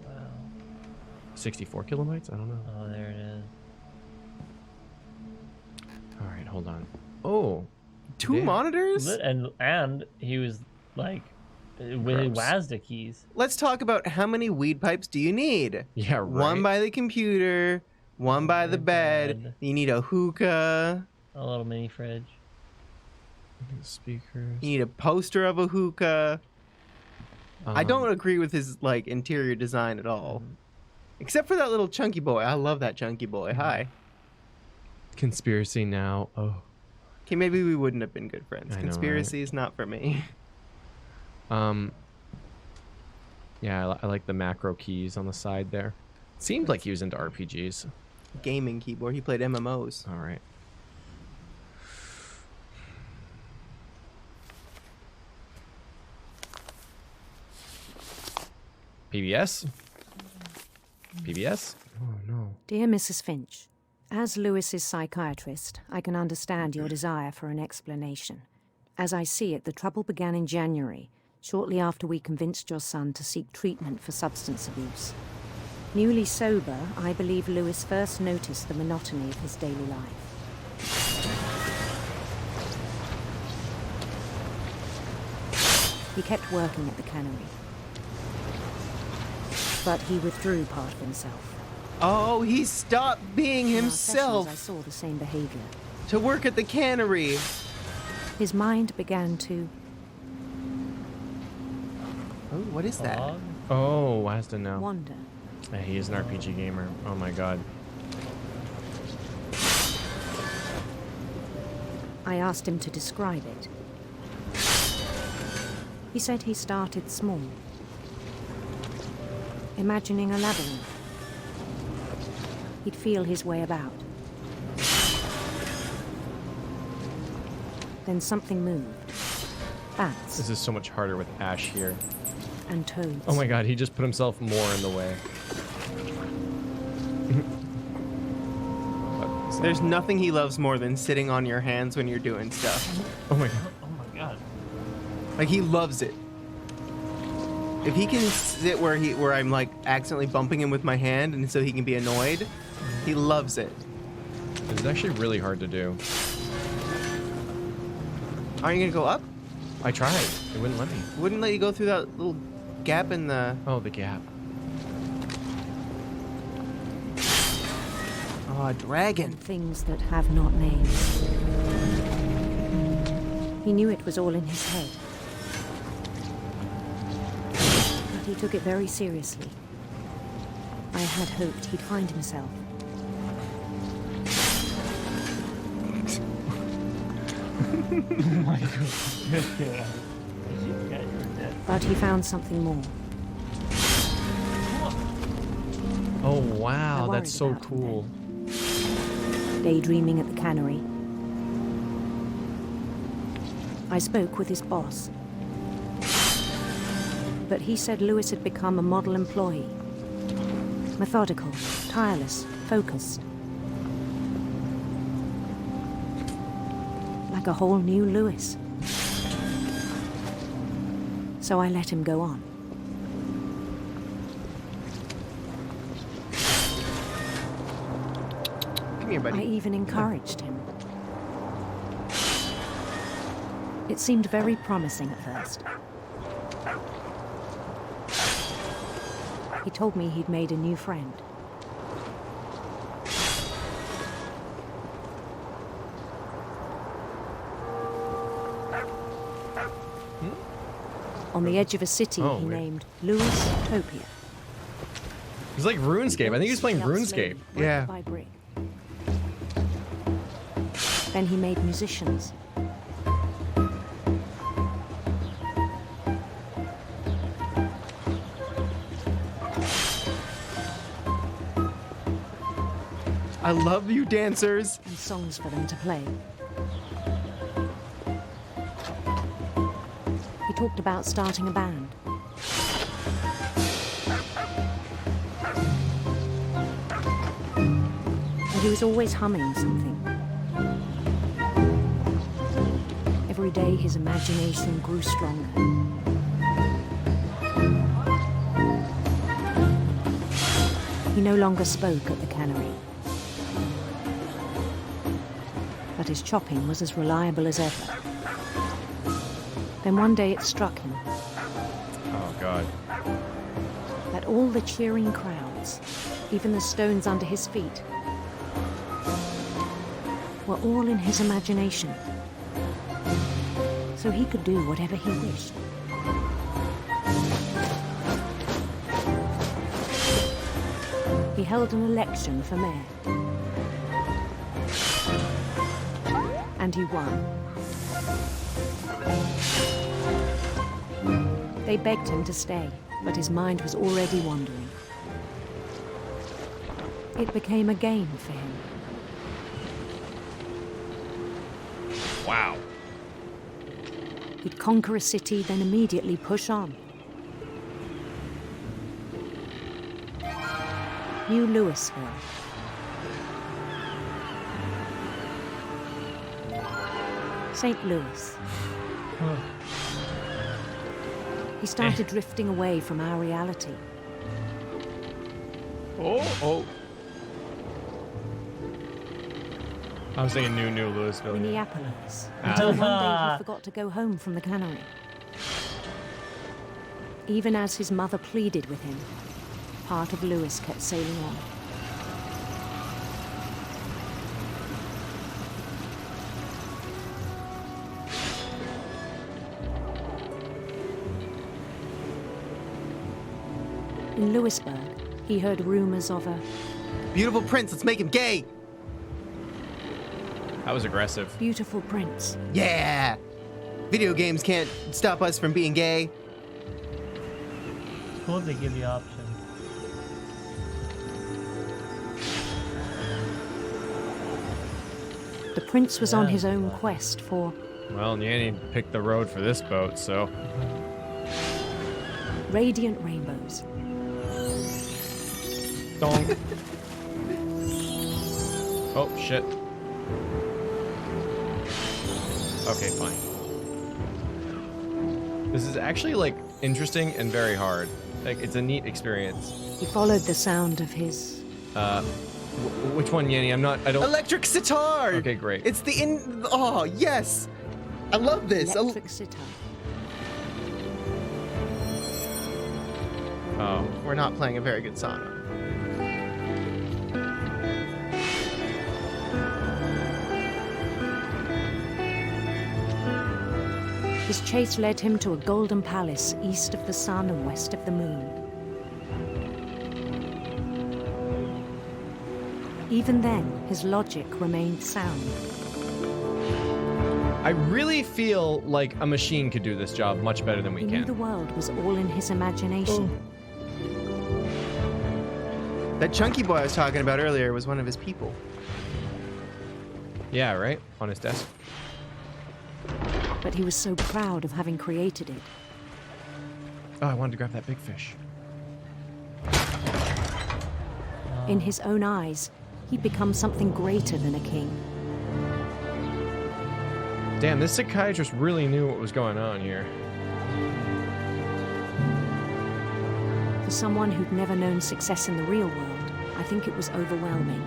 Wow. 64 kilobytes? I don't know. Oh, there it is. All right, hold on. Oh, 2 monitors? And he was like with Gross. WASDA keys. Let's talk about how many weed pipes do you need? Yeah, right. One by the computer, one by the bed. You need a hookah. A little mini fridge. Speakers. You need a poster of a hookah. I don't agree with his like interior design at all. Except for that little chunky boy. I love that chunky boy. Hi. Conspiracy now. Oh. Okay, maybe we wouldn't have been good friends. I know, Conspiracy is not for me. Yeah, I like the macro keys on the side there. Seemed like he was into RPGs. Gaming keyboard. He played MMOs. All right. PBS? PBS? Oh, no. Dear Mrs. Finch, as Lewis's psychiatrist, I can understand your desire for an explanation. As I see it, the trouble began in January, shortly after we convinced your son to seek treatment for substance abuse. Newly sober, I believe Lewis first noticed the monotony of his daily life. He kept working at the cannery, but he withdrew part of himself. Oh, he stopped being In our himself. sessions, I saw the same behavior. To work at the cannery. His mind began to... Oh, what is that? Oh, WASDA now. wander. Yeah, he is an RPG gamer. Oh my god. I asked him to describe it. He said he started small, imagining a labyrinth. He'd feel his way about. Then something moved. Bats This is so much harder with Ash here. and toads. Oh my god, he just put himself more in the way. There's nothing he loves more than sitting on your hands when you're doing stuff. Oh my god. Oh my god. Like, he loves it. If he can sit where I'm like accidentally bumping him with my hand and so he can be annoyed, he loves it. It's actually really hard to do. Aren't you gonna go up? I tried. It wouldn't let me. Wouldn't let you go through that little gap in the... Oh, the gap. Oh, a dragon. And things that have not names. He knew it was all in his head. But he took it very seriously. I had hoped he'd find himself. Oh my god. But he found something more. Oh I wow, worried that's so about him cool. Daydreaming at the cannery. I spoke with his boss. but he said Lewis had become a model employee. Methodical, tireless, focused. Like a whole new Lewis. So I let him go on. Come here, buddy. I even encouraged him. It seemed very promising at first. He told me he'd made a new friend. On the edge of a city he named Lewis Topia. He's like RuneScape. I think he's playing RuneScape. Brick by brick. Then he made musicians. I love you, dancers. And songs for them to play. He talked about starting a band. And he was always humming something. Every day his imagination grew stronger. He no longer spoke at the cannery. But his chopping was as reliable as ever. Then one day it struck him. Oh, God. That all the cheering crowds, even the stones under his feet, were all in his imagination. So he could do whatever he wished. He held an election for mayor. And he won. They begged him to stay, but his mind was already wandering. It became a game for him. Wow. He'd conquer a city, then immediately push on. New Louisville. St. Louis. He started drifting away from our reality. Oh. I was thinking New Louisville. Minneapolis. Until one day he forgot to go home from the cannery. Even as his mother pleaded with him, part of Lewis kept sailing on. In Lewisburg, he heard rumors of a beautiful prince. Let's make him gay. That was aggressive. Beautiful prince. Yeah. Video games can't stop us from being gay. Cool, they give you options. The prince was on his own quest for... Well, Nyan picked the road for this boat, so... radiant rainbows. Dong. Oh, shit. Okay, fine. This is actually, like, interesting and very hard. Like, it's a neat experience. He followed the sound of his... which one, Yanni? I don't... Electric sitar! Okay, great. It's the Oh, yes! I love this. Electric sitar. Oh. We're not playing a very good song. His chase led him to a golden palace east of the sun and west of the moon. Even then, his logic remained sound. I really feel like a machine could do this job much better than we He can. knew the world was all in his imagination. That chunky boy I was talking about earlier was one of his people. Yeah, right? On his desk. But he was so proud of having created it. Oh, I wanted to grab that big fish. In his own eyes, he'd become something greater than a king. Damn, this psychiatrist really knew what was going on here. For someone who'd never known success in the real world, I think it was overwhelming.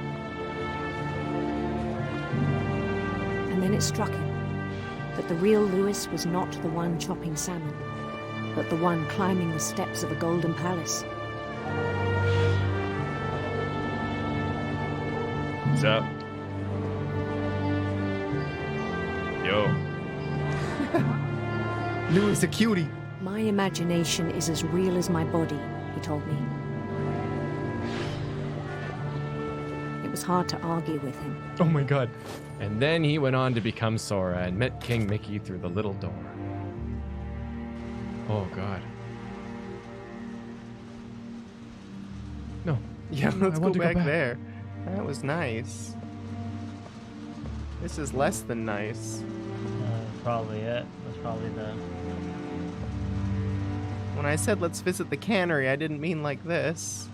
And then it struck him that the real Lewis was not the one chopping salmon, but the one climbing the steps of a golden palace. What's up? Yo. Louis a cutie. My imagination is as real as my body, he told me. It was hard to argue with him. Oh my god. And then he went on to become Sora and met King Mickey through the little door. Oh god. No. Yeah, let's I go want to back there. That was nice. This is less than nice. Probably it. That's probably the... When I said let's visit the cannery, I didn't mean like this.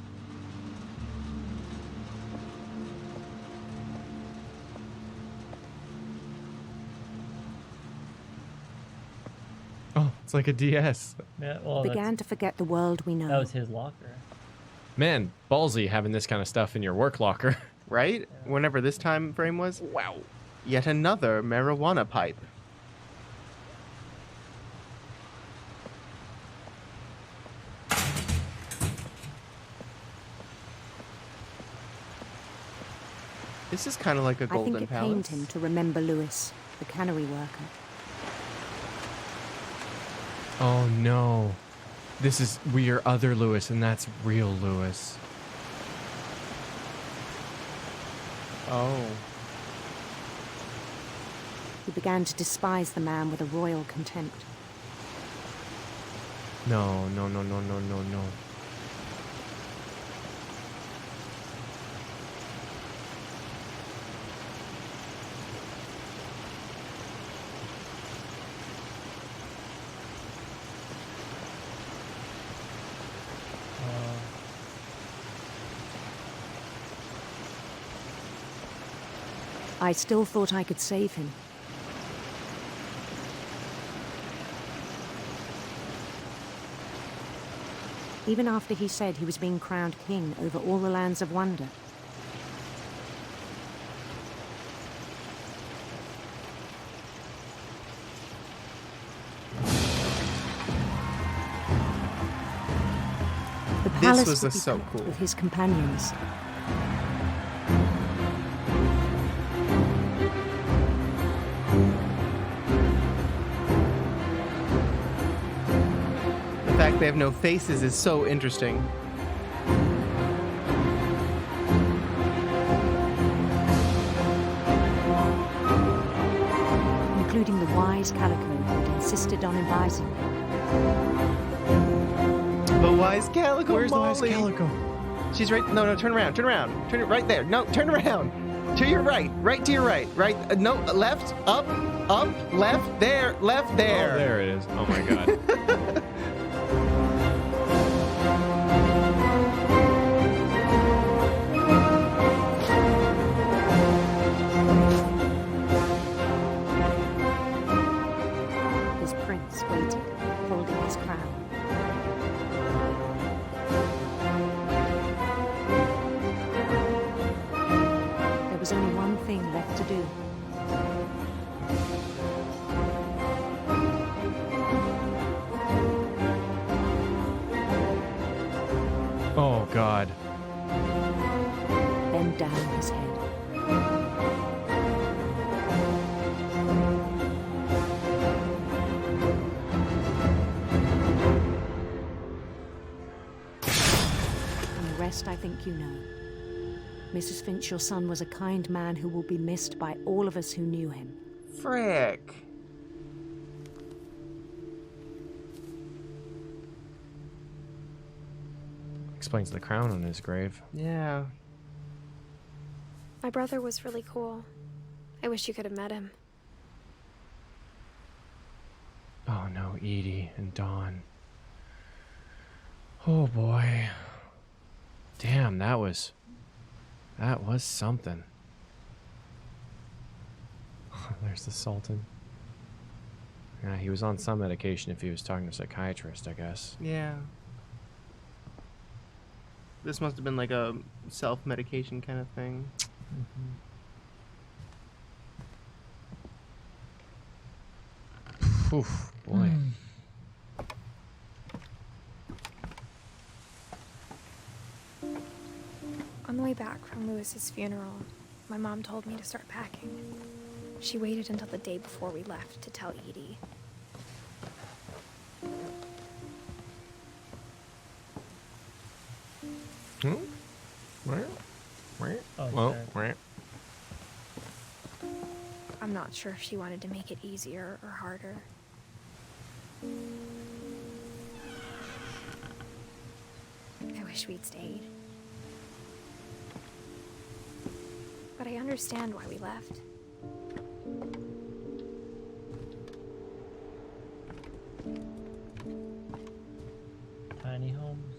Oh, it's like a DS. Yeah, well, Began to forget the world we know. that was his locker. Man, ballsy having this kind of stuff in your work locker. Right? Whenever this time frame was? Wow. Yet another marijuana pipe. This is kind of like a golden I think it palace. pained him to remember Lewis, the cannery worker. Oh no. This is we are other Lewis, and that's real Lewis. Oh. He began to despise the man with a royal contempt. No, no, no, no, no, no, no. I still thought I could save him. Even after he said he was being crowned king over all the lands of wonder. The palace was would be so packed cool. with his companions. The fact they have no faces is so interesting. Including the wise Calico who had insisted on advising me. The wise Calico. Where's the wise Molly? Calico? She's right. No, no, turn around. Turn around. Turn it right there. No, turn around. To your right. Right to your right. Right. No, left. Up. Up. Left. There. Left. There. Oh, there it is. Oh my god. His prince waited, holding his crown. There was only one thing left to do. Oh god. Bend down his head. And the rest I think you know. Mrs. Finch, your son was a kind man who will be missed by all of us who knew him. Frick. Explains the crown on his grave. Yeah. My brother was really cool. I wish you could have met him. Oh no, Edie and Dawn. Oh boy. Damn, that was something. There's the Sultan. Yeah, he was on some medication if he was talking to a psychiatrist, I guess. Yeah. This must have been like a self-medication kind of thing. Oof, boy. On the way back from Lewis's funeral, my mom told me to start packing. She waited until the day before we left to tell Edie. I'm not sure if she wanted to make it easier or harder. I wish we'd stayed. But I understand why we left. Tiny homes.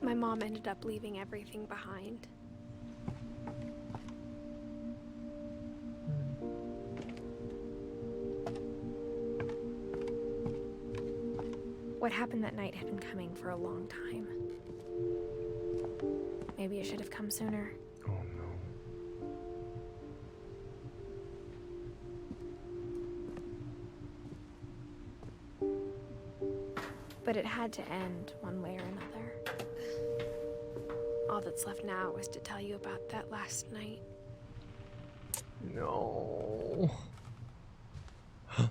My mom ended up leaving everything behind. What happened that night had been coming for a long time. Maybe it should have come sooner. Oh no. But it had to end one way or another. All that's left now is to tell you about that last night. No. Is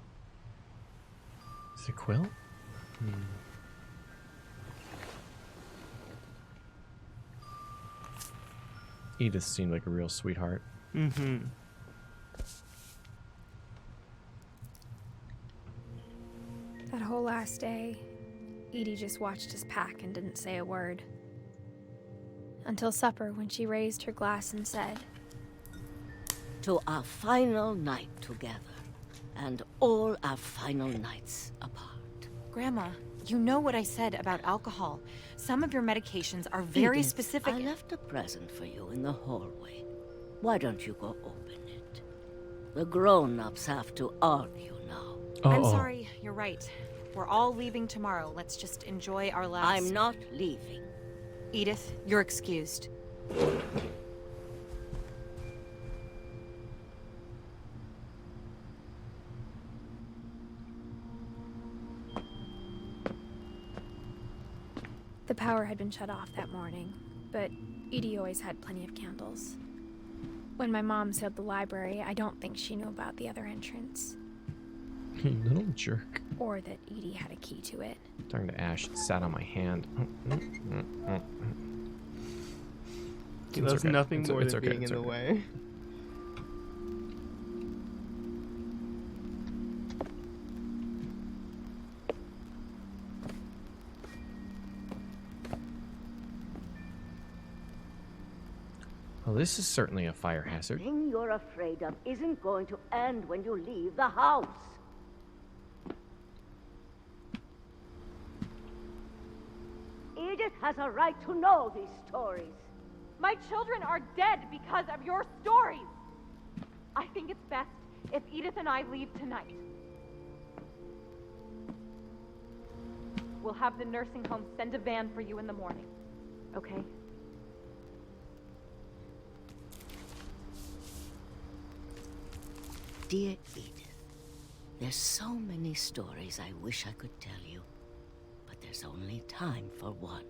it Quill? Edith seemed like a real sweetheart. Mm-hmm. That whole last day, Edie just watched us pack and didn't say a word. Until supper, when she raised her glass and said, "To our final night together, and all our final nights apart." Grandma, you know what I said about alcohol. Some of your medications are very Edith, specific. I left a present for you in the hallway. Why don't you go open it? The grown-ups have to argue now. I'm sorry, you're right. We're all leaving tomorrow. Let's just enjoy our last... I'm not leaving. Edith, you're excused. The power had been shut off that morning, but Edie always had plenty of candles. When my mom sealed the library, I don't think she knew about the other entrance. You little jerk. Or that Edie had a key to it. Talking to Ash, it sat on my hand. He loves nothing more than being in the way. Well, this is certainly a fire hazard. The thing you're afraid of isn't going to end when you leave the house. Edith has a right to know these stories. My children are dead because of your stories. I think it's best if Edith and I leave tonight. We'll have the nursing home send a van for you in the morning, okay? Dear Edith, there's so many stories I wish I could tell you, but there's only time for one.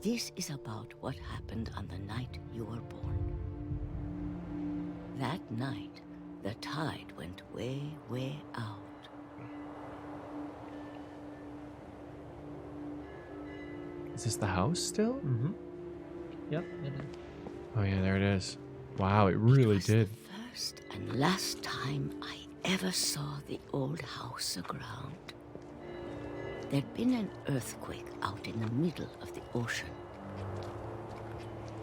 This is about what happened on the night you were born. That night, the tide went way, way out. Is this the house still? Mm-hmm. Yep, it is. Oh yeah, there it is. Wow, it really did. First and last time I ever saw the old house aground. There'd been an earthquake out in the middle of the ocean.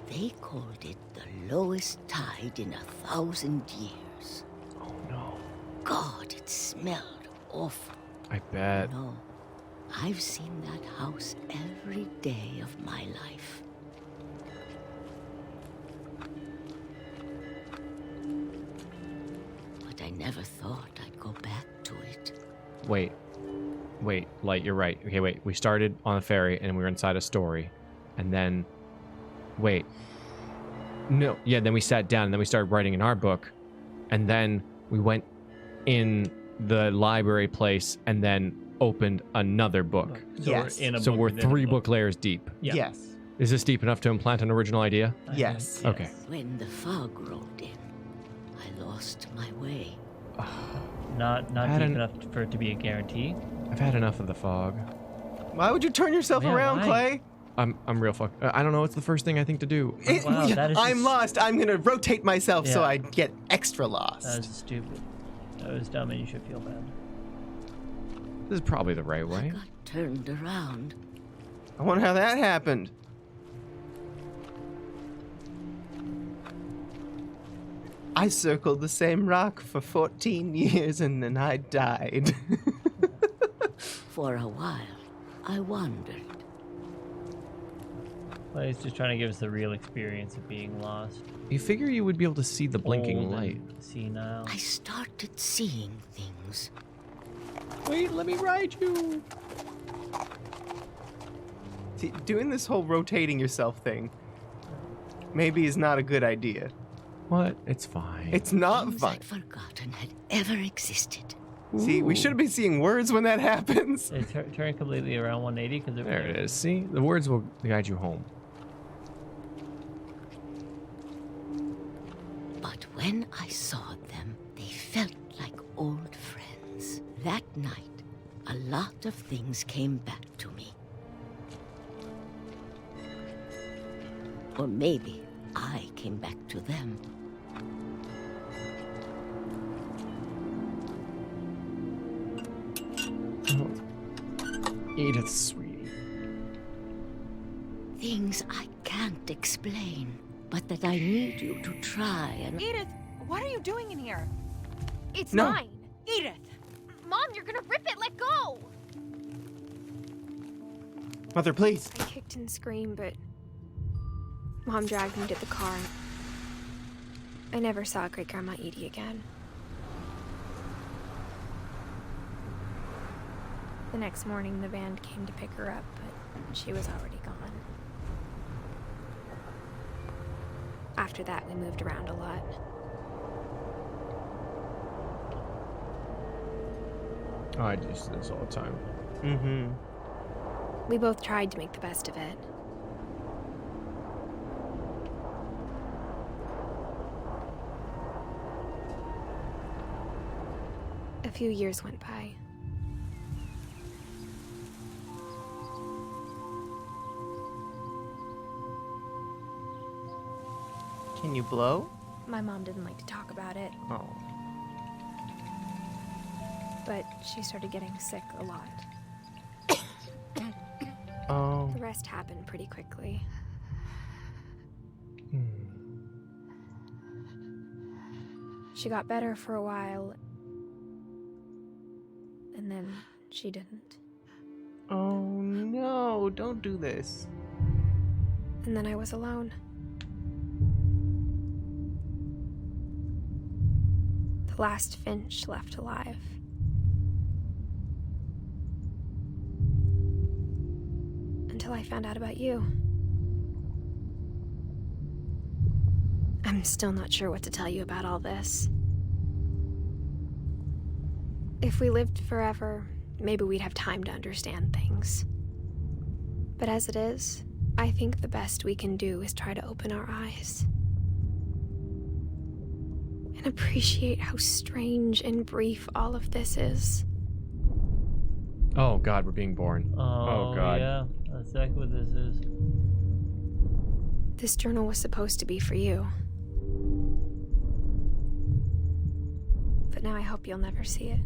They called it the lowest tide in 1,000 years. Oh no. God, it smelled awful. I bet. No, I've seen that house every day of my life. But I never thought I'd go back to it. Wait, Light, you're right. Okay, wait. We started on a ferry and we were inside a story. And then, wait. No, yeah, then we sat down and then we started writing in our book. And then we went in the library place and then opened another book. So Yes. we're in a So book we're within a 3 book. book layers deep. Yeah. Yes. Is this deep enough to implant an original idea? Yes. Okay. When the fog rolled in, I lost my way. Not Had deep an- enough for it to be a guarantee. I've had enough of the fog. Why would you turn yourself Yeah, around, why? Clay? I'm real fucked. I don't know. It's the first thing I think to do. Wow, that is I'm just- lost. I'm gonna rotate myself so Yeah. I get extra lost. That was stupid. That was dumb, and you should feel bad. This is probably the right way. Got turned around. I wonder how that happened. I circled the same rock for 14 years and then I died. For a while, I wandered. Well, he's just trying to give us the real experience of being lost. You figure you would be able to see the blinking Old light. and senile. I started seeing things. Wait, let me ride you. See, doing this whole rotating yourself thing maybe is not a good idea. What? It's fine. It's not Things fun. I'd forgotten had ever existed. See, we should be seeing words when that happens. Turn completely around 180 because There it is. See? The words will guide you home. But when I saw them, they felt like old friends. That night, a lot of things came back to me. Or maybe I came back to them. Edith, sweetie. Things I can't explain, but that I need you to try and... Edith, what are you doing in here? It's No. mine. Edith! Mom, you're gonna rip it. Let go. Mother, please. I kicked and screamed, but Mom dragged me to the car. I never saw Great Grandma Edie again. The next morning, the band came to pick her up, but she was already gone. After that, we moved around a lot. Oh, I do this all the time. Mm-hmm. We both tried to make the best of it. A few years went by. Can you blow? My mom didn't like to talk about it, Oh. but she started getting sick a lot. Oh. The rest happened pretty quickly. She got better for a while, and then she didn't. Oh no, don't do this. And then I was alone. The last Finch left alive. Until I found out about you. I'm still not sure what to tell you about all this. If we lived forever, maybe we'd have time to understand things. But as it is, I think the best we can do is try to open our eyes. And appreciate how strange and brief all of this is. Oh God, we're being born. Oh, God. yeah. That's exactly what this is. This journal was supposed to be for you. But now I hope you'll never see it.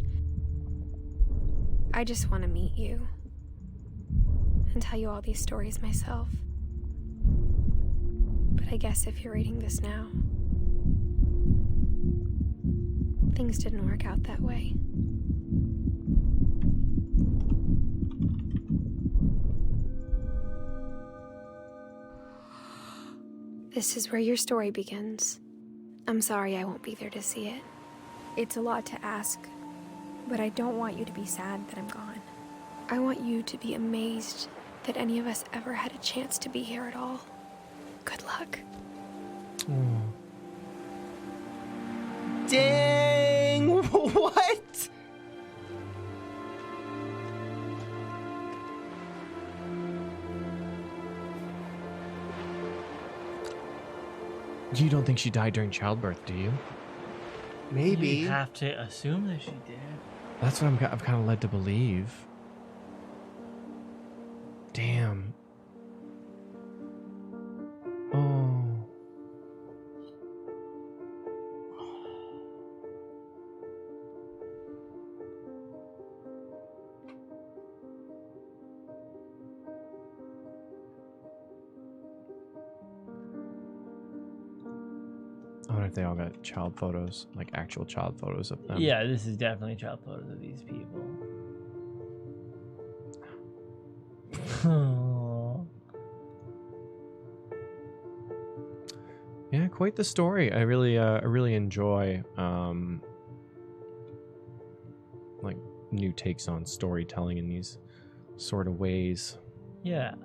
I just want to meet you. And tell you all these stories myself. But I guess if you're reading this now, things didn't work out that way. This is where your story begins. I'm sorry I won't be there to see it. It's a lot to ask, but I don't want you to be sad that I'm gone. I want you to be amazed that any of us ever had a chance to be here at all. Good luck. Dang! What? You don't think she died during childbirth, do you? Maybe. You have to assume that she did. That's what I'm kind of led to believe. Damn. Oh. I wonder if they all got child photos, like actual child photos of them. Yeah, this is definitely child photos of these people. Yeah, quite the story. I really enjoy like new takes on storytelling in these sort of ways. Yeah.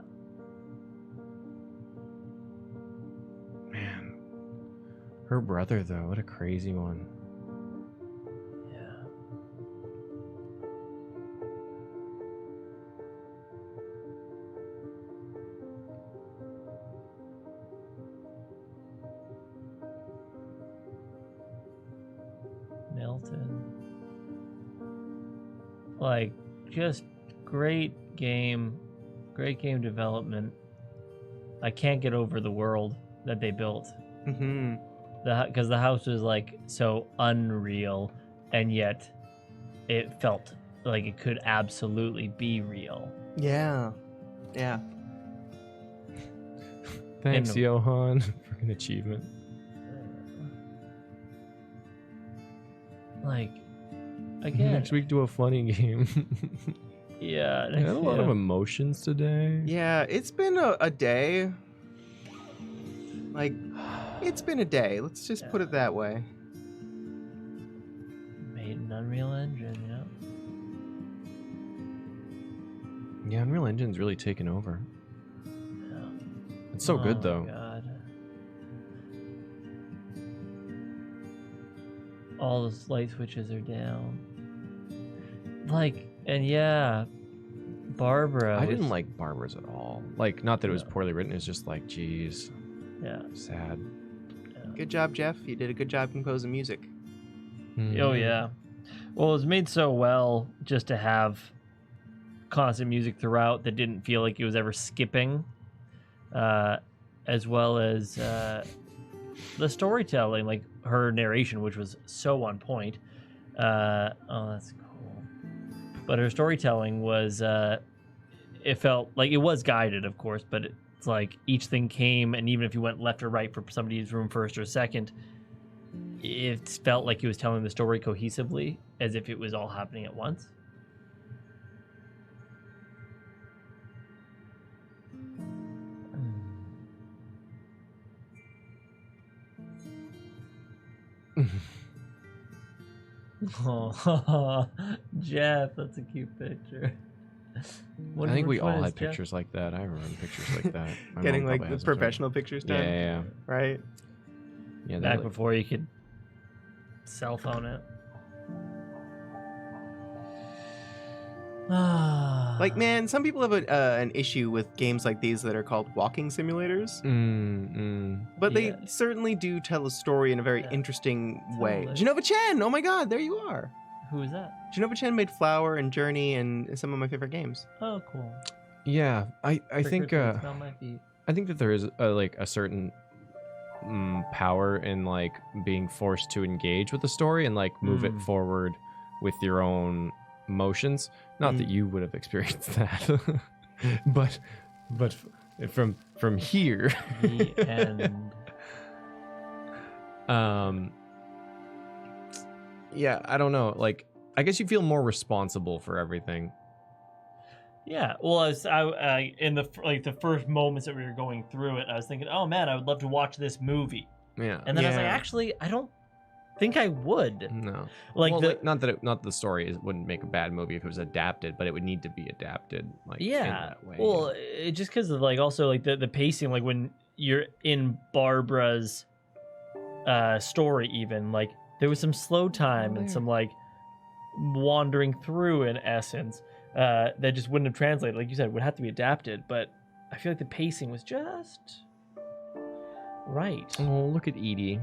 Man, her brother though, what a crazy one. Like, just great game development. I can't get over the world that they built. Mm-hmm. Because the house was like so unreal, and yet it felt like it could absolutely be real. Yeah. Yeah. Thanks, Johan, for an achievement. Like, again, next week do a funny game. Yeah, I had a lot of emotions today. Yeah, it's been a day. Like, it's been a day. Let's just put it that way. Made an Unreal Engine, yeah. Yeah, Unreal Engine's really taken over. Yeah. It's so good though. God. All the light switches are down. Like, and yeah, Barbara. I didn't like Barbara's at all. Like, not that it was poorly written. It's just like, geez. Yeah. Sad. Good job, Jeff. You did a good job composing music. Oh yeah. Well, it was made so well just to have constant music throughout that didn't feel like it was ever skipping, as well as the storytelling, like her narration, which was so on point. Oh, that's cool. But her storytelling was, it felt like it was guided, of course, but it's like each thing came, and even if you went left or right for somebody's room first or second, it felt like he was telling the story cohesively, as if it was all happening at once. Oh, Jeff, that's a cute picture. I think we all had pictures like that. I remember pictures like that. My Getting mom like probably the has them too. professional pictures done. Yeah. Right. Yeah. Back before you could cell phone it. Like, man, some people have an issue with games like these that are called walking simulators. But they certainly do tell a story in a very interesting way. Genova Chen! Oh my god, there you are. Who is that? Genova Chen made Flower and Journey and some of my favorite games. Oh, cool. Yeah, I think Smell my feet. I think that there is a certain power in like being forced to engage with the story and like move it forward with your own emotions. Not that you would have experienced that, but from here. The end. Yeah, I don't know. Like, I guess you feel more responsible for everything. Yeah, well, in the first moments that we were going through it, I was thinking, oh man, I would love to watch this movie. Yeah. And then I was like, actually, I don't think I would. No. Like well, not the story wouldn't make a bad movie if it was adapted, but it would need to be adapted. Like in that way. Well, just because of also the pacing, like when you're in Barbara's story, even like there was some slow time and some like wandering through in essence. That just wouldn't have translated, like you said, would have to be adapted. But I feel like the pacing was just right. Oh, look at Edie!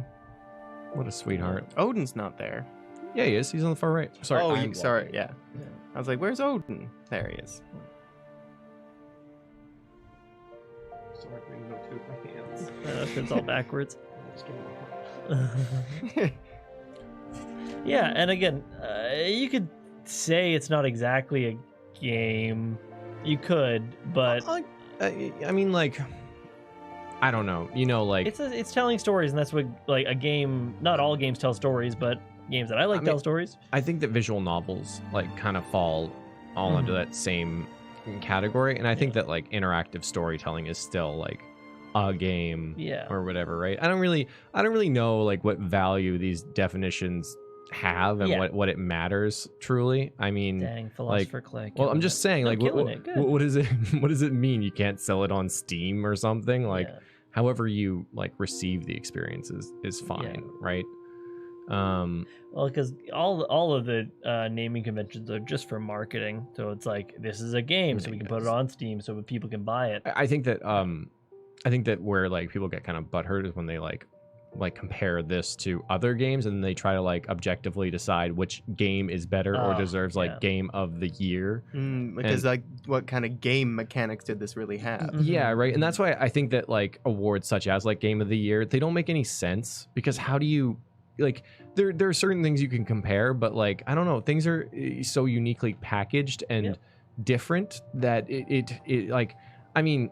What a sweetheart. Odin's not there. Yeah, he is. He's on the far right. Sorry. Oh, sorry. Yeah. I was like, "Where's Odin?" There he is. Sorry, bring no two my hands. It's all backwards. Yeah, and again, you could say it's not exactly a game. You could, but I mean, like, I don't know. You know, like it's telling stories, and that's what like a game. Not all games tell stories, but games that I like tell stories. I think that visual novels like kind of fall all under that same category, and I think that like interactive storytelling is still like a game, or whatever, right? I don't really know like what value these definitions have and what it matters truly. I mean, dang, philosopher click. Well, I'm just saying, like, what does it what does it mean? You can't sell it on Steam or something? Like, however you like receive the experience is fine, right? Well, because all of the naming conventions are just for marketing, so it's like this is a game, so we can put it on Steam so people can buy it. I think that where like people get kind of butthurt is when they like compare this to other games and they try to like objectively decide which game is better or deserves like game of the year. Because like what kind of game mechanics did this really have? Yeah, right. And that's why I think that like awards such as like game of the year, they don't make any sense, because how do you like there are certain things you can compare, but like I don't know, things are so uniquely packaged and different that it like, I mean,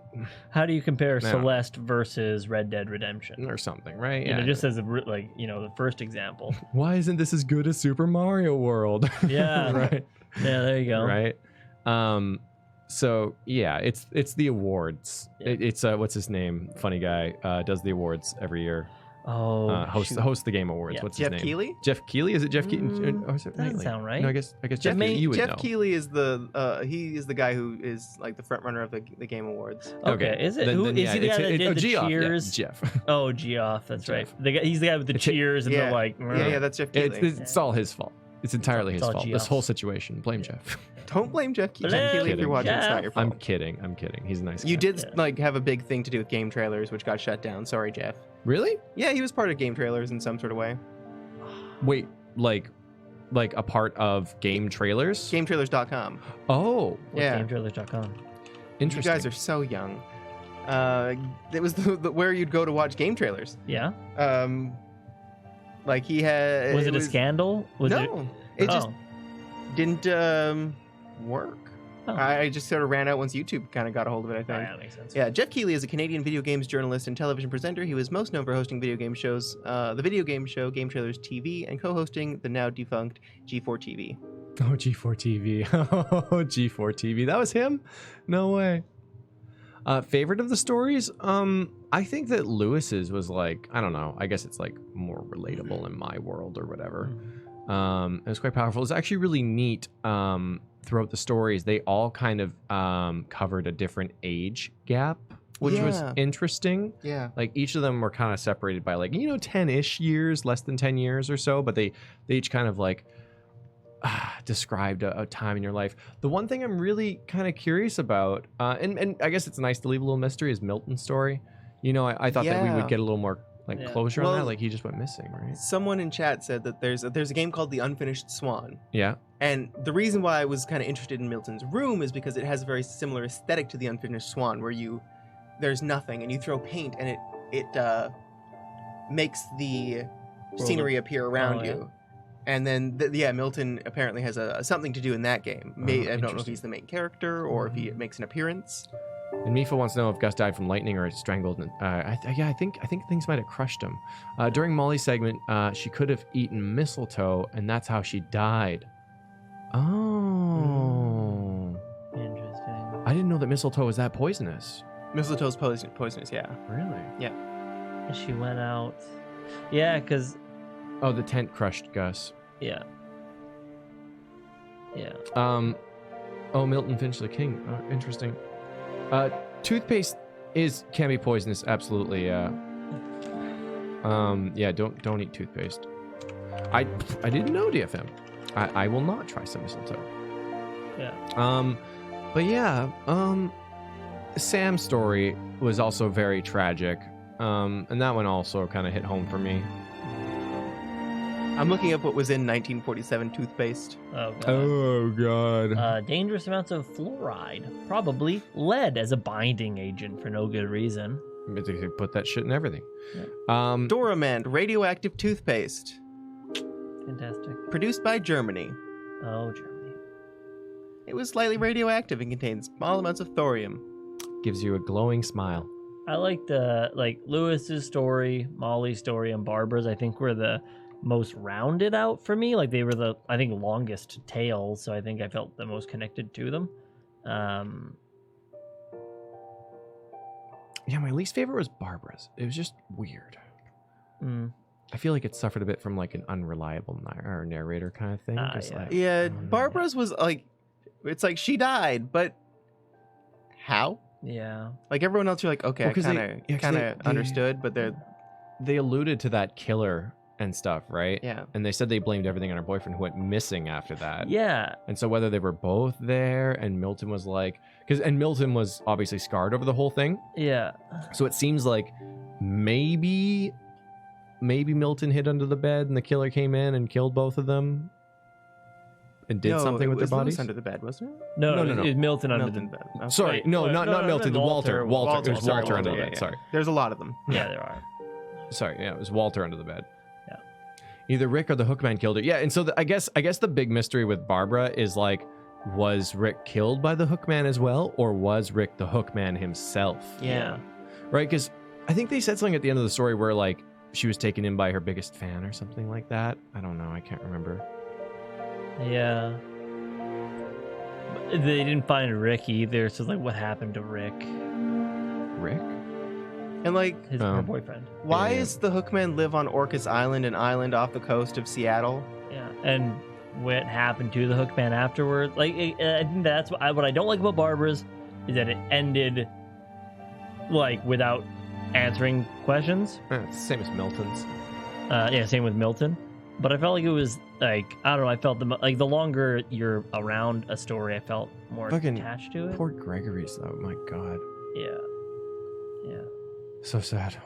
how do you compare Celeste versus Red Dead Redemption or something, right? Yeah, just as like the first example. Why isn't this as good as Super Mario World? Yeah, right. Yeah, there you go. Right. So yeah, it's the awards. It's what's his name? Funny guy does the awards every year. Oh, host the Game Awards. Yeah. What's his Jeff name? Keighley? Jeff Keighley? Is it Jeff Keighley? Or is it Doesn't Knightley? sound right. No, I guess Jeff Keighley. You would Jeff know. Keighley is he is the guy who is like the front runner of the Game Awards. Okay, is it? Who is he? The guy that did the cheers? Yeah, Jeff. Oh, Geoff. That's right. He's the guy with the cheers and the like. Yeah, that's Jeff Keighley. It's all his fault. It's entirely his all fault. This Geoff's. whole situation. Blame Jeff. Don't blame Jeff Keighley if you're watching. It's not your fault. I'm kidding. He's a nice guy. You did like have a big thing to do with game trailers, which got shut down. Sorry, Jeff. Really? Yeah, he was part of game trailers in some sort of way. Wait, like a part of game trailers? GameTrailers.com. Oh. Yeah. GameTrailers.com. Interesting. You guys are so young. It was the where you'd go to watch game trailers. Yeah. Like he had. Was it a scandal? It just didn't work. Oh. I just sort of ran out once YouTube kind of got a hold of it, I think. Yeah, that makes sense. Yeah, Jeff Keighley is a Canadian video games journalist and television presenter. He was most known for hosting video game shows, the video game show Game Trailers TV, and co-hosting the now defunct G4 TV. Oh, G4 TV. Oh, G4 TV. That was him? No way. Favorite of the stories? I think that Lewis's was like, I don't know. I guess it's like more relatable in my world or whatever. It was quite powerful. It was actually really neat. Throughout the stories, they all kind of covered a different age gap, which was interesting. Yeah. Like each of them were kind of separated by like, 10-ish years, less than 10 years or so, but they each kind of like described a time in your life. The one thing I'm really kind of curious about, and I guess it's nice to leave a little mystery, is Milton's story. I thought that we would get a little more closure on that. Like he just went missing, right? Someone in chat said that there's a game called The Unfinished Swan. Yeah. And the reason why I was kind of interested in Milton's room is because it has a very similar aesthetic to The Unfinished Swan, where there's nothing and you throw paint and it makes the scenery appear around you. And then Milton apparently has something to do in that game. I don't know if he's the main character or if he makes an appearance. And Mifa wants to know if Gus died from lightning or strangled. I think things might have crushed him. During Molly's segment, she could have eaten mistletoe, and that's how she died. Oh. Interesting. I didn't know that mistletoe was that poisonous. Mistletoe's poisonous, yeah. Really? Yeah. And she went out. Yeah, because. Oh, the tent crushed Gus. Yeah. Yeah. Oh, Milton Finch the King. Oh, interesting. Toothpaste can be poisonous. Absolutely. Yeah. Yeah. Don't eat toothpaste. I didn't know DFM. I will not try some mistletoe. Yeah. But yeah. Sam's story was also very tragic. And that one also kind of hit home for me. I'm looking up what was in 1947 toothpaste. Oh, God. Oh, God. Dangerous amounts of fluoride. Probably lead as a binding agent for no good reason. They put that shit in everything. Yeah. Doramand, radioactive toothpaste. Fantastic. Produced by Germany. Oh, Germany. It was slightly radioactive and contains small amounts of thorium. Gives you a glowing smile. I liked Lewis's story, Molly's story, and Barbara's. I think were the most rounded out for me. Like they were the, I think, longest tales, so I think I felt the most connected to them. Yeah, my least favorite was Barbara's. It was just weird. I feel like it suffered a bit from like an unreliable narrator kind of thing. Barbara's was like, it's like she died, but how? Yeah. Like everyone else, you're like, okay, Well, I kind of understood, but they alluded to that killer and stuff, right? Yeah. And they said they blamed everything on her boyfriend who went missing after that. Yeah. And so whether they were both there and Milton was like, and Milton was obviously scarred over the whole thing. Yeah. So it seems like maybe Milton hid under the bed and the killer came in and killed both of them and did something with their bodies. Lewis under the bed, wasn't it? No. It was Milton under the bed. Okay. Sorry, not Milton. Walter. It was Walter under the bed. Sorry. There's a lot of them. Yeah, there are. Sorry, yeah, it was Walter under the bed. Yeah. Either Rick or the Hookman killed her. Yeah, and so I guess the big mystery with Barbara is like, was Rick killed by the Hookman as well, or was Rick the Hookman himself? Yeah. Right, because I think they said something at the end of the story where like she was taken in by her biggest fan or something like that. I don't know. I can't remember. Yeah. But they didn't find Rick either, so like, what happened to Rick? Rick? And like her boyfriend. Why is the Hookman live on Orcas Island, an island off the coast of Seattle? Yeah, and what happened to the Hookman afterwards? Like, I think that's what I don't like about Barbara's is that it ended like without answering questions. It's the same as Milton's. Yeah, same with Milton. But I felt like it was like, I don't know. I felt the longer you're around a story, I felt more attached to it. Poor Gregory's though. My God. Yeah. Yeah. So sad.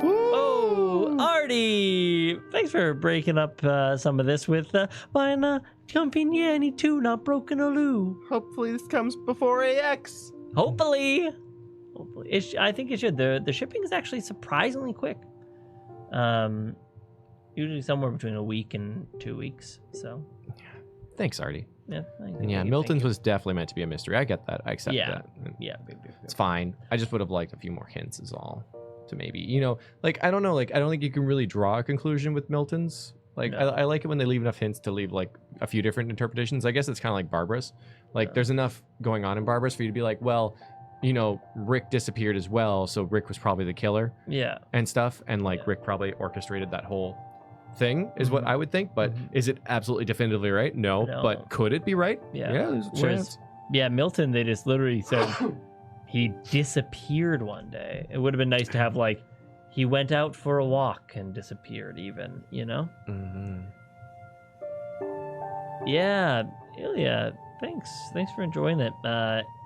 Oh, Artie! Thanks for breaking up some of this with mine jumping Yanny too, not broken a loo. Hopefully this comes before AX. Hopefully. I think it should. The shipping is actually surprisingly quick. Usually somewhere between a week and 2 weeks. So. Thanks, Artie. Yeah. And yeah, Milton's was definitely meant to be a mystery. I get that. I accept that. Yeah. It's fine. I just would have liked a few more hints is all. To maybe, like, I don't know, like, I don't think you can really draw a conclusion with Milton's. Like, no. I like it when they leave enough hints to leave, like, a few different interpretations. I guess it's kind of like Barbara's. Like, there's enough going on in Barbara's for you to be like, well, Rick disappeared as well, so Rick was probably the killer. Yeah. And stuff. And, like, Rick probably orchestrated that whole thing, is what I would think. But is it absolutely definitively right? No. But could it be right? Yeah. Yeah, there's a chance. Yeah, Milton, they just literally said... He disappeared one day. It would have been nice to have, like, he went out for a walk and disappeared even, Mm-hmm. Yeah. Thanks for enjoying it.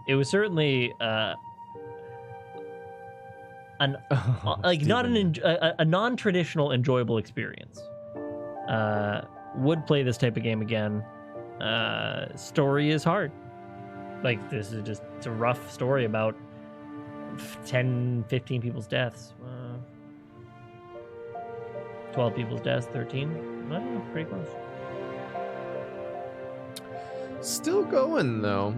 It was certainly a non-traditional enjoyable experience. Would play this type of game again. Story is hard. Like, this is just, it's a rough story about 10, 15 people's deaths. 12 people's deaths, 13. I don't know, pretty close. Still going, though.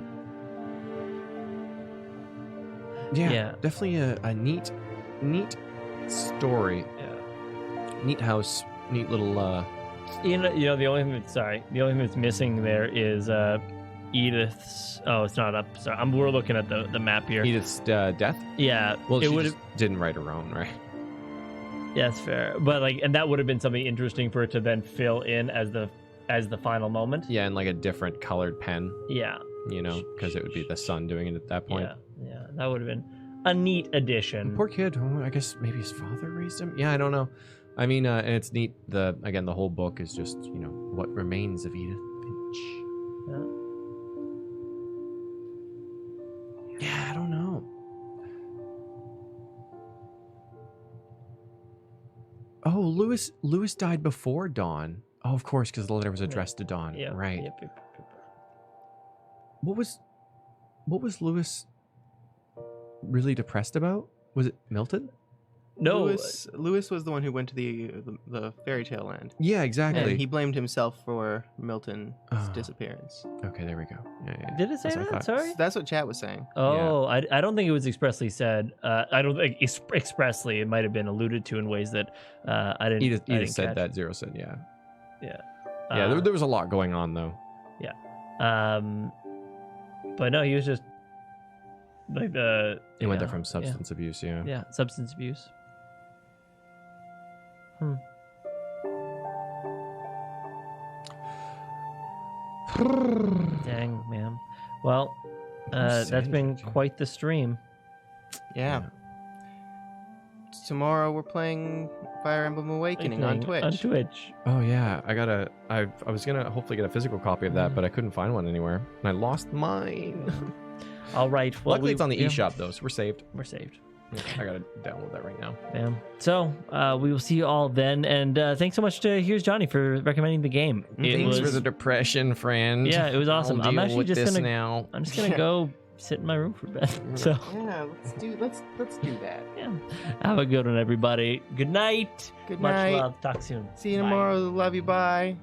Yeah. Definitely a neat story. Yeah. Neat house, neat little, the only thing that's missing there is, Edith's. Oh, it's not up. Sorry, we're looking at the map here. Edith's death. Yeah. Well, it she would just didn't write her own, right? Yeah, that's fair. But like, and that would have been something interesting for it to then fill in as the final moment. Yeah, and like a different colored pen. Yeah. You know, because it would be the son doing it at that point. Yeah, that would have been a neat addition. Poor kid. Oh, I guess maybe his father raised him. Yeah, I don't know. I mean, and it's neat. The whole book is just what remains of Edith Finch. Yeah, I don't know. Oh, Lewis died before Dawn. Oh, of course, because the letter was addressed to Dawn. Yeah. Right. Yep. What was Lewis really depressed about? Was it Milton? No, Lewis was the one who went to the fairy tale land. Yeah, exactly. And he blamed himself for Milton's disappearance. Okay, there we go. Yeah. Did it say that? Sorry? That's what chat was saying. Oh, yeah. I don't think it was expressly said. I don't think expressly. It might have been alluded to in ways that I didn't. Edith said that. Zero said, yeah. Yeah. Yeah, there was a lot going on though. Yeah. But no, he was just like He went there from substance abuse. Yeah. Yeah, substance abuse. Dang, man. Well, that's been quite the stream. Yeah. Tomorrow we're playing Fire Emblem Awakening on Twitch. On Twitch. Oh yeah, I was gonna hopefully get a physical copy of that, but I couldn't find one anywhere, and I lost mine. All right. Well, luckily it's on the eShop though, so we're saved. We're saved. Yeah, I gotta download that right now. Yeah. So we will see you all then, and thanks so much to Here's Johnny for recommending the game. Thanks for the depression, friend. Yeah, it was awesome. I'm actually just this gonna now. I'm just gonna go sit in my room for a bit. So yeah, let's do that. Yeah. Have a good one, everybody. Good night. Good Much night. love. Talk soon. See you Bye. tomorrow. Love you. Bye.